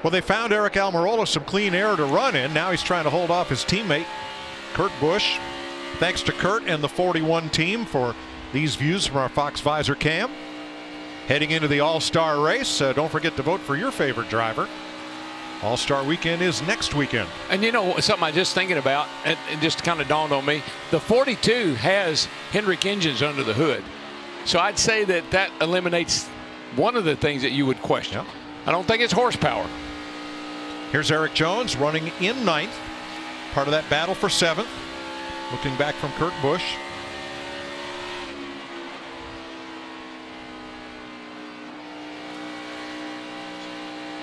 Well, they found Aric Almirola some clean air to run in. Now he's trying to hold off his teammate, Kurt Busch. Thanks to Kurt and the 41 team for these views from our Fox Visor cam. Heading into the All-Star race, don't forget to vote for your favorite driver. All-Star weekend is next weekend. And you know, something I was just thinking about, and it just kind of dawned on me, the 42 has Hendrick engines under the hood. So I'd say that eliminates one of the things that you would question. Yep. I don't think it's horsepower. Here's Erik Jones running in 9th, part of that battle for 7th. Looking back from Kurt Busch.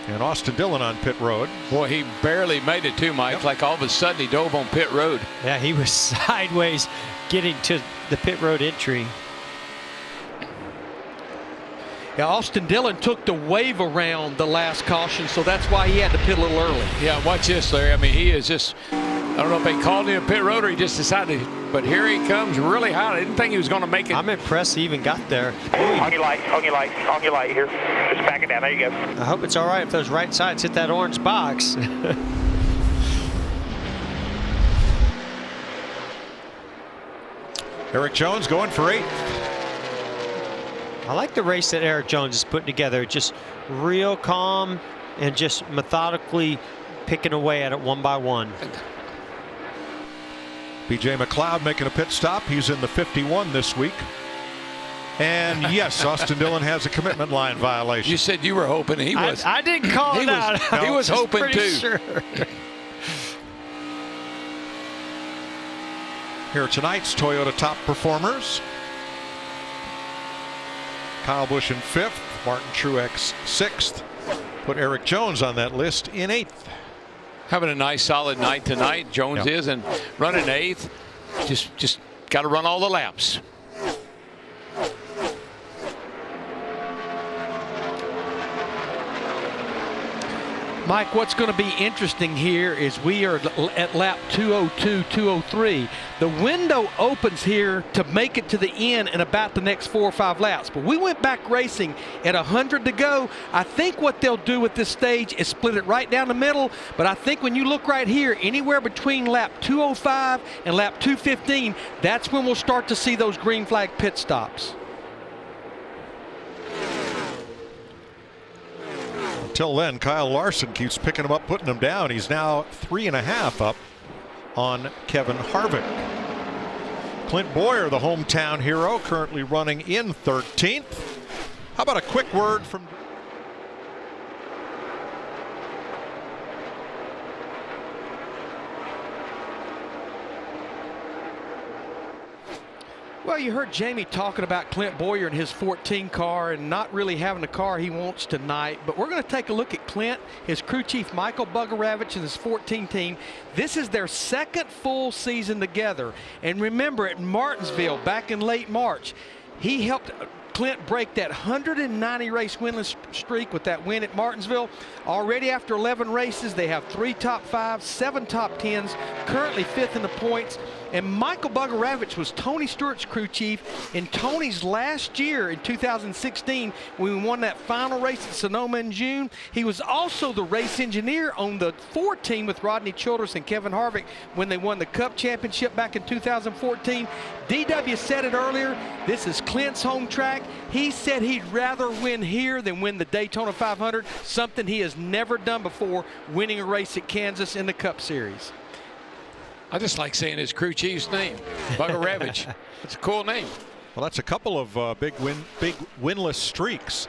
And Austin Dillon on pit road. Boy, he barely made it too, Mike. Like all of a sudden he dove on pit road. Yeah, he was sideways getting to the pit road entry. Yeah, Austin Dillon took the wave around the last caution, so that's why he had to pit a little early. Yeah, watch this, Larry. I mean, he is just, I don't know if they called him a pit road or he just decided, but here he comes really high. I didn't think he was going to make it. I'm impressed he even got there. On your light here. Just back it down. There you go. I hope it's all right if those right sides hit that orange box. Erik Jones going for 8th. I like the race that Erik Jones is putting together. Just real calm and just methodically picking away at it one by one. BJ McLeod making a pit stop. He's in the 51 this week. And yes, Austin Dillon has a commitment line violation. You said you were hoping. He was. I didn't call it out. He was hoping too. Sure. Here are tonight's Toyota top performers. Kyle Busch in 5th, Martin Truex 6th. Put Erik Jones on that list in 8th. Having a nice solid night tonight. Jones is, and running 8th. Just got to run all the laps. Mike, what's going to be interesting here is we are at lap 202, 203. The window opens here to make it to the end in about the next 4 or 5 laps. But we went back racing at 100 to go. I think what they'll do with this stage is split it right down the middle. But I think when you look right here, anywhere between lap 205 and lap 215, that's when we'll start to see those green flag pit stops. Until then, Kyle Larson keeps picking him up, putting him down. He's now 3.5 up on Kevin Harvick. Clint Boyer, the hometown hero, currently running in 13th. How about a quick word from... Well, you heard Jamie talking about Clint Boyer and his 14 car and not really having the car he wants tonight. But we're going to take a look at Clint, his crew chief Michael Bugaravich and his 14 team. This is their second full season together. And remember, at Martinsville back in late March, he helped Clint break that 190 race winless streak with that win at Martinsville. Already after 11 races, they have 3 top 5s, 7 top 10s, currently 5th in the points. And Michael Bugaravich was Tony Stewart's crew chief in Tony's last year in 2016 when we won that final race at Sonoma in June. He was also the race engineer on the 14 with Rodney Childress and Kevin Harvick when they won the Cup Championship back in 2014. DW said it earlier, this is Clint's home track. He said he'd rather win here than win the Daytona 500, something he has never done before, winning a race at Kansas in the Cup Series. I just like saying his crew chief's name, Bugaravich. It's a cool name. Well, that's a couple of big winless streaks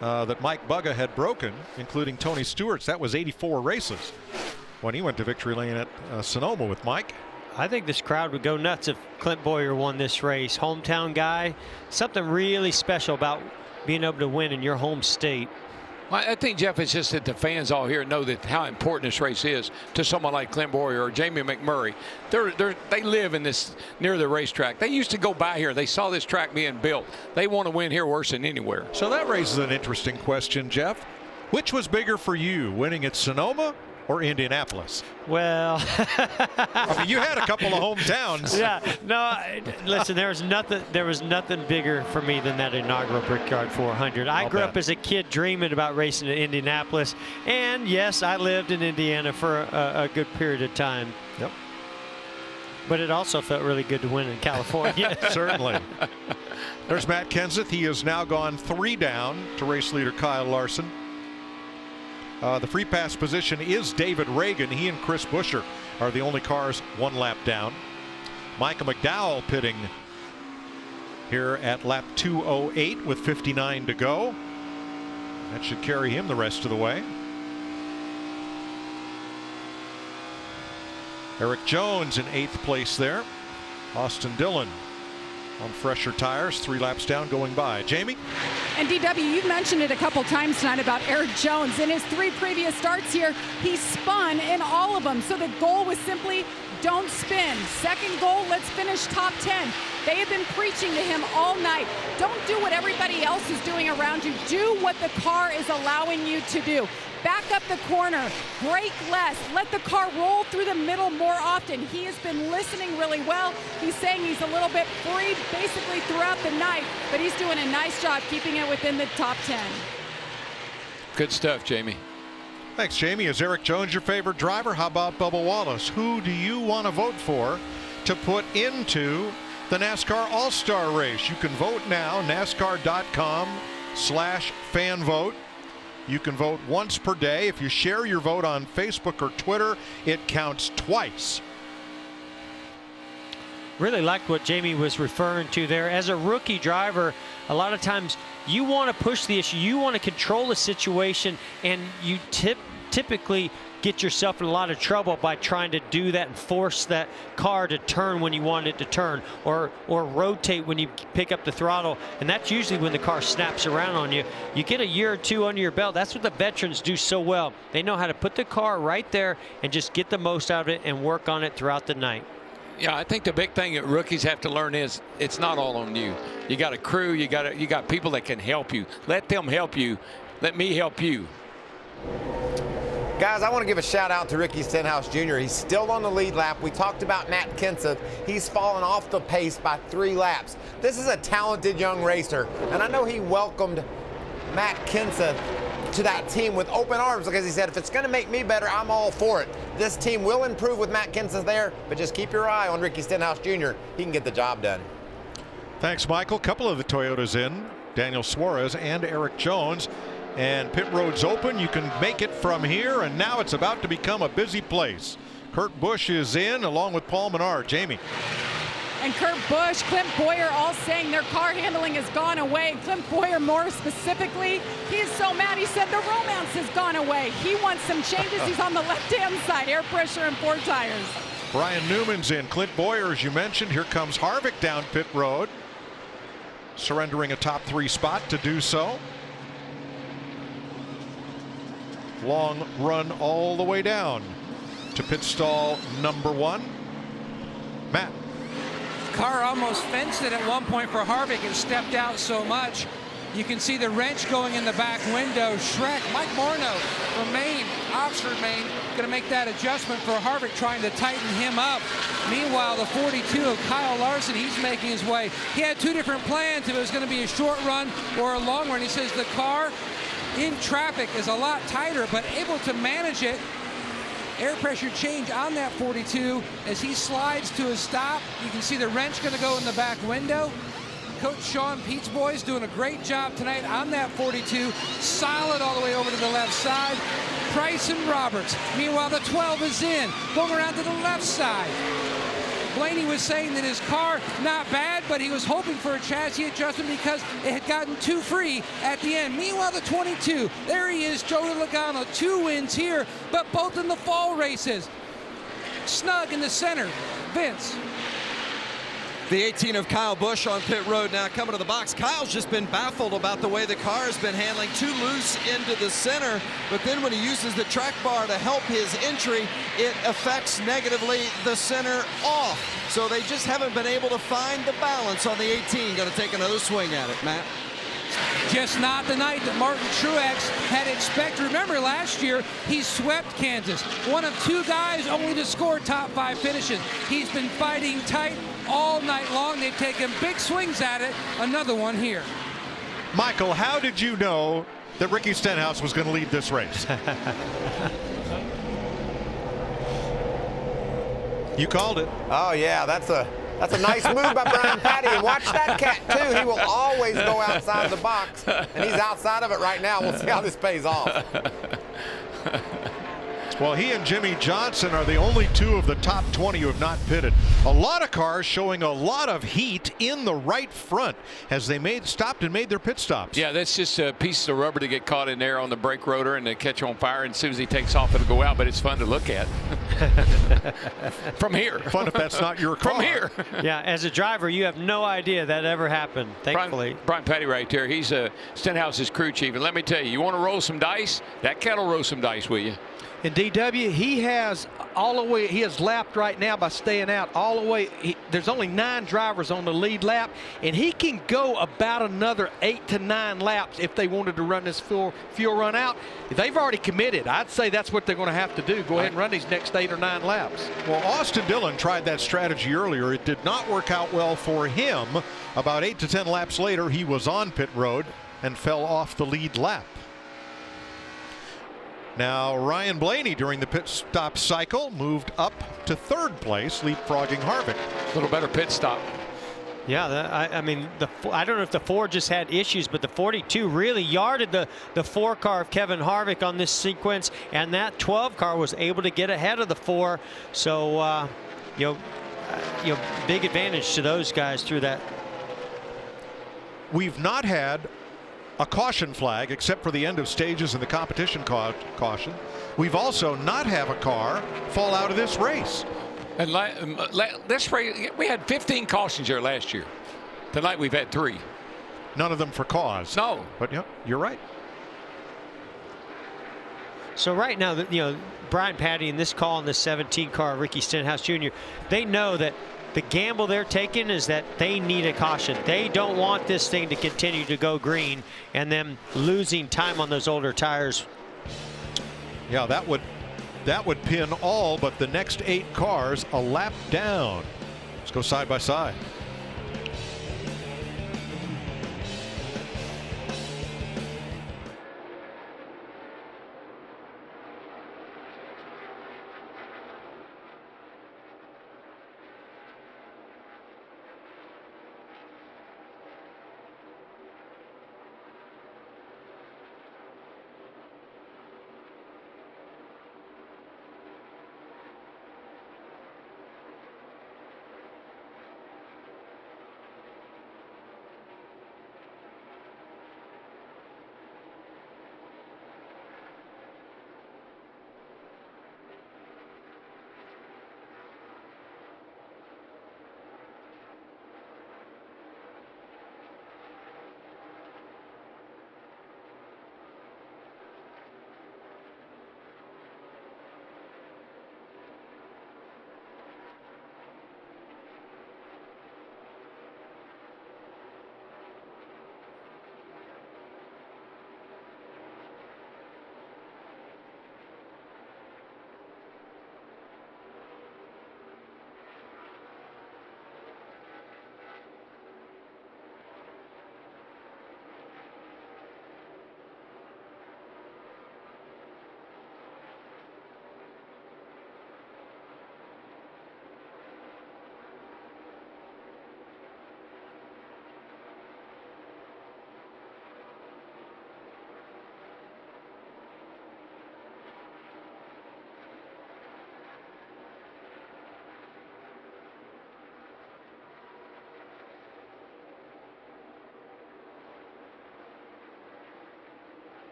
that Mike Bugga had broken, including Tony Stewart's. That was 84 races when he went to victory lane at Sonoma with Mike. I think this crowd would go nuts if Clint Boyer won this race. Hometown guy, something really special about being able to win in your home state. I think, Jeff, it's just that the fans all here know that how important this race is to someone like Clint Boyer or Jamie McMurray. They live in this near the racetrack. They used to go by here. They saw this track being built. They want to win here worse than anywhere. So that raises an interesting question, Jeff. Which was bigger for you, winning at Sonoma or Indianapolis? Well, I mean, you had a couple of hometowns. Yeah, no, listen, there was nothing bigger for me than that inaugural Brickyard 400. I grew up as a kid dreaming about racing in Indianapolis, and yes, I lived in Indiana for a good period of time. Yep. But it also felt really good to win in California. Certainly. There's Matt Kenseth. He has now gone 3 down to race leader Kyle Larson. The free pass position is David Reagan. He and Chris Buescher are the only cars 1 lap down. Micah McDowell pitting here at lap 208 with 59 to go. That should carry him the rest of the way. Erik Jones in 8th place there. Austin Dillon on fresher tires, 3 laps down going by. Jamie? And DW, you've mentioned it a couple times tonight about Erik Jones. In his 3 previous starts here, he spun in all of them. So the goal was simply don't spin. Second goal, let's finish top 10. They have been preaching to him all night. Don't do what everybody else is doing around you. Do what the car is allowing you to do. Back up the corner, brake less, let the car roll through the middle more often. He has been listening really well. He's saying he's a little bit free basically throughout the night, but he's doing a nice job keeping it within the top 10. Good stuff, Jamie. Thanks, Jamie. Is Erik Jones your favorite driver? How about Bubba Wallace? Who do you want to vote for to put into the NASCAR All-Star race? You can vote now, NASCAR.com/fan vote. You can vote once per day. If you share your vote on Facebook or Twitter, it counts twice. Really liked what Jamie was referring to there. As a rookie driver, a lot of times you want to push the issue, you want to control the situation, and you typically get yourself in a lot of trouble by trying to do that and force that car to turn when you want it to turn, or rotate when you pick up the throttle. And that's usually when the car snaps around on you. You get a year or 2 under your belt. That's what the veterans do so well. They know how to put the car right there and just get the most out of it and work on it throughout the night. Yeah, I think the big thing that rookies have to learn is it's not all on you. You got a crew, you got people that can help you. Let them help you. Let me help you. Guys, I want to give a shout out to Ricky Stenhouse Jr. He's still on the lead lap. We talked about Matt Kenseth. He's fallen off the pace by 3 laps. This is a talented young racer, and I know he welcomed Matt Kenseth to that team with open arms because he said, if it's going to make me better, I'm all for it. This team will improve with Matt Kenseth there, but just keep your eye on Ricky Stenhouse Jr. He can get the job done. Thanks, Michael. Couple of the Toyotas in, Daniel Suarez and Erik Jones. And pit road's open. You can make it from here, and now it's about to become a busy place. Kurt Busch is in along with Paul Menard. Jamie. And Kurt Busch, Clint Boyer all saying their car handling has gone away. Clint Boyer more specifically, he is so mad he said the romance has gone away. He wants some changes. He's on the left-hand side, air pressure and 4 tires. Brian Newman's in. Clint Boyer, as you mentioned. Here comes Harvick down pit road, surrendering a top 3 spot to do so. Long run all the way down to pit stall number 1. Matt. Car almost fenced it at one point for Harvick and stepped out so much. You can see the wrench going in the back window. Shrek, Mike Morneau from Maine, Oxford, Maine, going to make that adjustment for Harvick, trying to tighten him up. Meanwhile, the 42 of Kyle Larson, he's making his way. He had 2 different plans, if it was going to be a short run or a long run. He says the car in traffic is a lot tighter, but able to manage it. Air pressure change on that 42 as he slides to a stop. You can see the wrench going to go in the back window. Coach Sean Pete's boys doing a great job tonight on that 42. Solid all the way over to the left side. Price and Roberts. Meanwhile, the 12 is in, going around to the left side. Blaney was saying that his car, not bad, but he was hoping for a chassis adjustment because it had gotten too free at the end. Meanwhile, the 22, there he is, Joey Logano, 2 wins here, but both in the fall races. Snug in the center, Vince. The 18 of Kyle Busch on pit road now coming to the box. Kyle's just been baffled about the way the car has been handling, too loose into the center, but then when he uses the track bar to help his entry, it affects negatively the center off. So they just haven't been able to find the balance on the 18. Going to take another swing at it, Matt. Just not the night that Martin Truex had expected. Remember last year, he swept Kansas. One of 2 guys only to score top 5 finishes. He's been fighting tight all night long. They've taken big swings at it. Another one here. Michael, how did you know that Ricky Stenhouse was going to lead this race? You called it. Oh, yeah, that's a nice move by Brian Patty. And watch that cat, too. He will always go outside the box, and he's outside of it right now. We'll see how this pays off. Well, he and Jimmy Johnson are the only 2 of the top 20 who have not pitted. A lot of cars showing a lot of heat in the right front as they stopped and made their pit stops. Yeah, that's just a piece of rubber to get caught in there on the brake rotor and to catch on fire. And as soon as he takes off, it'll go out, but it's fun to look at. From here. Fun if that's not your car. From here. Yeah, as a driver, you have no idea that ever happened, thankfully. Brian Petty right there. He's Stenhouse's crew chief. And let me tell you, you want to roll some dice? That cat'll roll some dice, will you? And DW, he has all the way, he has lapped right now by staying out all the way. There's only 9 drivers on the lead lap, and he can go about another 8 to 9 laps if they wanted to run this fuel run out. They've already committed. I'd say that's what they're going to have to do. Go ahead and run these next 8 or 9 laps. Well, Austin Dillon tried that strategy earlier. It did not work out well for him. About 8 to 10 laps later, he was on pit road and fell off the lead lap. Now, Ryan Blaney during the pit stop cycle moved up to 3rd place, leapfrogging Harvick. A little better pit stop. Yeah, I mean, I don't know if the 4 just had issues, but the 42 really yarded the 4 car of Kevin Harvick on this sequence, and that 12 car was able to get ahead of the 4. So, big advantage to those guys through that. We've not had a caution flag except for the end of stages and the competition caution. We've also not have a car fall out of this race. And this race, we had 15 cautions here last year. Tonight we've had 3. None of them for cause. No. But yeah, you're right. So right now, Brian Patty in this call in the 17 car, Ricky Stenhouse Jr., they know that the gamble they're taking is that they need a caution. They don't want this thing to continue to go green and them losing time on those older tires. Yeah, that would pin all but the next 8 cars a lap down. Let's go side by side.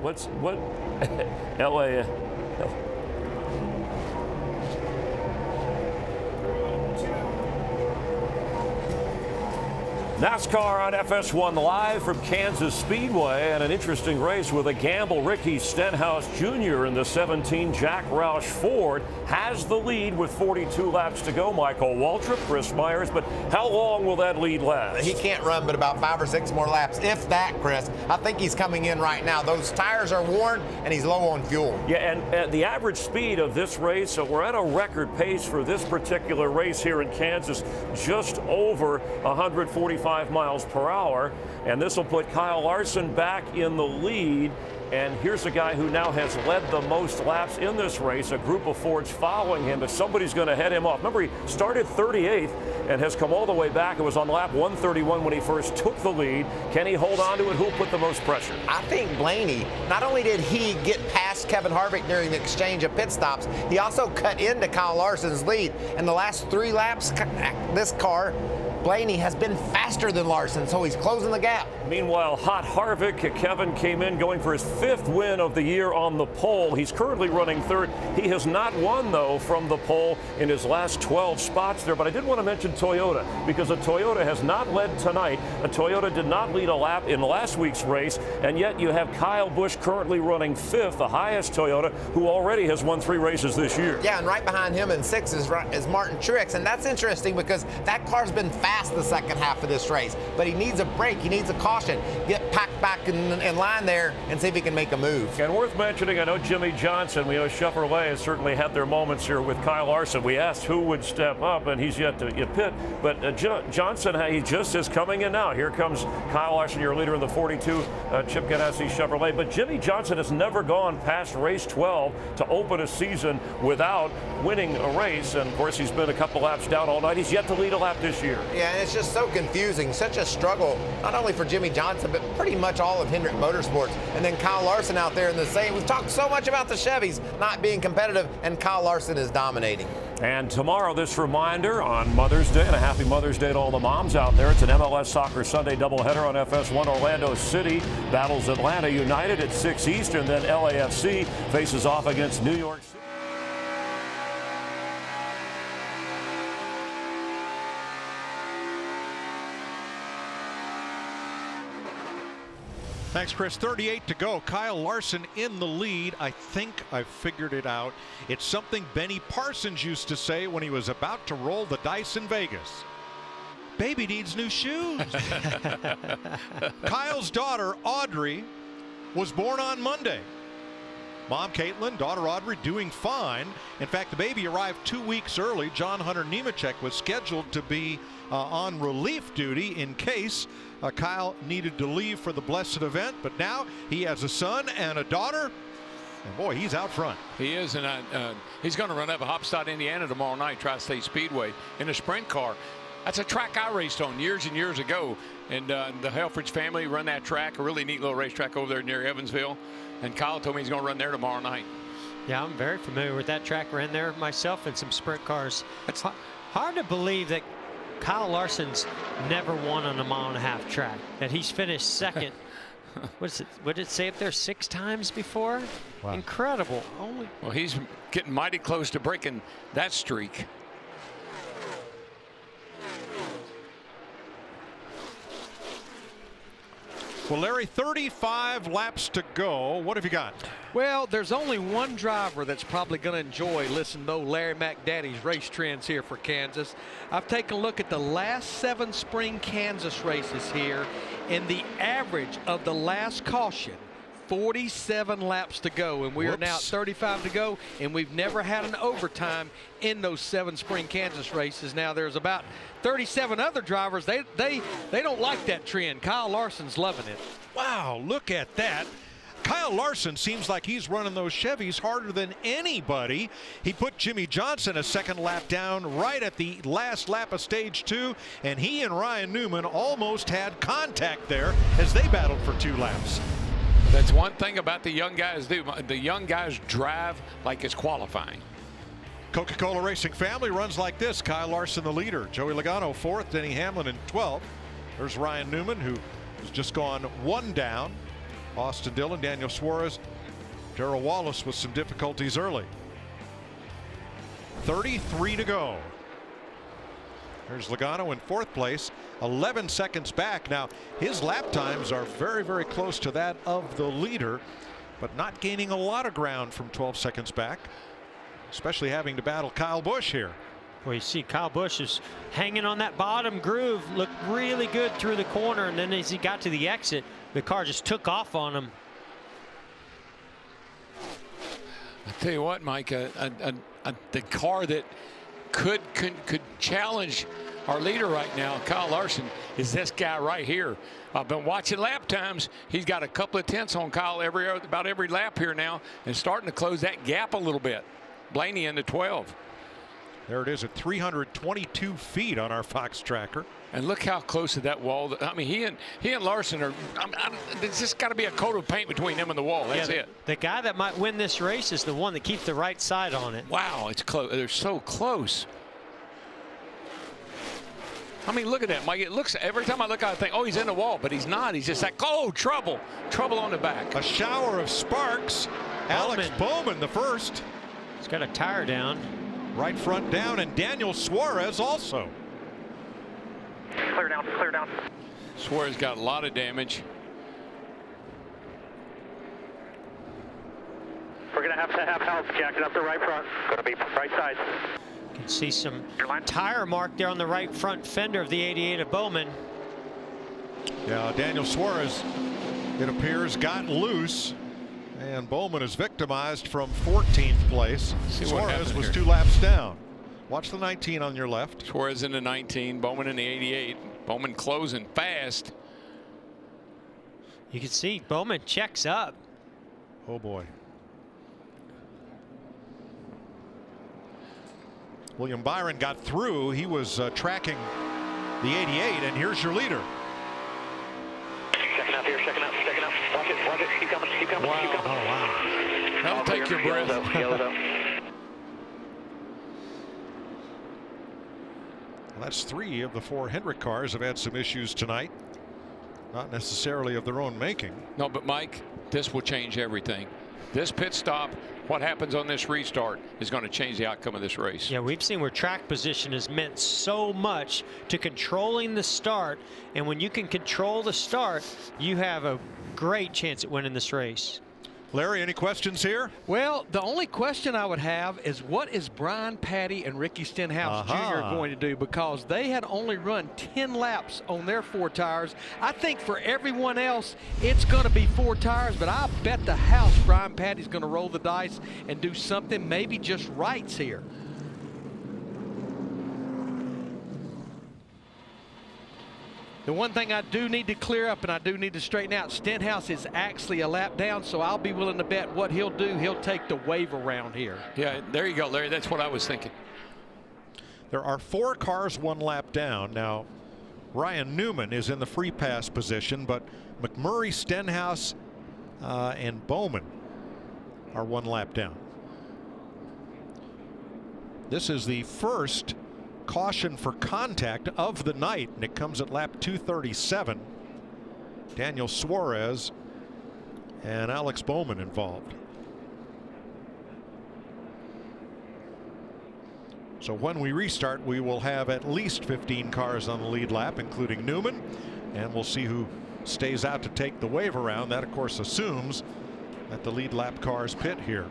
What LA NASCAR on FS1 live from Kansas Speedway, and an interesting race with a gamble. Ricky Stenhouse Jr. in the 17 Jack Roush Ford has the lead with 42 laps to go. Michael Waltrip, Chris Myers, but how long will that lead last? He can't run but about 5 or 6 more laps, if that, Chris. I think he's coming in right now. Those tires are worn and he's low on fuel. Yeah, and the average speed of this race, so we're at a record pace for this particular race here in Kansas, just over 145 miles per hour, and this will put Kyle Larson back in the lead. And here's a guy who now has led the most laps in this race, a group of Fords following him, but somebody's going to head him off. Remember, he started 38th and has come all the way back. It was on lap 131 when he first took the lead. Can he hold on to it? Who'll put the most pressure? I think Blaney, not only did he get past Kevin Harvick during the exchange of pit stops, he also cut into Kyle Larson's lead. In the last 3 laps, this car, Blaney, has been faster than Larson, so he's closing the gap. Meanwhile, hot Harvick, Kevin came in going for his 5th win of the year on the pole. He's currently running 3rd. He has not won, though, from the pole in his last 12 spots there. But I did want to mention Toyota, because a Toyota has not led tonight. A Toyota did not lead a lap in last week's race, and yet you have Kyle Busch currently running 5th, the highest Toyota, who already has won 3 races this year. Yeah, and right behind him in 6th is Martin Truex, and that's interesting because that car's been fast the second half of this race, but he needs a break, he needs a caution. Get packed back in line there and see if he can make a move. And worth mentioning, I know Jimmy Johnson, we know Chevrolet has certainly had their moments here with Kyle Larson. We asked who would step up, and he's yet to pit, but Johnson, he just is coming in now. Here comes Kyle Larson, your leader in the 42 Chip Ganassi Chevrolet, but Jimmy Johnson has never gone past race 12 to open a season without winning a race, and of course he's been a couple laps down all night. He's yet to lead a lap this year. Yeah, and it's just so confusing, such a struggle, not only for Jimmy Johnson, but pretty much all of Hendrick Motorsports. And then Kyle Larson out there in the same. We've talked so much about the Chevys not being competitive, and Kyle Larson is dominating. And tomorrow, this reminder on Mother's Day, and a happy Mother's Day to all the moms out there. It's an MLS Soccer Sunday doubleheader on FS1. Orlando City battles Atlanta United at 6 Eastern. Then LAFC faces off against New York City. Thanks, Chris. 38 to go. Kyle Larson in the lead. I think I've figured it out. It's something Benny Parsons used to say when he was about to roll the dice in Vegas. Baby needs new shoes. Kyle's daughter, Audrey, was born on Monday. Mom, Caitlin, daughter Audrey, doing fine. In fact, the baby arrived 2 weeks early. John Hunter Nemechek was scheduled to be on relief duty in case Kyle needed to leave for the blessed event, but now he has a son and a daughter, and boy, he's out front. He is, and he's going to run up at Hopstad, Indiana tomorrow night, Tri-State Speedway, in a sprint car. That's a track I raced on years and years ago, and the Helfrich family run that track, a really neat little racetrack over there near Evansville, and Kyle told me he's going to run there tomorrow night. Yeah, I'm very familiar with that track. Ran there myself in some sprint cars. It's hard to believe that Kyle Larson's never won on a 1.5 mile track, that he's finished second. What did it say up there, 6 times before? Wow. Incredible. Well, he's getting mighty close to breaking that streak. Well, Larry, 35 laps to go. What have you got? Well, there's only one driver that's probably going to enjoy listening to Larry McDaddy's race trends here for Kansas. I've taken a look at the last 7 spring Kansas races here, and the average of the last caution, 47 laps to go, and we are now at 35 to go, and we've never had an overtime in those 7 spring Kansas races. Now there's about 37 other drivers. They don't like that trend. Kyle Larson's loving it. Wow, look at that. Kyle Larson seems like he's running those Chevys harder than anybody. He put Jimmy Johnson a second lap down right at the last lap of stage 2, and he and Ryan Newman almost had contact there as they battled for 2 laps. That's one thing about the young guys do. The young guys drive like it's qualifying. Coca-Cola Racing family runs like this. Kyle Larson the leader. Joey Logano 4th. Denny Hamlin in 12th. There's Ryan Newman, who has just gone 1 down. Austin Dillon, Daniel Suarez, Darrell Wallace with some difficulties early. 33 to go. There's Logano in 4th place, 11 seconds back. Now, his lap times are very, very close to that of the leader, but not gaining a lot of ground from 12 seconds back, especially having to battle Kyle Busch here. Well, you see Kyle Busch is hanging on that bottom groove, looked really good through the corner, and then as he got to the exit, the car just took off on him. I tell you what, Mike, the car that could challenge our leader right now, Kyle Larson, is this guy right here. I've been watching lap times. He's got a couple of tenths on Kyle about every lap here now, and starting to close that gap a little bit. Blaney into 12. There it is at 322 feet on our Fox tracker. And look how close to that wall. I mean, he and Larson are. There's just got to be a coat of paint between them and the wall. That's it. The guy that might win this race is the one that keeps the right side on it. Wow, it's close. They're so close. I mean, look at that, Mike. It looks, every time I look, I think, oh, he's in the wall, but he's not. He's just like, oh, trouble on the back. A shower of sparks. Alex Bowman, the first. He's got a tire down. Right front down, and Daniel Suarez also. Clear down, clear down. Suarez got a lot of damage. We're going to have help jacking up the right front. Going to be right side. You can see some tire mark there on the right front fender of the 88 of Bowman. Yeah, Daniel Suarez, it appears, got loose, and Bowman is victimized from 14th place. Suarez was 2 laps down. Watch the 19 on your left. Suarez in the 19, Bowman in the 88. Bowman closing fast. You can see Bowman checks up. Oh boy. William Byron got through. He was tracking the 88, and here's your leader. Checking out here, checking out. Watch it, keep coming, keep coming. Wow. Oh, wow. That'll take your breath. Yellows up. Well, that's 3 of the 4 Hendrick cars have had some issues tonight. Not necessarily of their own making. No, but Mike, this will change everything. This pit stop, what happens on this restart, is going to change the outcome of this race. Yeah, we've seen where track position has meant so much to controlling the start. And when you can control the start, you have a great chance at winning this race. Larry, any questions here? Well, the only question I would have is what is Brian Patty and Ricky Stenhouse Jr. going to do, because they had only run 10 laps on their 4 tires. I think for everyone else, it's going to be 4 tires, but I bet the house Brian Patty's going to roll the dice and do something maybe just rights here. The one thing I do need to clear up and I do need to straighten out, Stenhouse is actually a lap down, so I'll be willing to bet what he'll do, he'll take the wave around here. Yeah, there you go, Larry. That's what I was thinking. There are 4 cars 1 lap down. Now, Ryan Newman is in the free pass position, but McMurray, Stenhouse, and Bowman are 1 lap down. This is the first caution for contact of the night, and it comes at lap 237. Daniel Suarez and Alex Bowman involved. So when we restart, we will have at least 15 cars on the lead lap, including Newman, and we'll see who stays out to take the wave around. That, of course, assumes that the lead lap cars pit here.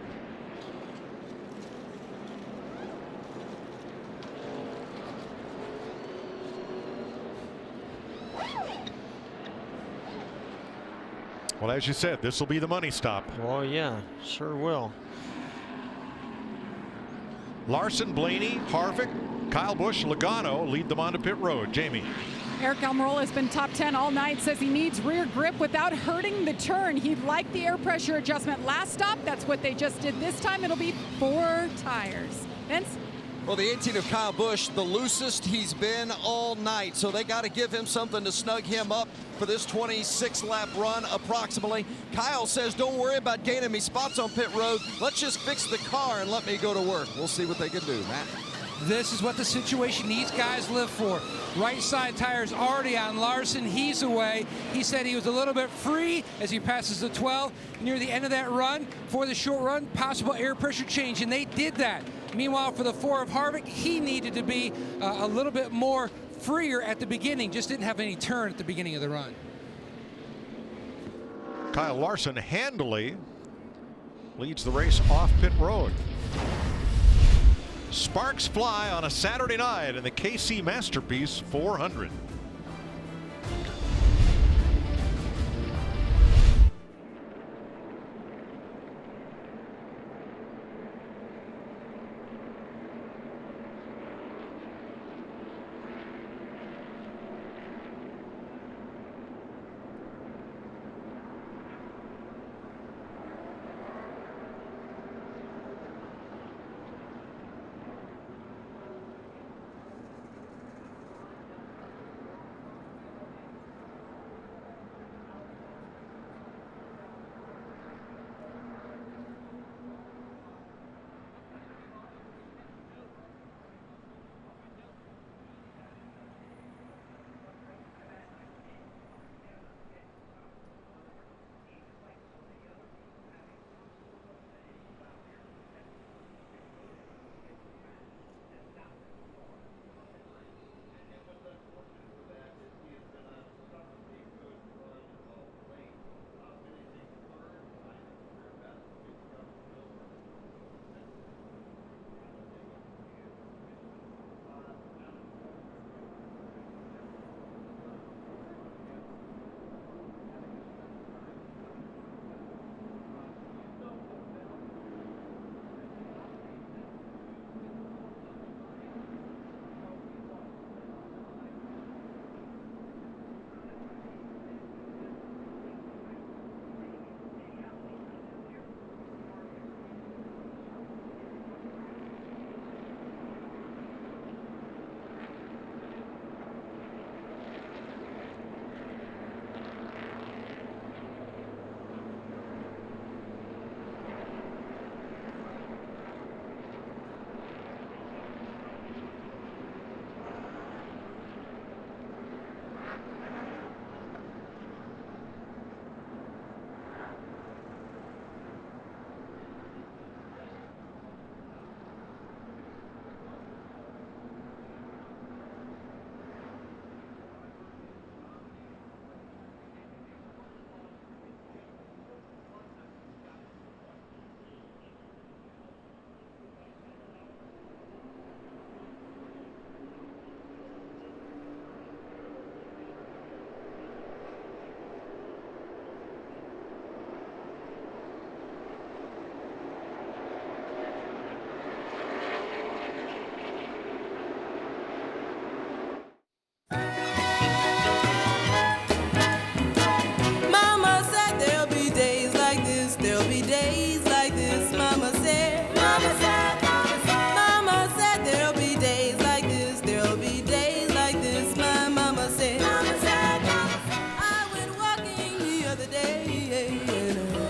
Well, as you said, this will be the money stop. Oh, yeah, sure will. Larson, Blaney, Harvick, Kyle Busch, Logano lead them onto pit road. Jamie. Aric Almirola has been top 10 all night, says he needs rear grip without hurting the turn. He liked the air pressure adjustment last stop. That's what they just did this time. It'll be 4 tires. Vince? Well, the 18 of Kyle Busch, the loosest he's been all night, so they got to give him something to snug him up for this 26-lap run approximately. Kyle says, don't worry about gaining me spots on pit road. Let's just fix the car and let me go to work. We'll see what they can do, Matt. This is what the situation these guys live for. Right side tires already on Larson. He's away. He said he was a little bit free as he passes the 12 near the end of that run. For the short run, possible air pressure change, and they did that. Meanwhile, for the 4 of Harvick, he needed to be a little bit more freer at the beginning. Just didn't have any turn at the beginning of the run. Kyle Larson handily leads the race off pit road. Sparks fly on a Saturday night in the KC Masterpiece 400.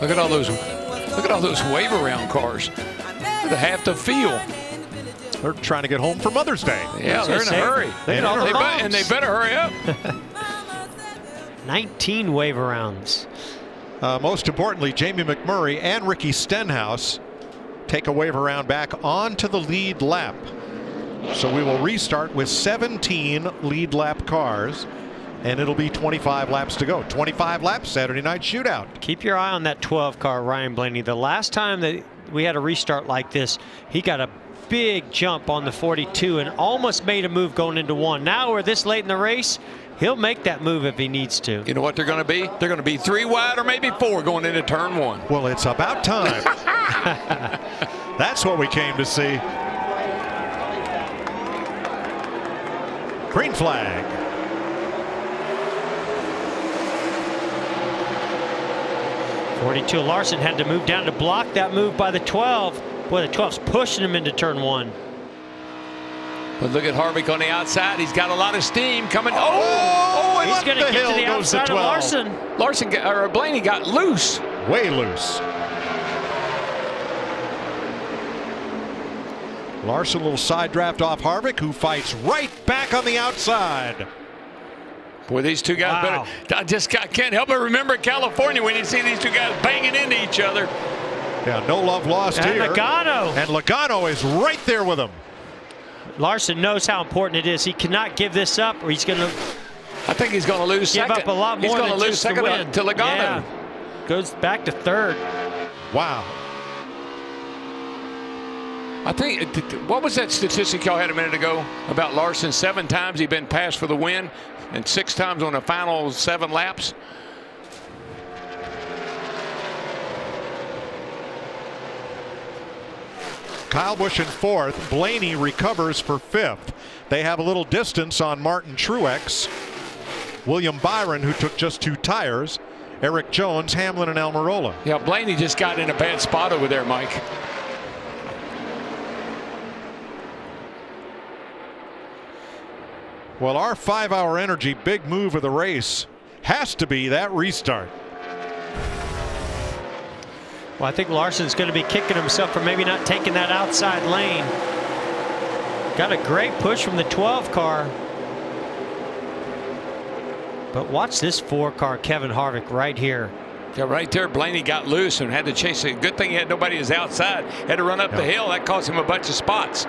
Look at all those wave around cars. They have to feel. They're trying to get home for Mother's Day. Yeah, they're in a hurry. And they better hurry up. 19 wave arounds. Most importantly, Jamie McMurray and Ricky Stenhouse take a wave around back onto the lead lap. So we will restart with 17 lead lap cars, and it'll be 25 laps to go. 25 laps, Saturday night shootout. Keep your eye on that 12 car, Ryan Blaney. The last time that we had a restart like this, he got a big jump on the 42 and almost made a move going into one. Now we're this late in the race, he'll make that move if he needs to. You know what they're going to be? They're going to be 3 wide or maybe 4 going into turn 1. Well, it's about time. That's what we came to see. Green flag. Larson had to move down to block that move by the 12. Boy, the 12's pushing him into turn 1. But look at Harvick on the outside. He's got a lot of steam coming. He's going to get to the outside of Larson. Blaney got loose. Way loose. Larson, a little side draft off Harvick, who fights right back on the outside. Boy, these two guys better. I can't help but remember California when you see these two guys banging into each other. Yeah, no love lost and here. Logano. And Logano is right there with him. Larson knows how important it is. He cannot give this up, or he's going to. I think he's going to lose give second. Up a lot more than lose just second the win. To Logano. Yeah. Goes back to third. Wow. I think, what was that statistic y'all had a minute ago about Larson? 7 times he'd been passed for the win and 6 times on the final 7 laps. Kyle Busch in 4th. Blaney recovers for 5th. They have a little distance on Martin Truex. William Byron, who took just 2 tires. Erik Jones, Hamlin, and Almirola. Yeah, Blaney just got in a bad spot over there, Mike. Well, our 5-hour energy big move of the race has to be that restart. Well, I think Larson's going to be kicking himself for maybe not taking that outside lane. Got a great push from the 12 car. But watch this 4 car, Kevin Harvick, right here. Yeah, right there, Blaney got loose and had to chase it. Good thing he had nobody his outside. Had to run up the hill. That cost him a bunch of spots.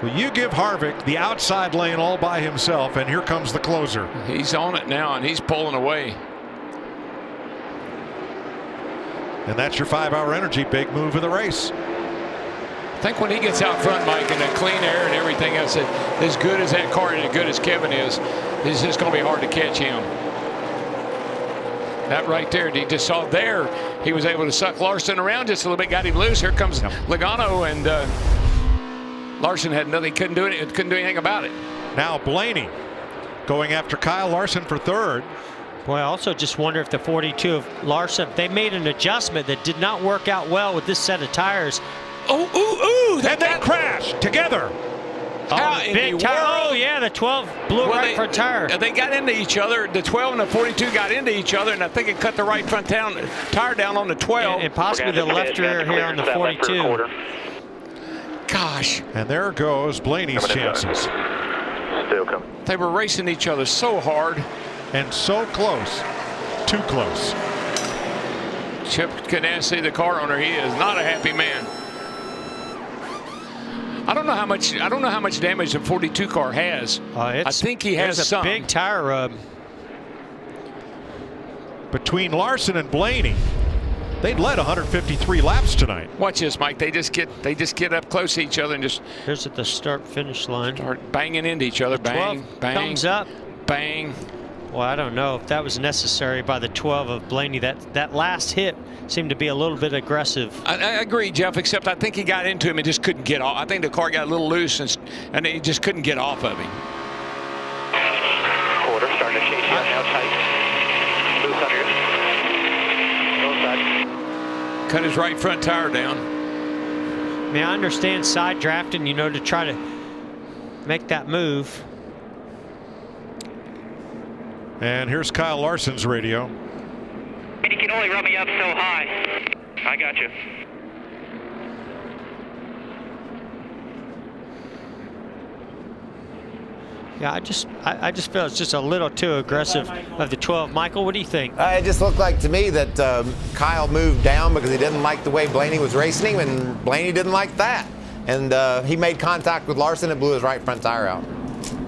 Well, you give Harvick the outside lane all by himself, and here comes the closer. He's on it now, and he's pulling away. And that's your 5-hour energy big move of the race. I think when he gets out front, Mike, in the clean air and everything else, as good as that car and as good as Kevin is, it's just going to be hard to catch him. That right there, he just saw there, he was able to suck Larson around just a little bit, got him loose. Here comes Logano, and Larson had nothing, couldn't do anything about it. Now Blaney going after Kyle Larson for 3rd. Boy, I also just wonder if the 42 of Larson, they made an adjustment that did not work out well with this set of tires. And they crashed together. How in big the tire. world? Oh yeah, the 12 blew a right front tire. They got into each other. The 12 and the 42 got into each other, and I think it cut the right front tire down on the 12. And possibly the left rear here on the 42. Gosh. And there goes Blaney's chances. Still coming. They were racing each other so hard. And so close. Too close. Chip Ganassi, the car owner, he is not a happy man. I don't know how much damage the 42 car has. I think he has some. There's a big tire rub. Between Larson and Blaney, they'd led 153 laps tonight. Watch this, Mike. They just get up close to each other and just. Here's at the start-finish line. Start banging into each other. Bang, bang. Comes up. Bang. Well, I don't know if that was necessary by the 12 of Blaney. That last hit seemed to be a little bit aggressive. I agree, Jeff, except I think he got into him and just couldn't get off. I think the car got a little loose and he just couldn't get off of him. Quarter starting to chase you now tight. Loose under you. Go inside. Cut his right front tire down. I mean, I understand side drafting, to try to make that move. And here's Kyle Larson's radio. and you can only run me up so high. I got you. Yeah, I just feel it's just a little too aggressive of the 12. Michael, what do you think? It just looked like to me that Kyle moved down because he didn't like the way Blaney was racing him, and Blaney didn't like that. And he made contact with Larson and blew his right front tire out.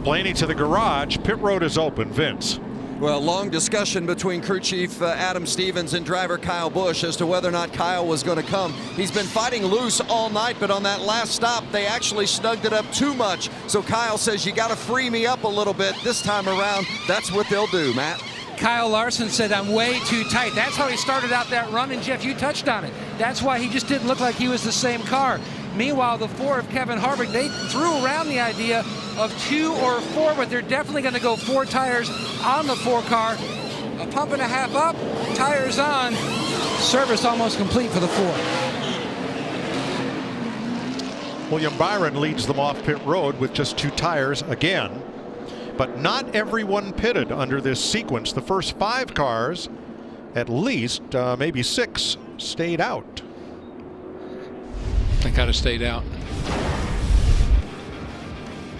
Blaney to the garage. Pit road is open. Vince. Well, long discussion between crew chief Adam Stevens and driver Kyle Busch as to whether or not Kyle was going to come. He's been fighting loose all night, but on that last stop, they actually snugged it up too much. So Kyle says, you got to free me up a little bit this time around. That's what they'll do, Matt. Kyle Larson said, I'm way too tight. That's how he started out that run, and Jeff, you touched on it. That's why he just didn't look like he was the same car. Meanwhile, the 4 of Kevin Harvick, they threw around the idea of 2 or 4, but they're definitely going to go 4 tires on the 4 car. A pump and a half up, tires on. Service almost complete for the 4. William Byron leads them off pit road with just 2 tires again. But not everyone pitted under this sequence. The first 5 cars, at least maybe 6, stayed out. They kind of stayed out.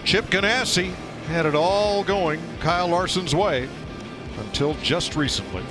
Chip Ganassi had it all going Kyle Larson's way until just recently.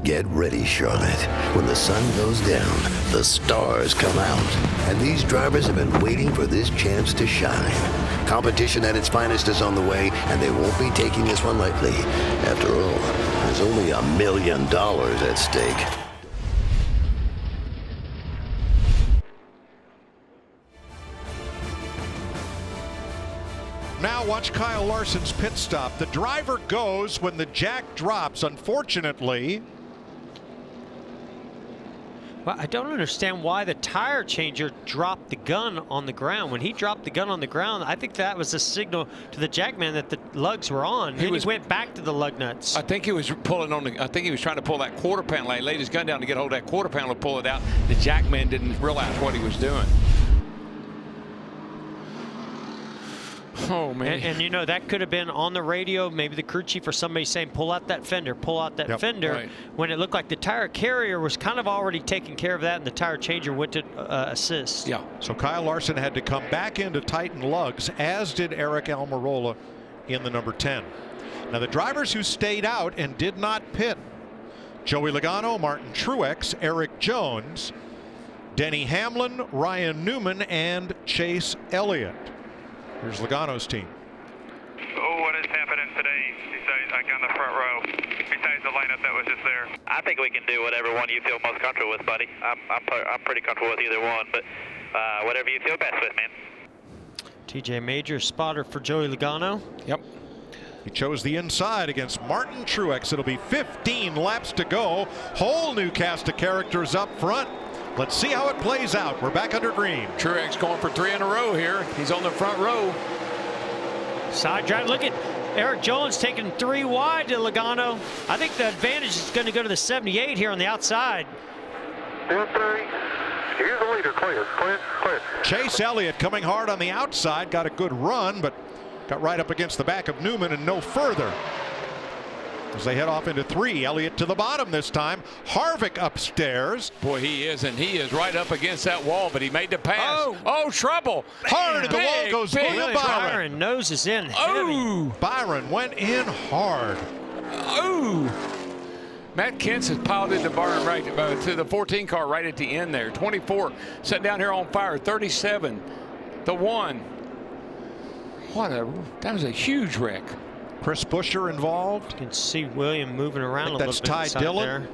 Get ready, Charlotte. When the sun goes down, the stars come out. And these drivers have been waiting for this chance to shine. Competition at its finest is on the way, and they won't be taking this one lightly. After all, there's only $1 million at stake. Now watch Kyle Larson's pit stop. The driver goes when the jack drops. Unfortunately, well, I don't understand why the tire changer dropped the gun on the ground. When he dropped the gun on the ground, I think that was a signal to the jackman that the lugs were on. He went back to the lug nuts. I think he was pulling on the. I think he was trying to pull that quarter panel. He laid his gun down to get hold of that quarter panel to pull it out. The jackman didn't realize what he was doing. Oh, man. And you know, that could have been on the radio, maybe the crew chief or somebody saying, pull out that fender, pull out that fender. Right. When it looked like the tire carrier was kind of already taking care of that, and the tire changer went to assist. Yeah. So Kyle Larson had to come back in to tighten lugs, as did Aric Almirola in the number 10. Now the drivers who stayed out and did not pit: Joey Logano, Martin Truex, Erik Jones, Denny Hamlin, Ryan Newman, and Chase Elliott. Here's Logano's team. Oh, what is happening today? Decided like on the front row, besides the lineup that was just there. I think we can do whatever one you feel most comfortable with, buddy. I'm pretty comfortable with either one, but whatever you feel best with, man. TJ Major, spotter for Joey Logano. Yep. He chose the inside against Martin Truex. It'll be 15 laps to go. Whole new cast of characters up front. Let's see how it plays out. We're back under green. Truex going for 3 in a row here. He's on the front row. Side drive. Look at Erik Jones taking 3 wide to Logano. I think the advantage is going to go to the 78 here on the outside. 2-3. Here's the leader. Clear. Chase Elliott coming hard on the outside. Got a good run, but got right up against the back of Newman and no further. As they head off into 3, Elliott to the bottom this time. Harvick upstairs. Boy, he is, and he is right up against that wall, but he made the pass. Oh, trouble. Hard at the wall goes William Byron. Nose is in. Oh, Byron went in hard. Oh. Matt Kenseth piled into Byron right to the 14 car right at the end there. 24 set down here on fire. 37, the 1. That was a huge wreck. Chris Buescher involved. You can see William moving around a little bit. That's Ty Dillon. There.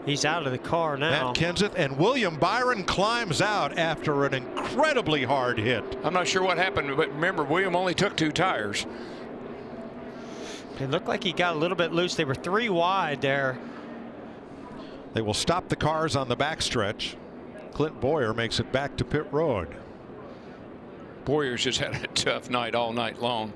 He's out of the car now. Matt Kenseth and William Byron climbs out after an incredibly hard hit. I'm not sure what happened, but remember, William only took 2 tires. It looked like he got a little bit loose. They were 3 wide there. They will stop the cars on the backstretch. Clint Boyer makes it back to pit road. Boyer's just had a tough night all night long.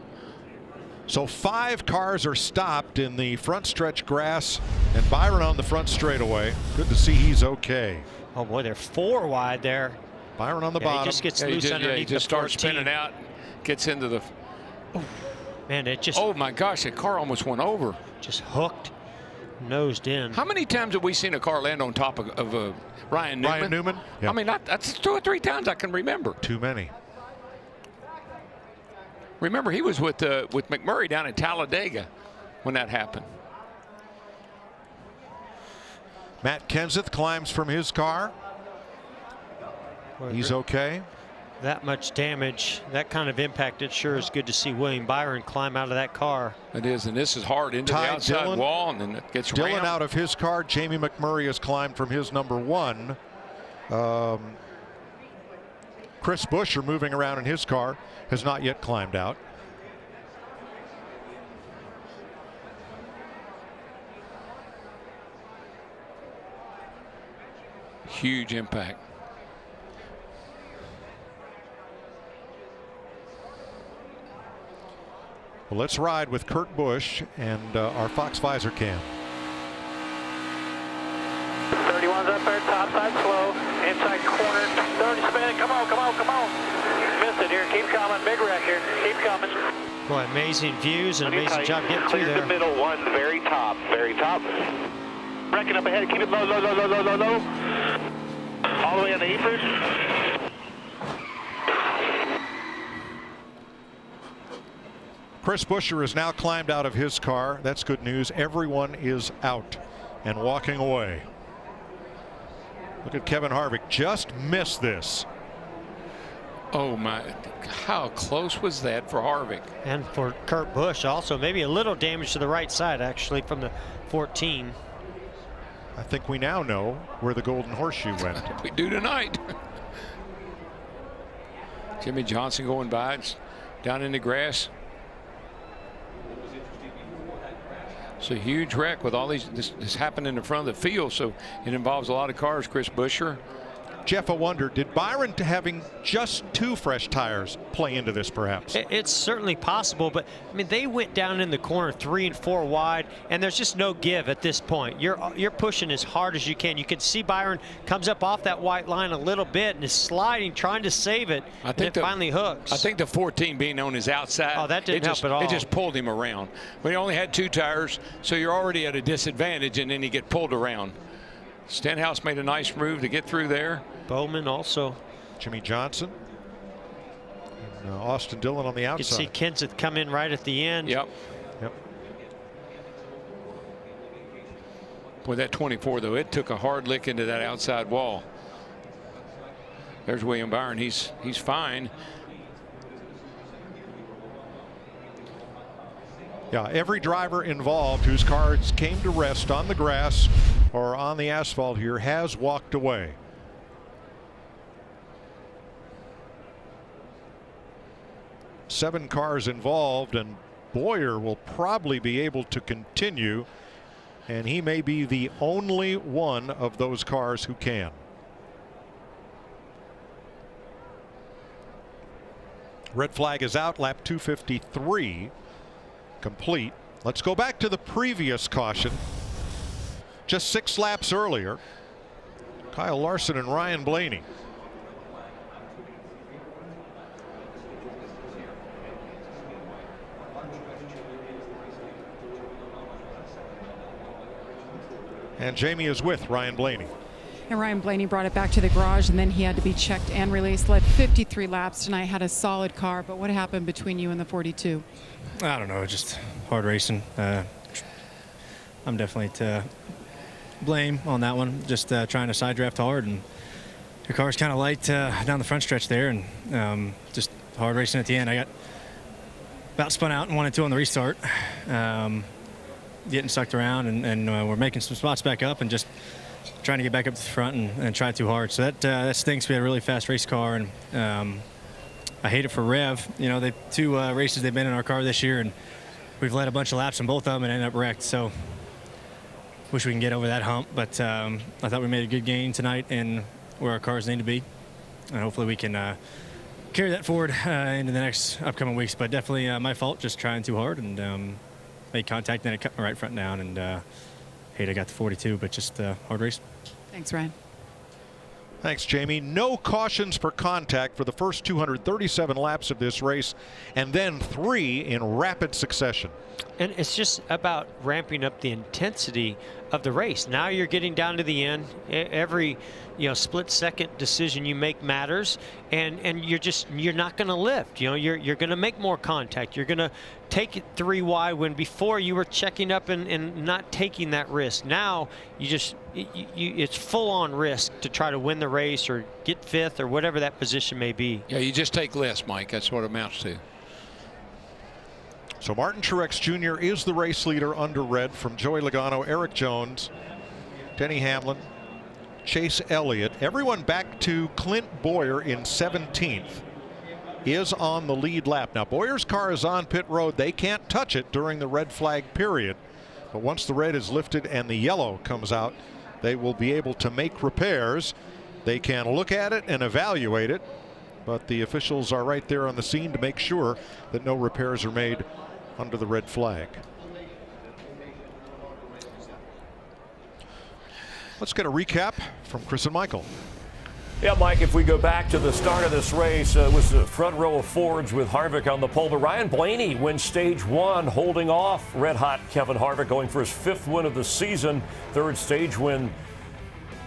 So 5 cars are stopped in the front stretch grass, and Byron on the front straightaway. Good to see he's okay. Oh boy, they're 4 wide there. Byron on the bottom. He just gets loose underneath he just the starts 14. spinning out, gets into the. Man, it just. Oh my gosh, the car almost went over. Just hooked, nosed in. How many times have we seen a car land on top of Ryan Newman? Ryan Newman? Yeah. I mean, that's 2 or 3 times I can remember. Too many. Remember, he was with McMurray down in Talladega when that happened. Matt Kenseth climbs from his car. He's okay. That much damage, that kind of impact, it sure is good to see William Byron climb out of that car. It is, and this is hard into Ty the outside Dillon, wall, and then it gets Dillon rammed. out of his car. Jamie McMurray has climbed from his number 1. Chris Buescher moving around in his car has not yet climbed out. Huge impact. Well, let's ride with Kurt Busch and our Fox Visor cam. 31's up there, top side slow, inside corner, 30 spin, come on. Missed it here, keep coming, big wreck here, keep coming. Boy, amazing views and amazing job getting through there. The middle one, very top. Wrecking up ahead, keep it low. All the way on the ethers. Chris Buescher has now climbed out of his car. That's good news. Everyone is out and walking away. Look at Kevin Harvick, just missed this. Oh my, how close was that for Harvick? And for Kurt Busch also, maybe a little damage to the right side actually from the 14. I think we now know where the Golden Horseshoe went. We do tonight. Jimmy Johnson going by, it's down in the grass. It's a huge wreck with all this happening in front of the field, so it involves a lot of cars. Chris Buescher. Jeff, I wonder, did Byron having just 2 fresh tires play into this perhaps? It's certainly possible, but I mean, they went down in the corner 3 and 4 wide, and there's just no give at this point. You're pushing as hard as you can. You can see Byron comes up off that white line a little bit and is sliding, trying to save it, and it finally hooks. I think the 14 being on his outside. Oh, that didn't help at all. It just pulled him around. But he only had 2 tires, so you're already at a disadvantage, and then you get pulled around. Stenhouse made a nice move to get through there. Bowman also. Jimmy Johnson. And, Austin Dillon on the outside. You can see Kenseth come in right at the end. Yep. Boy, that 24 though, it took a hard lick into that outside wall. There's William Byron. He's fine. Yeah, every driver involved whose cars came to rest on the grass or on the asphalt here has walked away. Seven cars involved, and Bowyer will probably be able to continue, and he may be the only one of those cars who can. Red flag is out, lap 253 complete. Let's go back to the previous caution. Just 6 laps earlier, Kyle Larson and Ryan Blaney. And Jamie is with Ryan Blaney. And Ryan Blaney brought it back to the garage, and then he had to be checked and released. Led 53 laps tonight, had a solid car. But what happened between you and the 42? I don't know, just hard racing. I'm definitely to blame on that one. Just trying to side draft hard, and your car's kind of light down the front stretch there, and just hard racing at the end. I got about spun out and 1 and 2 on the restart. Getting sucked around, and we're making some spots back up, and just trying to get back up to the front and try too hard. So that stinks. We had a really fast race car, and I hate it for Rev. You know, the 2 races they've been in our car this year, and we've led a bunch of laps in both of them and ended up wrecked. So wish we can get over that hump. But I thought we made a good gain tonight in where our cars need to be, and hopefully we can carry that forward into the next upcoming weeks. But definitely my fault, just trying too hard, and made contact, and then it cut my right front down, and hate I got the 42, but just hard race. Thanks, Ryan. Thanks, Jamie. No cautions for contact for the first 237 laps of this race, and then 3 in rapid succession. And it's just about ramping up the intensity of the race. Now you're getting down to the end. Every split-second decision you make matters, and you're not going to lift. You're going to make more contact. You're going to take it 3 wide when before you were checking up and not taking that risk. Now it's full-on risk to try to win the race or get 5th or whatever that position may be. Yeah, you just take less, Mike. That's what it amounts to. So Martin Truex Jr. is the race leader under red from Joey Logano, Erik Jones, Denny Hamlin, Chase Elliott. Everyone back to Clint Bowyer in 17th is on the lead lap. Now Bowyer's car is on pit road. They can't touch it during the red flag period. But once the red is lifted and the yellow comes out, they will be able to make repairs. They can look at it and evaluate it, but the officials are right there on the scene to make sure that no repairs are made under the red flag. Let's get a recap from Chris and Michael. Yeah, Mike, if we go back to the start of this race, it was the front row of Fords with Harvick on the pole. But Ryan Blaney wins stage 1, holding off red-hot Kevin Harvick, going for his 5th win of the season. 3rd stage win.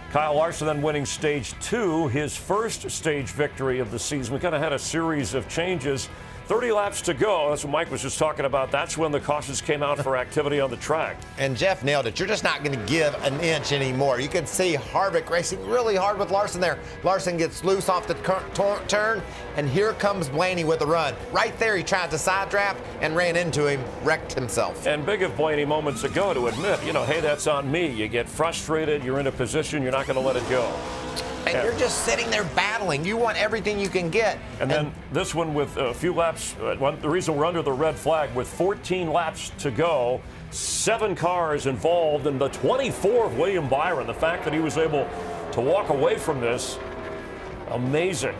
Kyle Larson then winning stage 2, his 1st stage victory of the season. We kind of had a series of changes. 30 laps to go. That's what Mike was just talking about. That's when the cautions came out for activity on the track. And Jeff nailed it. You're just not going to give an inch anymore. You can see Harvick racing really hard with Larson there. Larson gets loose off the turn, and here comes Blaney with a run. Right there, he tried to side draft and ran into him, wrecked himself. And big of Blaney moments ago to admit, hey, that's on me. You get frustrated, you're in a position, you're not going to let it go. And you're just sitting there battling. You want everything you can get. And then this one with a few laps, the reason we're under the red flag, with 14 laps to go, 7 cars involved, and the 24 of William Byron. The fact that he was able to walk away from this, amazing.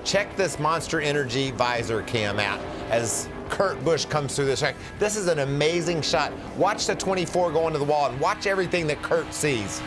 Check this Monster Energy visor cam out as Kurt Busch comes through this track. This is an amazing shot. Watch the 24 go into the wall and watch everything that Kurt sees.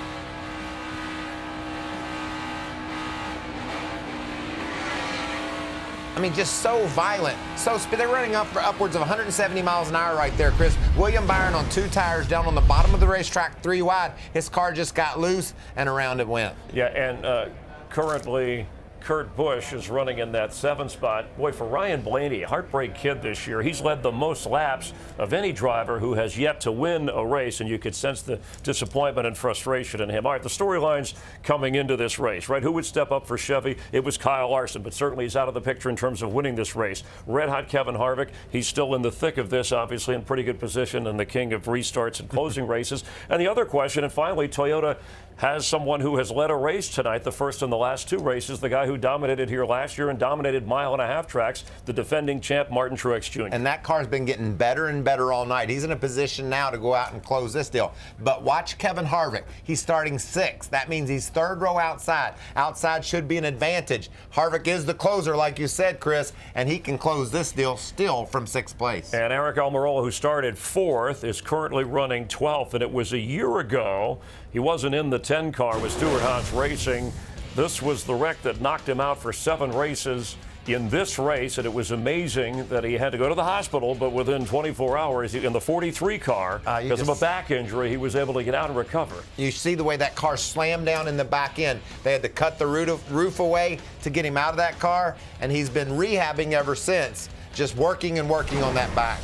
I mean, just so violent. So they're running up for upwards of 170 miles an hour right there, Chris. William Byron on 2 tires down on the bottom of the racetrack, 3 wide. His car just got loose and around it went. Yeah, and currently Kurt Busch is running in that 7 spot. Boy, for Ryan Blaney, heartbreak kid this year. He's led the most laps of any driver who has yet to win a race, and you could sense the disappointment and frustration in him. All right, the storylines coming into this race, right? Who would step up for Chevy? It was Kyle Larson, but certainly he's out of the picture in terms of winning this race. Red hot Kevin Harvick, he's still in the thick of this, obviously in pretty good position, and the king of restarts and closing races. And the other question, and finally, Toyota has someone who has led a race tonight, the first in the last 2 races, the guy who dominated here last year and dominated mile-and-a-half tracks, the defending champ, Martin Truex Jr. And that car's been getting better and better all night. He's in a position now to go out and close this deal. But watch Kevin Harvick. He's starting 6th. That means he's 3rd row outside. Outside should be an advantage. Harvick is the closer, like you said, Chris, and he can close this deal still from 6th place. And Aric Almirola, who started 4th, is currently running 12th, and it was a year ago he wasn't in the 10 car with Stewart-Haas Racing. This was the wreck that knocked him out for 7 races in this race, and it was amazing that he had to go to the hospital, but within 24 hours in the 43 car, because of a back injury, he was able to get out and recover. You see the way that car slammed down in the back end. They had to cut the roof away to get him out of that car, and he's been rehabbing ever since, just working and working on that back.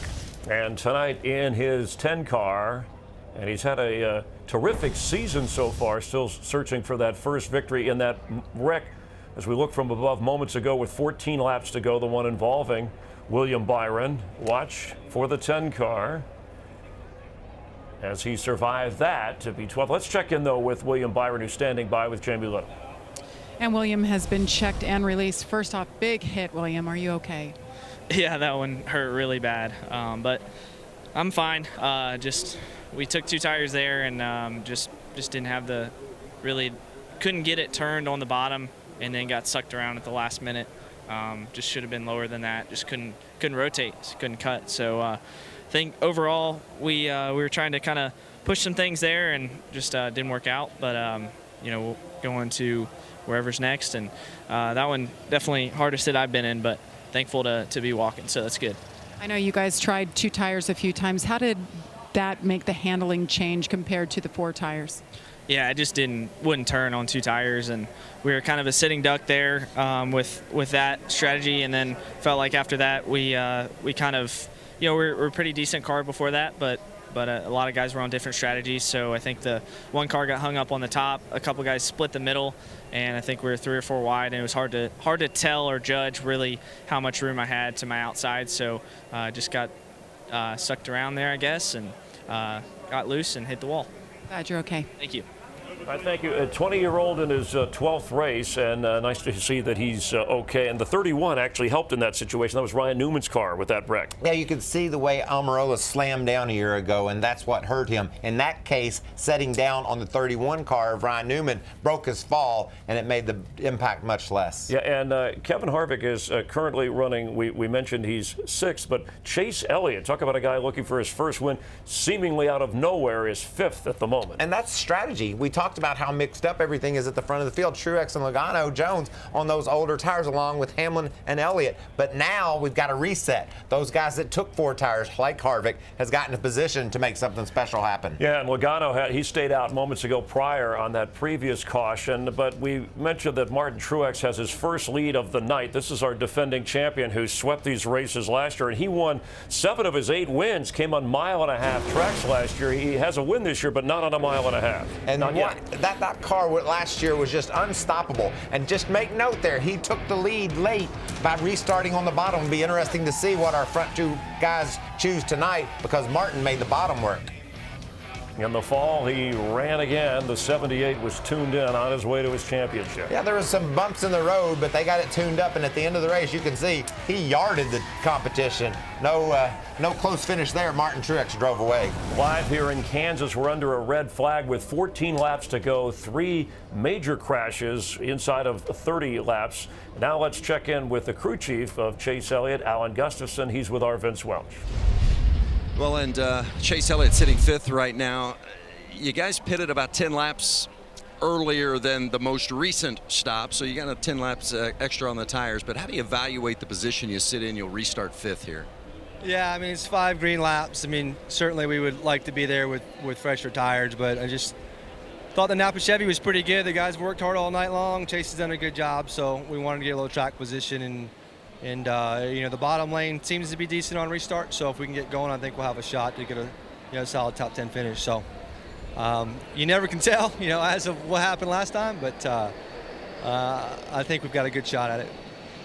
And tonight in his 10 car, and he's had a terrific season so far, still searching for that first victory in that wreck. As we look from above moments ago with 14 laps to go, the one involving William Byron. Watch for the 10 car as he survived that to be 12th. Let's check in, though, with William Byron, who's standing by with Jamie Little. And William has been checked and released. First off, big hit, William. Are you okay? Yeah, that one hurt really bad, but I'm fine. We took 2 tires there and just didn't have couldn't get it turned on the bottom, and then got sucked around at the last minute. Just should have been lower than that. Just couldn't rotate, couldn't cut. So I think overall we were trying to kind of push some things there and just didn't work out. But we'll go on to wherever's next, and that one definitely hardest hit I've been in, but thankful to be walking, so that's good. I know you guys tried 2 tires a few times. How did that make the handling change compared to the 4 tires? Yeah, I just wouldn't turn on 2 tires, and we were kind of a sitting duck there with that strategy, and then felt like after that we kind of, we're a pretty decent car before that, but a lot of guys were on different strategies, so I think the one car got hung up on the top, a couple guys split the middle, and I think we were 3 or 4 wide, and it was hard to tell or judge really how much room I had to my outside, so just got sucked around there, I guess, and got loose and hit the wall. Glad you're okay. Thank you. Thank you. A 20-year-old in his 12th race, and nice to see that he's okay. And the 31 actually helped in that situation. That was Ryan Newman's car with that wreck. Yeah, you could see the way Almirola slammed down a year ago, and that's what hurt him. In that case, setting down on the 31 car of Ryan Newman broke his fall, and it made the impact much less. Yeah, and Kevin Harvick is currently running, we mentioned he's 6th, but Chase Elliott, talk about a guy looking for his first win, seemingly out of nowhere, is 5th at the moment. And that's strategy. We talked about how mixed up everything is at the front of the field. Truex and Logano, Jones on those older tires along with Hamlin and Elliott. But now we've got to reset. Those guys that took 4 tires, like Harvick, has gotten a position to make something special happen. Yeah, and Logano, he stayed out moments ago prior on that previous caution. But we mentioned that Martin Truex has his first lead of the night. This is our defending champion who swept these races last year, and he won 7 of his 8 wins, came on mile-and-a-half tracks last year. He has a win this year, but not on a mile-and-a-half. And that car last year was just unstoppable. And just make note there, he took the lead late by restarting on the bottom. It'll be interesting to see what our front 2 guys choose tonight, because Martin made the bottom work. In the fall, he ran again. The 78 was tuned in on his way to his championship. Yeah, there was some bumps in the road, but they got it tuned up, and at the end of the race, you can see he yarded the competition. No close finish there. Martin Truex drove away. Live here in Kansas, we're under a red flag with 14 laps to go. 3 major crashes inside of 30 laps. Now let's check in with the crew chief of Chase Elliott, Alan Gustafson. He's with our Vince Welch. Well, and Chase Elliott sitting 5th right now. You guys pitted about 10 laps earlier than the most recent stop, so you got 10 laps extra on the tires. But how do you evaluate the position you sit in? You'll restart 5th here. Yeah, I mean, it's 5 green laps. I mean, certainly we would like to be there with fresher tires, but thought the Napa Chevy was pretty good. The guys worked hard all night long. Chase has done a good job, so we wanted to get a little track position. And the bottom lane seems to be decent on restart. So if we can get going, I think we'll have a shot to get a solid top 10 finish. So you never can tell, as of what happened last time, but I think we've got a good shot at it.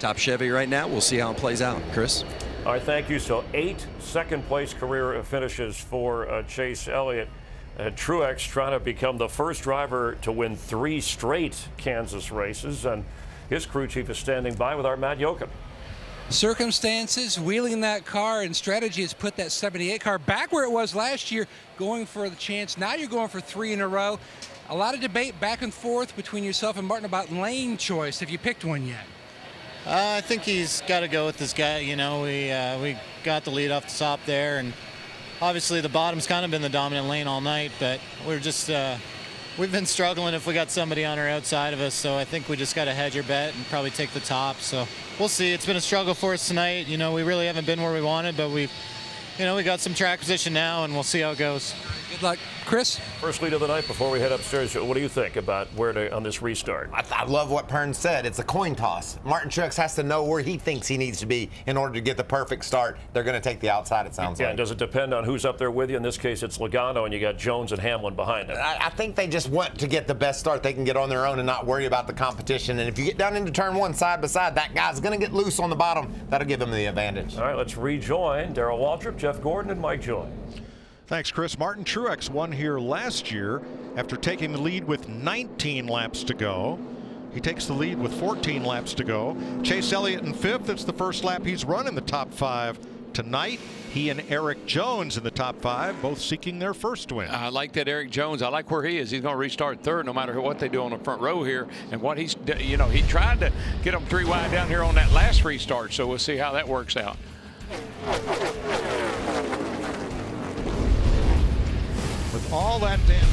Top Chevy right now. We'll see how it plays out. Chris? All right, thank you. So 8 second-place career finishes for Chase Elliott. Truex trying to become the first driver to win 3 straight Kansas races, and his crew chief is standing by with our Matt Yoakum. Circumstances, wheeling that car, and strategy has put that 78 car back where it was last year, going for the chance. Now you're going for 3 in a row. A lot of debate back and forth between yourself and Martin about lane choice. Have you picked one yet? I think he's got to go with this guy. We got the lead off the top there, and obviously the bottom's kind of been the dominant lane all night, but we're just we've been struggling if we got somebody on our outside of us, so I think we just got to hedge your bet and probably take the top. So we'll see. It's been a struggle for us tonight. We really haven't been where we wanted, but we got some track position now, and we'll see how it goes. Good luck. Chris? First lead of the night before we head upstairs. What do you think about where to on this restart? I love what Pern said. It's a coin toss. Martin Truex has to know where he thinks he needs to be in order to get the perfect start. They're going to take the outside, it sounds like. Yeah, does it depend on who's up there with you? In this case, it's Logano, and you got Jones and Hamlin behind him. I think they just want to get the best start they can get on their own and not worry about the competition. And if you get down into turn 1 side by side, that guy's going to get loose on the bottom. That'll give him the advantage. All right, let's rejoin Darrell Waltrip, Jeff Gordon, and Mike Joy. Thanks, Chris. Martin Truex won here last year after taking the lead with 19 laps to go. He takes the lead with 14 laps to go. Chase Elliott in 5th. It's the first lap he's run in the top 5 tonight. He and Erik Jones in the top 5, both seeking their first win. I like that Erik Jones. I like where he is. He's going to restart 3rd no matter what they do on the front row here. And what he tried to get them 3 wide down here on that last restart. So we'll see how that works out. With all that damage.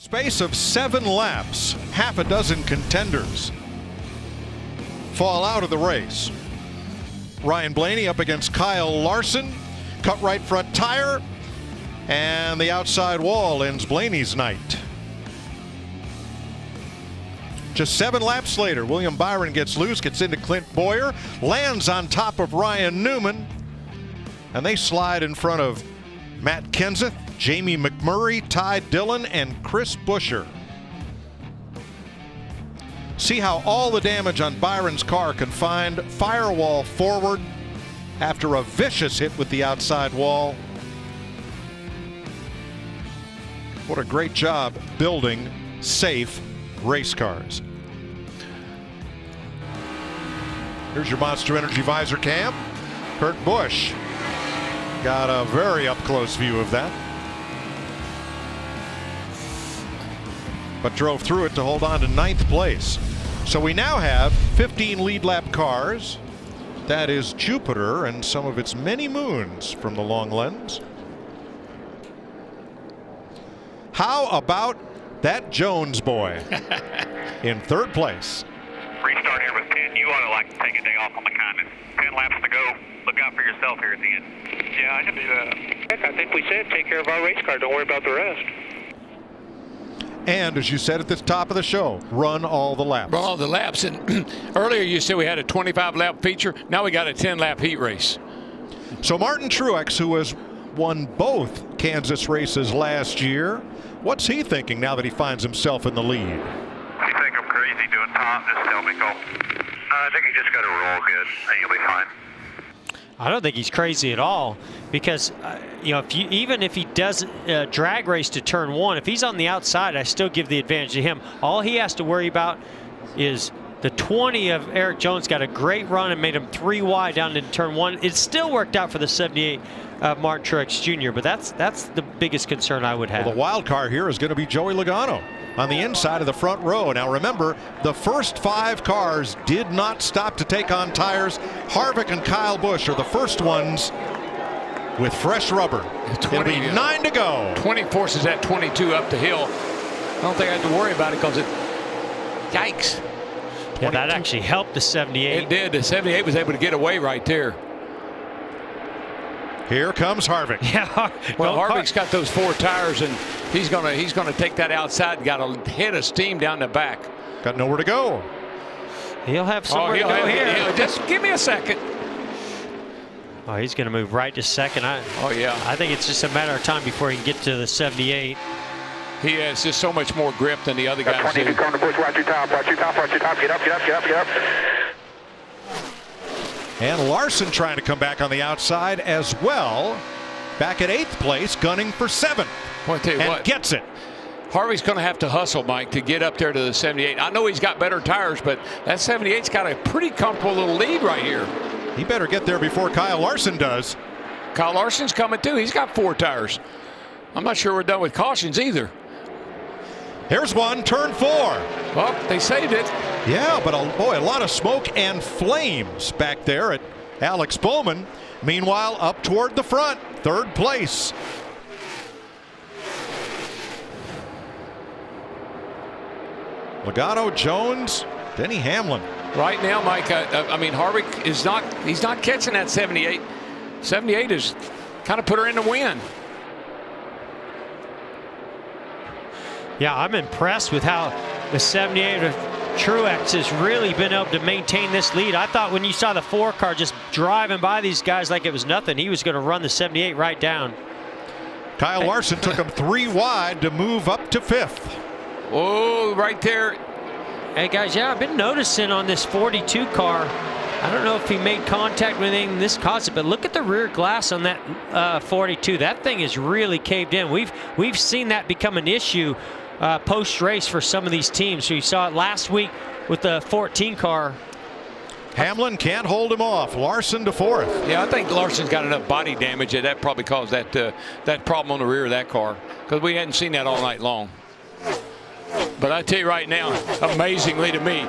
Space of 7 laps, half a dozen contenders fall out of the race. Ryan Blaney up against Kyle Larson, cut right front tire, and the outside wall ends Blaney's night. Just 7 laps later, William Byron gets loose, gets into Clint Boyer, lands on top of Ryan Newman, and they slide in front of Matt Kenseth, Jamie McMurray, Ty Dillon, and Chris Buescher. See how all the damage on Byron's car can find firewall forward after a vicious hit with the outside wall. What a great job building safe race cars. Here's your Monster Energy visor cam. Kurt Busch got a very up-close view of that, but drove through it to hold on to 9th place. So we now have 15 lead lap cars. That is Jupiter and some of its many moons from the long lens. How about that Jones boy in 3rd place? Restart here with 10. You ought to take a day off on the kindness. 10 laps to go. Look out for yourself here at the end. Yeah, I can do that. I think we said take care of our race car. Don't worry about the rest. And as you said at the top of the show, run all the laps. Run all the laps. And earlier you said we had a 25-lap feature. Now we got a 10-lap heat race. So Martin Truex, who has won both Kansas races last year, what's he thinking now that he finds himself in the lead? You think I'm crazy doing Tom? Just tell me, Cole. I think you just got to roll good, and you'll be fine. I don't think he's crazy at all, because you know, even if he does drag race to turn 1, if he's on the outside, I still give the advantage to him. All he has to worry about is the 20 of Erik Jones got a great run and made him 3 wide down into turn 1. It still worked out for the 78 of Martin Truex Jr., but that's the biggest concern I would have. Well, the wild card here is going to be Joey Logano on the inside of the front row. Now remember, the first 5 cars did not stop to take on tires. Harvick and Kyle Busch are the first ones with fresh rubber. 20, It'll be 9 to go. 20 forces that 22 up the hill. I don't think I have to worry about it because yikes. Yeah, that actually helped the 78. It did. The 78 was able to get away right there. Here comes Harvick. Yeah. Well, Harvick's got those 4 tires, and he's gonna take that outside and got a head of steam down the back. Got nowhere to go. He'll have somewhere to go here. Just give me a second. Oh, he's going to move right to 2nd. I think it's just a matter of time before he can get to the 78. He has just so much more grip than the other guys do. Come to Busch, watch your top, watch your top, watch your top. Get up, get up, get up, get up. And Larson trying to come back on the outside as well. Back at 8th place, gunning for 7th. Well, I tell you and what, gets it. Harvick's going to have to hustle, Mike, to get up there to the 78. I know he's got better tires, but that 78's got a pretty comfortable little lead right here. He better get there before Kyle Larson does. Kyle Larson's coming too. He's got 4 tires. I'm not sure we're done with cautions either. Here's one, turn 4. Well, they saved it. Yeah, but boy, a lot of smoke and flames back there at Alex Bowman. Meanwhile, up toward the front, 3rd place. Logano, Jones, Denny Hamlin. Right now, Mike, I mean, Harvick is he's not catching that 78. 78 is kind of put her in the wind. Yeah, I'm impressed with how the 78 of Truex has really been able to maintain this lead. I thought when you saw the 4 car just driving by these guys like it was nothing, he was going to run the 78 right down. Kyle Larson took him 3 wide to move up to 5th. Oh, right there. Hey, guys, yeah, I've been noticing on this 42 car, I don't know if he made contact with anything this caused it, but look at the rear glass on that 42. That thing is really caved in. We've seen that become an issue post-race for some of these teams. So you saw it last week with the 14 car. Hamlin can't hold him off. Larson to 4th. Yeah, I think Larson's got enough body damage that probably caused that problem on the rear of that car, because we hadn't seen that all night long. But I tell you right now, amazingly to me,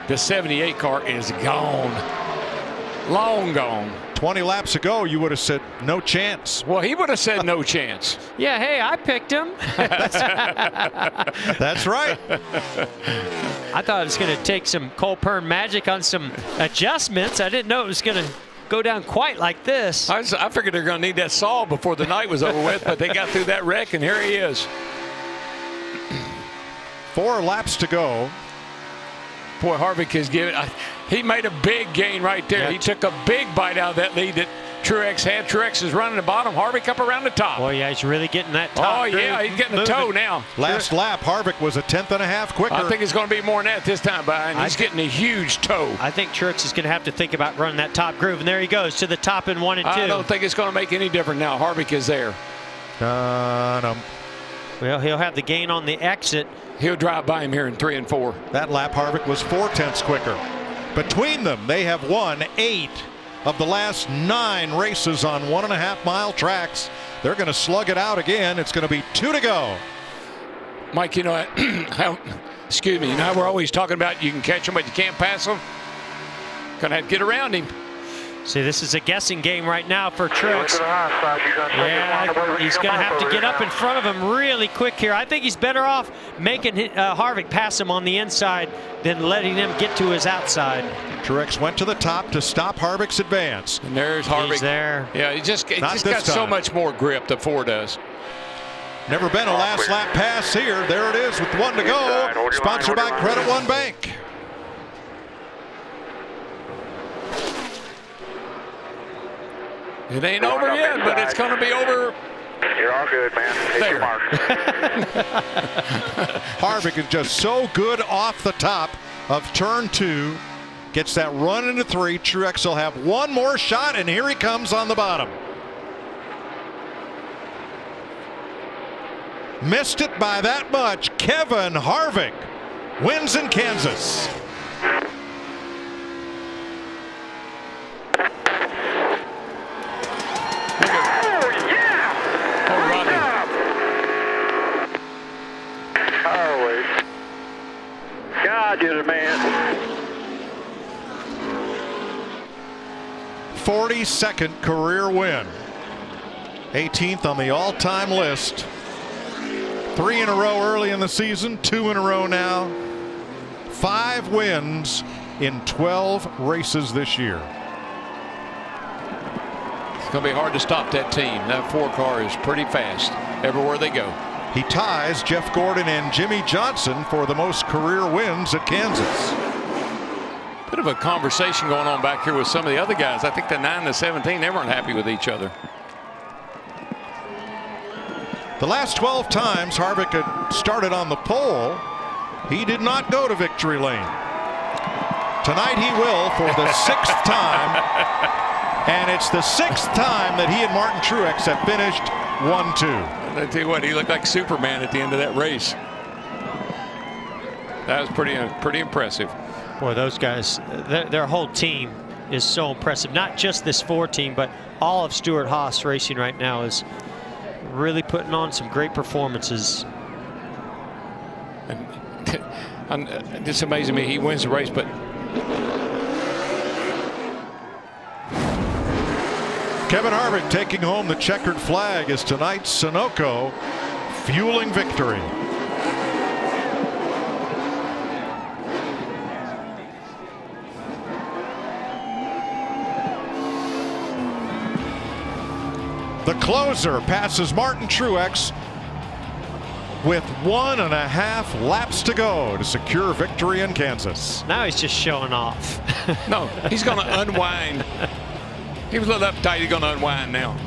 the 78 car is gone. Long gone. 20 laps ago, you would have said no chance. Well, he would have said no chance. Yeah, hey, I picked him. That's right. I thought it was going to take some Cole Pern magic on some adjustments. I didn't know it was going to go down quite like this. I figured they're going to need that saw before the night was over with, but they got through that wreck, and here he is. 4 laps to go. Boy, Harvick is giving. He made a big gain right there. Yeah. He took a big bite out of that lead that Truex had. Truex is running the bottom. Harvick up around the top. Oh yeah, he's really getting that top. Oh yeah, he's getting the toe now. Last lap, Harvick was a 10.5 quicker. I think it's going to be more than that this time, Brian. He's getting a huge toe. I think Truex is going to have to think about running that top groove, and there he goes to the top in 1 and 2. I don't think it's going to make any difference now. Harvick is there. Well, he'll have the gain on the exit. He'll drive by him here in 3 and 4. That lap, Harvick was 0.4 quicker. Between them, they have won 8 of the last 9 races on 1.5-mile tracks. They're going to slug it out again. It's going to be 2 to go. Mike, you know, excuse me, you know, we're always talking about you can catch him, but you can't pass him. Gonna have to get around him. See, this is a guessing game right now for Truex. Yeah, he's going to have to get up in front of him really quick here. I think he's better off making Harvick pass him on the inside than letting him get to his outside. Truex went to the top to stop Harvick's advance. And there's Harvick. He's there. Yeah, he just got so much more grip, the 4 does. Never been a last lap pass here. There it is with 1 to go. Sponsored by Credit One Bank. It ain't over yet, but it's going to be over. You're all good, man. Take your mark. Harvick is just so good off the top of turn 2. Gets that run into 3. Truex will have 1 more shot, and here he comes on the bottom. Missed it by that much. Kevin Harvick wins in Kansas. God, you're the man. 42nd career win. 18th on the all-time list. 3 in a row early in the season, 2 in a row now. 5 wins in 12 races this year. It's going to be hard to stop that team. That 4 car is pretty fast everywhere they go. He ties Jeff Gordon and Jimmy Johnson for the most career wins at Kansas. Bit of a conversation going on back here with some of the other guys. I think the 9 to 17, they weren't happy with each other. The last 12 times Harvick had started on the pole, he did not go to victory lane. Tonight he will for the 6th time, and it's the 6th time that he and Martin Truex have finished 1-2. I tell you what, he looked like Superman at the end of that race. That was pretty impressive. Boy, those guys, their whole team is so impressive. Not just this 4 team, but all of Stewart-Haas Racing right now is really putting on some great performances. And it's amazing to me. He wins the race, but Kevin Harvick taking home the checkered flag as tonight's Sunoco fueling victory. The closer passes Martin Truex with 1.5 laps to go to secure victory in Kansas. Now he's just showing off. No, he's going to unwind. He was a little uptight. He's going to unwind now.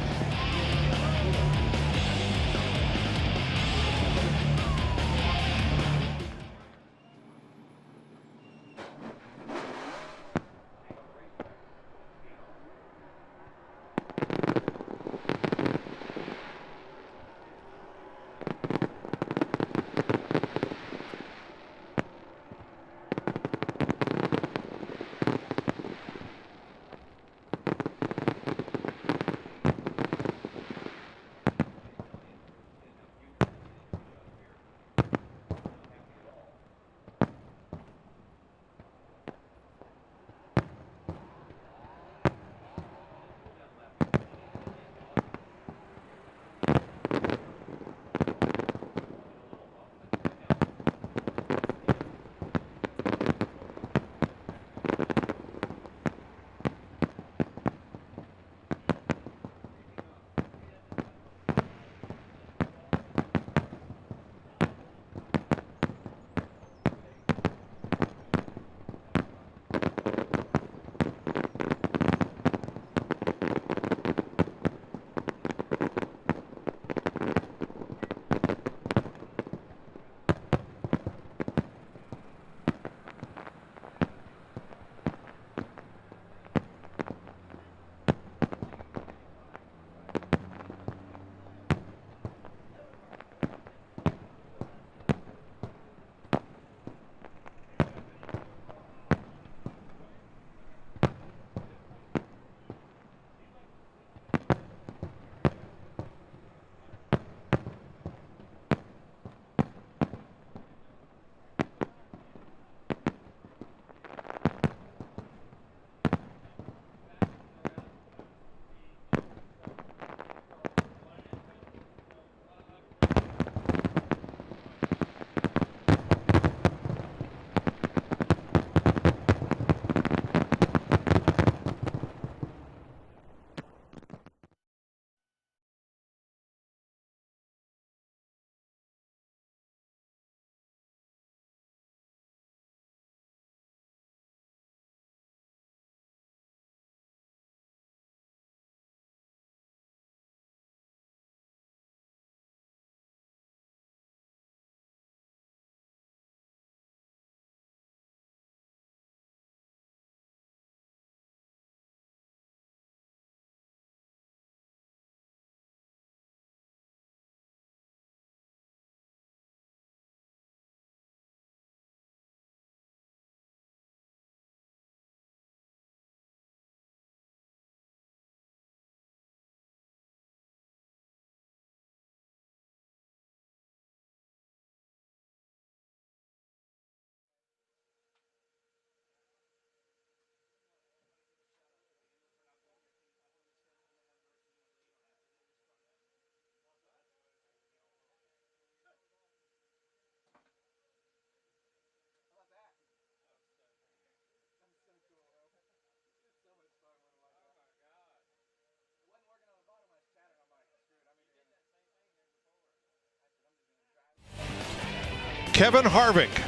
Kevin Harvick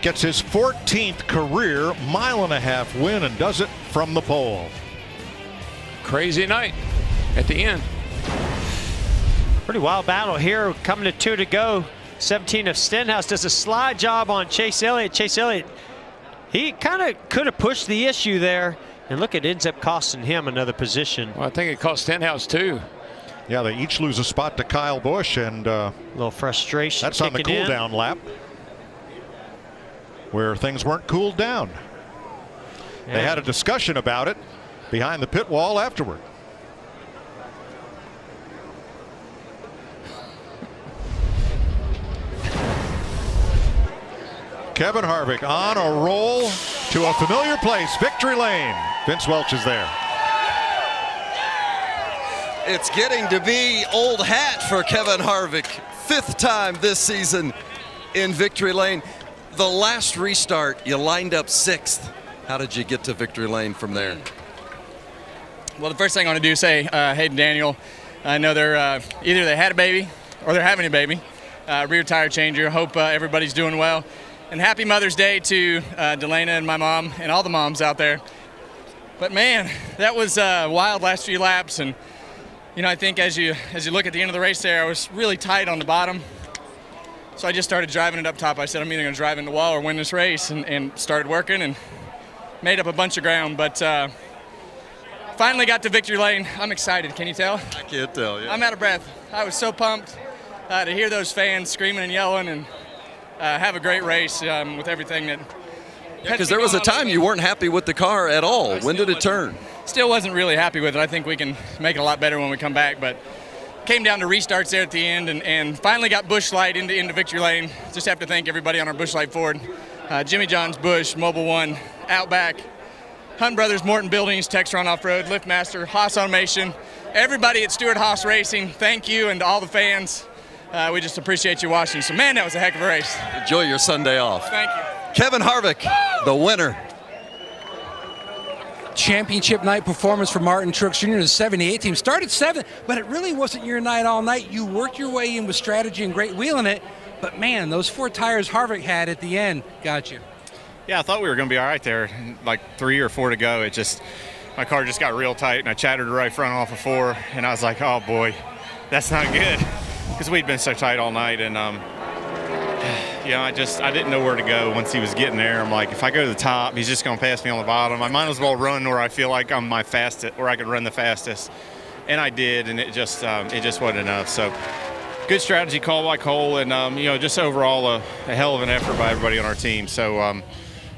gets his 14th career mile-and-a-half win and does it from the pole. Crazy night at the end. Pretty wild battle here, coming to 2 to go. 17 of Stenhouse does a slide job on Chase Elliott. Chase Elliott, he kind of could have pushed the issue there, and look, it ends up costing him another position. Well, I think it cost Stenhouse too. Yeah, they each lose a spot to Kyle Busch, and a little frustration. That's on the cool down lap, where things weren't cooled down. Yeah. They had a discussion about it behind the pit wall afterward. Kevin Harvick on a roll to a familiar place, victory lane. Vince Welch is there. It's getting to be old hat for Kevin Harvick. 5th time this season in victory lane. The last restart, you lined up 6th. How did you get to victory lane from there? Well, the first thing I want to do is say, hey, Daniel, I know they're either they had a baby or they're having a baby. Rear tire changer. Hope everybody's doing well. And happy Mother's Day to Delana and my mom and all the moms out there. But man, that was wild last few laps. And you know, I think as you look at the end of the race there, I was really tight on the bottom. So I just started driving it up top. I said, I'm either going to drive in the wall or win this race, and started working and made up a bunch of ground. But finally got to victory lane. I'm excited. Can you tell? I can't tell, yeah. I'm out of breath. I was so pumped to hear those fans screaming and yelling and have a great race with everything that. Because there was a time you weren't happy with the car at all. When did it turn? Still wasn't really happy with it. I think we can make it a lot better when we come back, but came down to restarts there at the end and finally got Busch Light into victory lane. Just have to thank everybody on our Busch Light Ford. Jimmy John's, Busch, Mobile One, Outback, Hunt Brothers, Morton Buildings, Textron Off-Road, Liftmaster, Haas Automation, everybody at Stewart Haas Racing, thank you, and to all the fans. We just appreciate you watching. So, man, that was a heck of a race. Enjoy your Sunday off. Thank you. Kevin Harvick, the winner. Championship night performance for Martin Truex Jr. The 78 team. Started 7th, but it really wasn't your night all night. You worked your way in with strategy and great wheeling it. But, man, those 4 tires Harvick had at the end got you. Yeah, I thought we were going to be all right there. Like 3 or 4 to go. My car just got real tight, and I chattered the right front off of 4, and I was like, oh, boy, that's not good. Because we'd been so tight all night, and I didn't know where to go once he was getting there. I'm like, if I go to the top, he's just going to pass me on the bottom. I might as well run where I feel like I'm my fastest, where I could run the fastest, and I did, and it just wasn't enough. So, good strategy call by Cole, and just overall a hell of an effort by everybody on our team. So,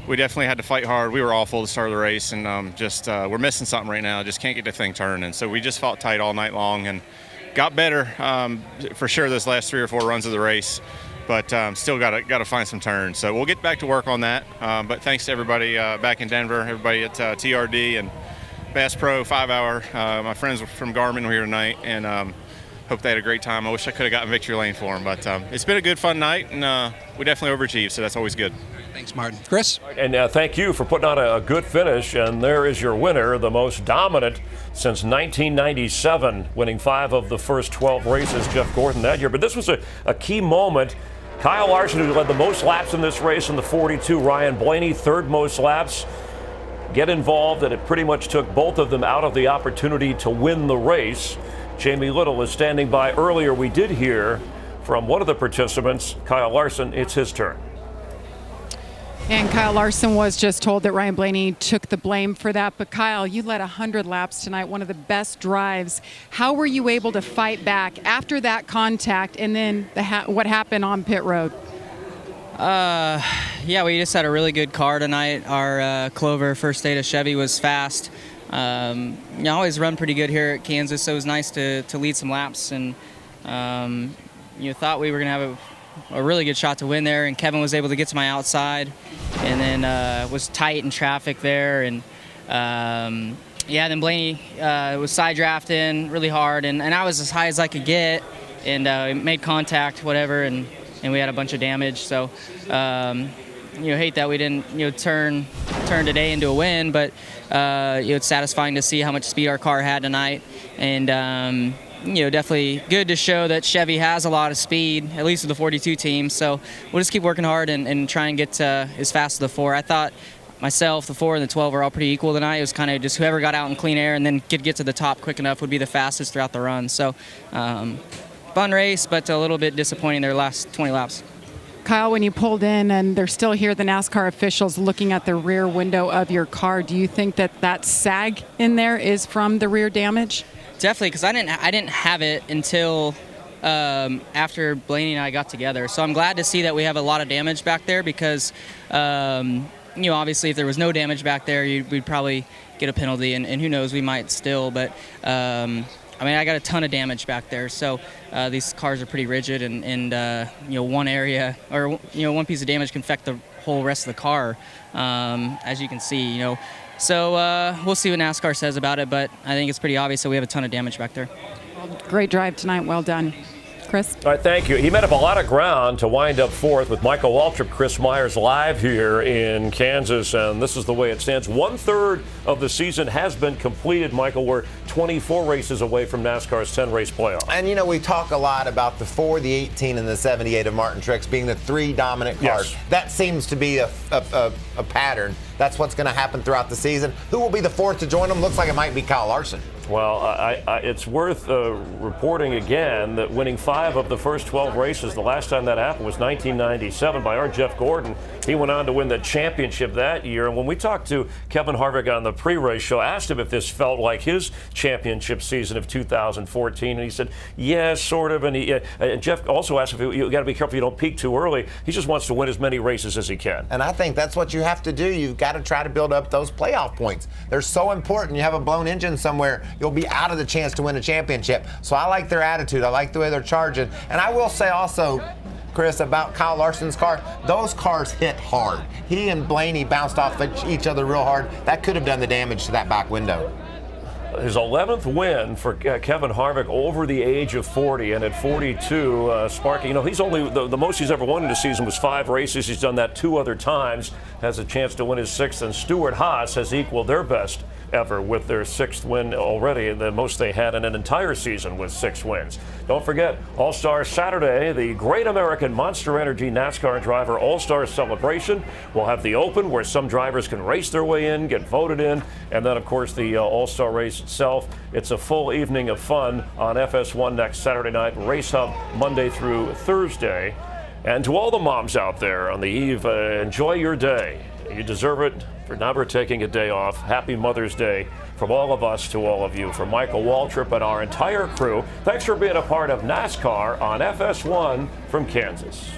we definitely had to fight hard. We were awful to start the race, and we're missing something right now. Just can't get the thing turning. So we just fought tight all night long and got better for sure those last 3 or 4 runs of the race, but still got to find some turns. So we'll get back to work on that. But thanks to everybody back in Denver, everybody at TRD and Bass Pro 5 Hour. My friends from Garmin were here tonight, and hope they had a great time. I wish I could have gotten victory lane for them, but it's been a good, fun night, and we definitely overachieved, so that's always good. Thanks, Martin. Chris? And thank you for putting on a good finish. And there is your winner, the most dominant since 1997, winning 5 of the first 12 races, Jeff Gordon, that year. But this was a key moment. Kyle Larson, who led the most laps in this race in the 42, Ryan Blaney, 3rd most laps, get involved, and it pretty much took both of them out of the opportunity to win the race. Jamie Little is standing by. Earlier we did hear from one of the participants, Kyle Larson. It's his turn. And Kyle Larson was just told that Ryan Blaney took the blame for that. But Kyle, you led 100 laps tonight, one of the best drives. How were you able to fight back after that contact and then what happened on pit road? Yeah, we just had a really good car tonight. Our Clover first day to Chevy was fast. I always run pretty good here at Kansas, so it was nice to lead some laps. And thought we were going to have a really good shot to win there, and Kevin was able to get to my outside, and then was tight in traffic there, and then Blaney was side drafting really hard, and I was as high as I could get, and made contact, whatever, and we had a bunch of damage. So hate that we didn't turn today into a win, but it's satisfying to see how much speed our car had tonight, and definitely good to show that Chevy has a lot of speed, at least with the 42 team. So we'll just keep working hard and try and get as fast as the 4. I thought myself, the 4 and the 12 were all pretty equal tonight. It was kind of just whoever got out in clean air and then could get to the top quick enough would be the fastest throughout the run. So fun race, but a little bit disappointing their last 20 laps. Kyle, when you pulled in and they're still here, the NASCAR officials looking at the rear window of your car, do you think that sag in there is from the rear damage? Definitely, because I didn't have it until after Blaney and I got together. So I'm glad to see that we have a lot of damage back there because, obviously if there was no damage back there, we'd probably get a penalty, and who knows, we might still. But, I got a ton of damage back there. So these cars are pretty rigid, and one area or, one piece of damage can affect the whole rest of the car, as you can see, So we'll see what NASCAR says about it, but I think it's pretty obvious that we have a ton of damage back there. Great drive tonight. Well done. Chris? All right, thank you. He made up a lot of ground to wind up fourth with Michael Waltrip, Chris Myers live here in Kansas, and this is the way it stands. 1/3 of the season has been completed, Michael. We're 24 races away from NASCAR's 10-race playoff. And, we talk a lot about the 4, the 18, and the 78 of Martin Truex being the 3 dominant cars. Yes. That seems to be a pattern. That's what's going to happen throughout the season. Who will be the 4th to join them? Looks like it might be Kyle Larson. Well, it's worth reporting again that winning 5 of the first 12 races, the last time that happened was 1997 by our Jeff Gordon. He went on to win the championship that year. And when we talked to Kevin Harvick on the pre-race show, asked him if this felt like his championship season of 2014, and he said, yes, sort of. And Jeff also asked if you got to be careful you don't peak too early. He just wants to win as many races as he can. And I think that's what you have to do. You've got to try to build up those playoff points. They're so important. You have a blown engine somewhere, you'll be out of the chance to win a championship. So I like their attitude. I like the way they're charging. And I will say also, Chris, about Kyle Larson's car, those cars hit hard. He and Blaney bounced off each other real hard. That could have done the damage to that back window. His 11th win for Kevin Harvick over the age of 40, and at 42, sparking. He's only the most he's ever won in a season was 5 races. He's done that 2 other times. Has a chance to win his 6th, and Stewart Haas has equaled their best ever with their 6th win already. The most they had in an entire season was 6 wins. Don't forget, All-Star Saturday, the Great American Monster Energy NASCAR Driver All-Star Celebration. We'll have the Open, where some drivers can race their way in, get voted in, and then, of course, the All-Star race itself. It's a full evening of fun on FS1 next Saturday night, Race Hub Monday through Thursday. And to all the moms out there on the eve, enjoy your day. You deserve it for never taking a day off. Happy Mother's Day from all of us to all of you. From Michael Waltrip and our entire crew, thanks for being a part of NASCAR on FS1 from Kansas.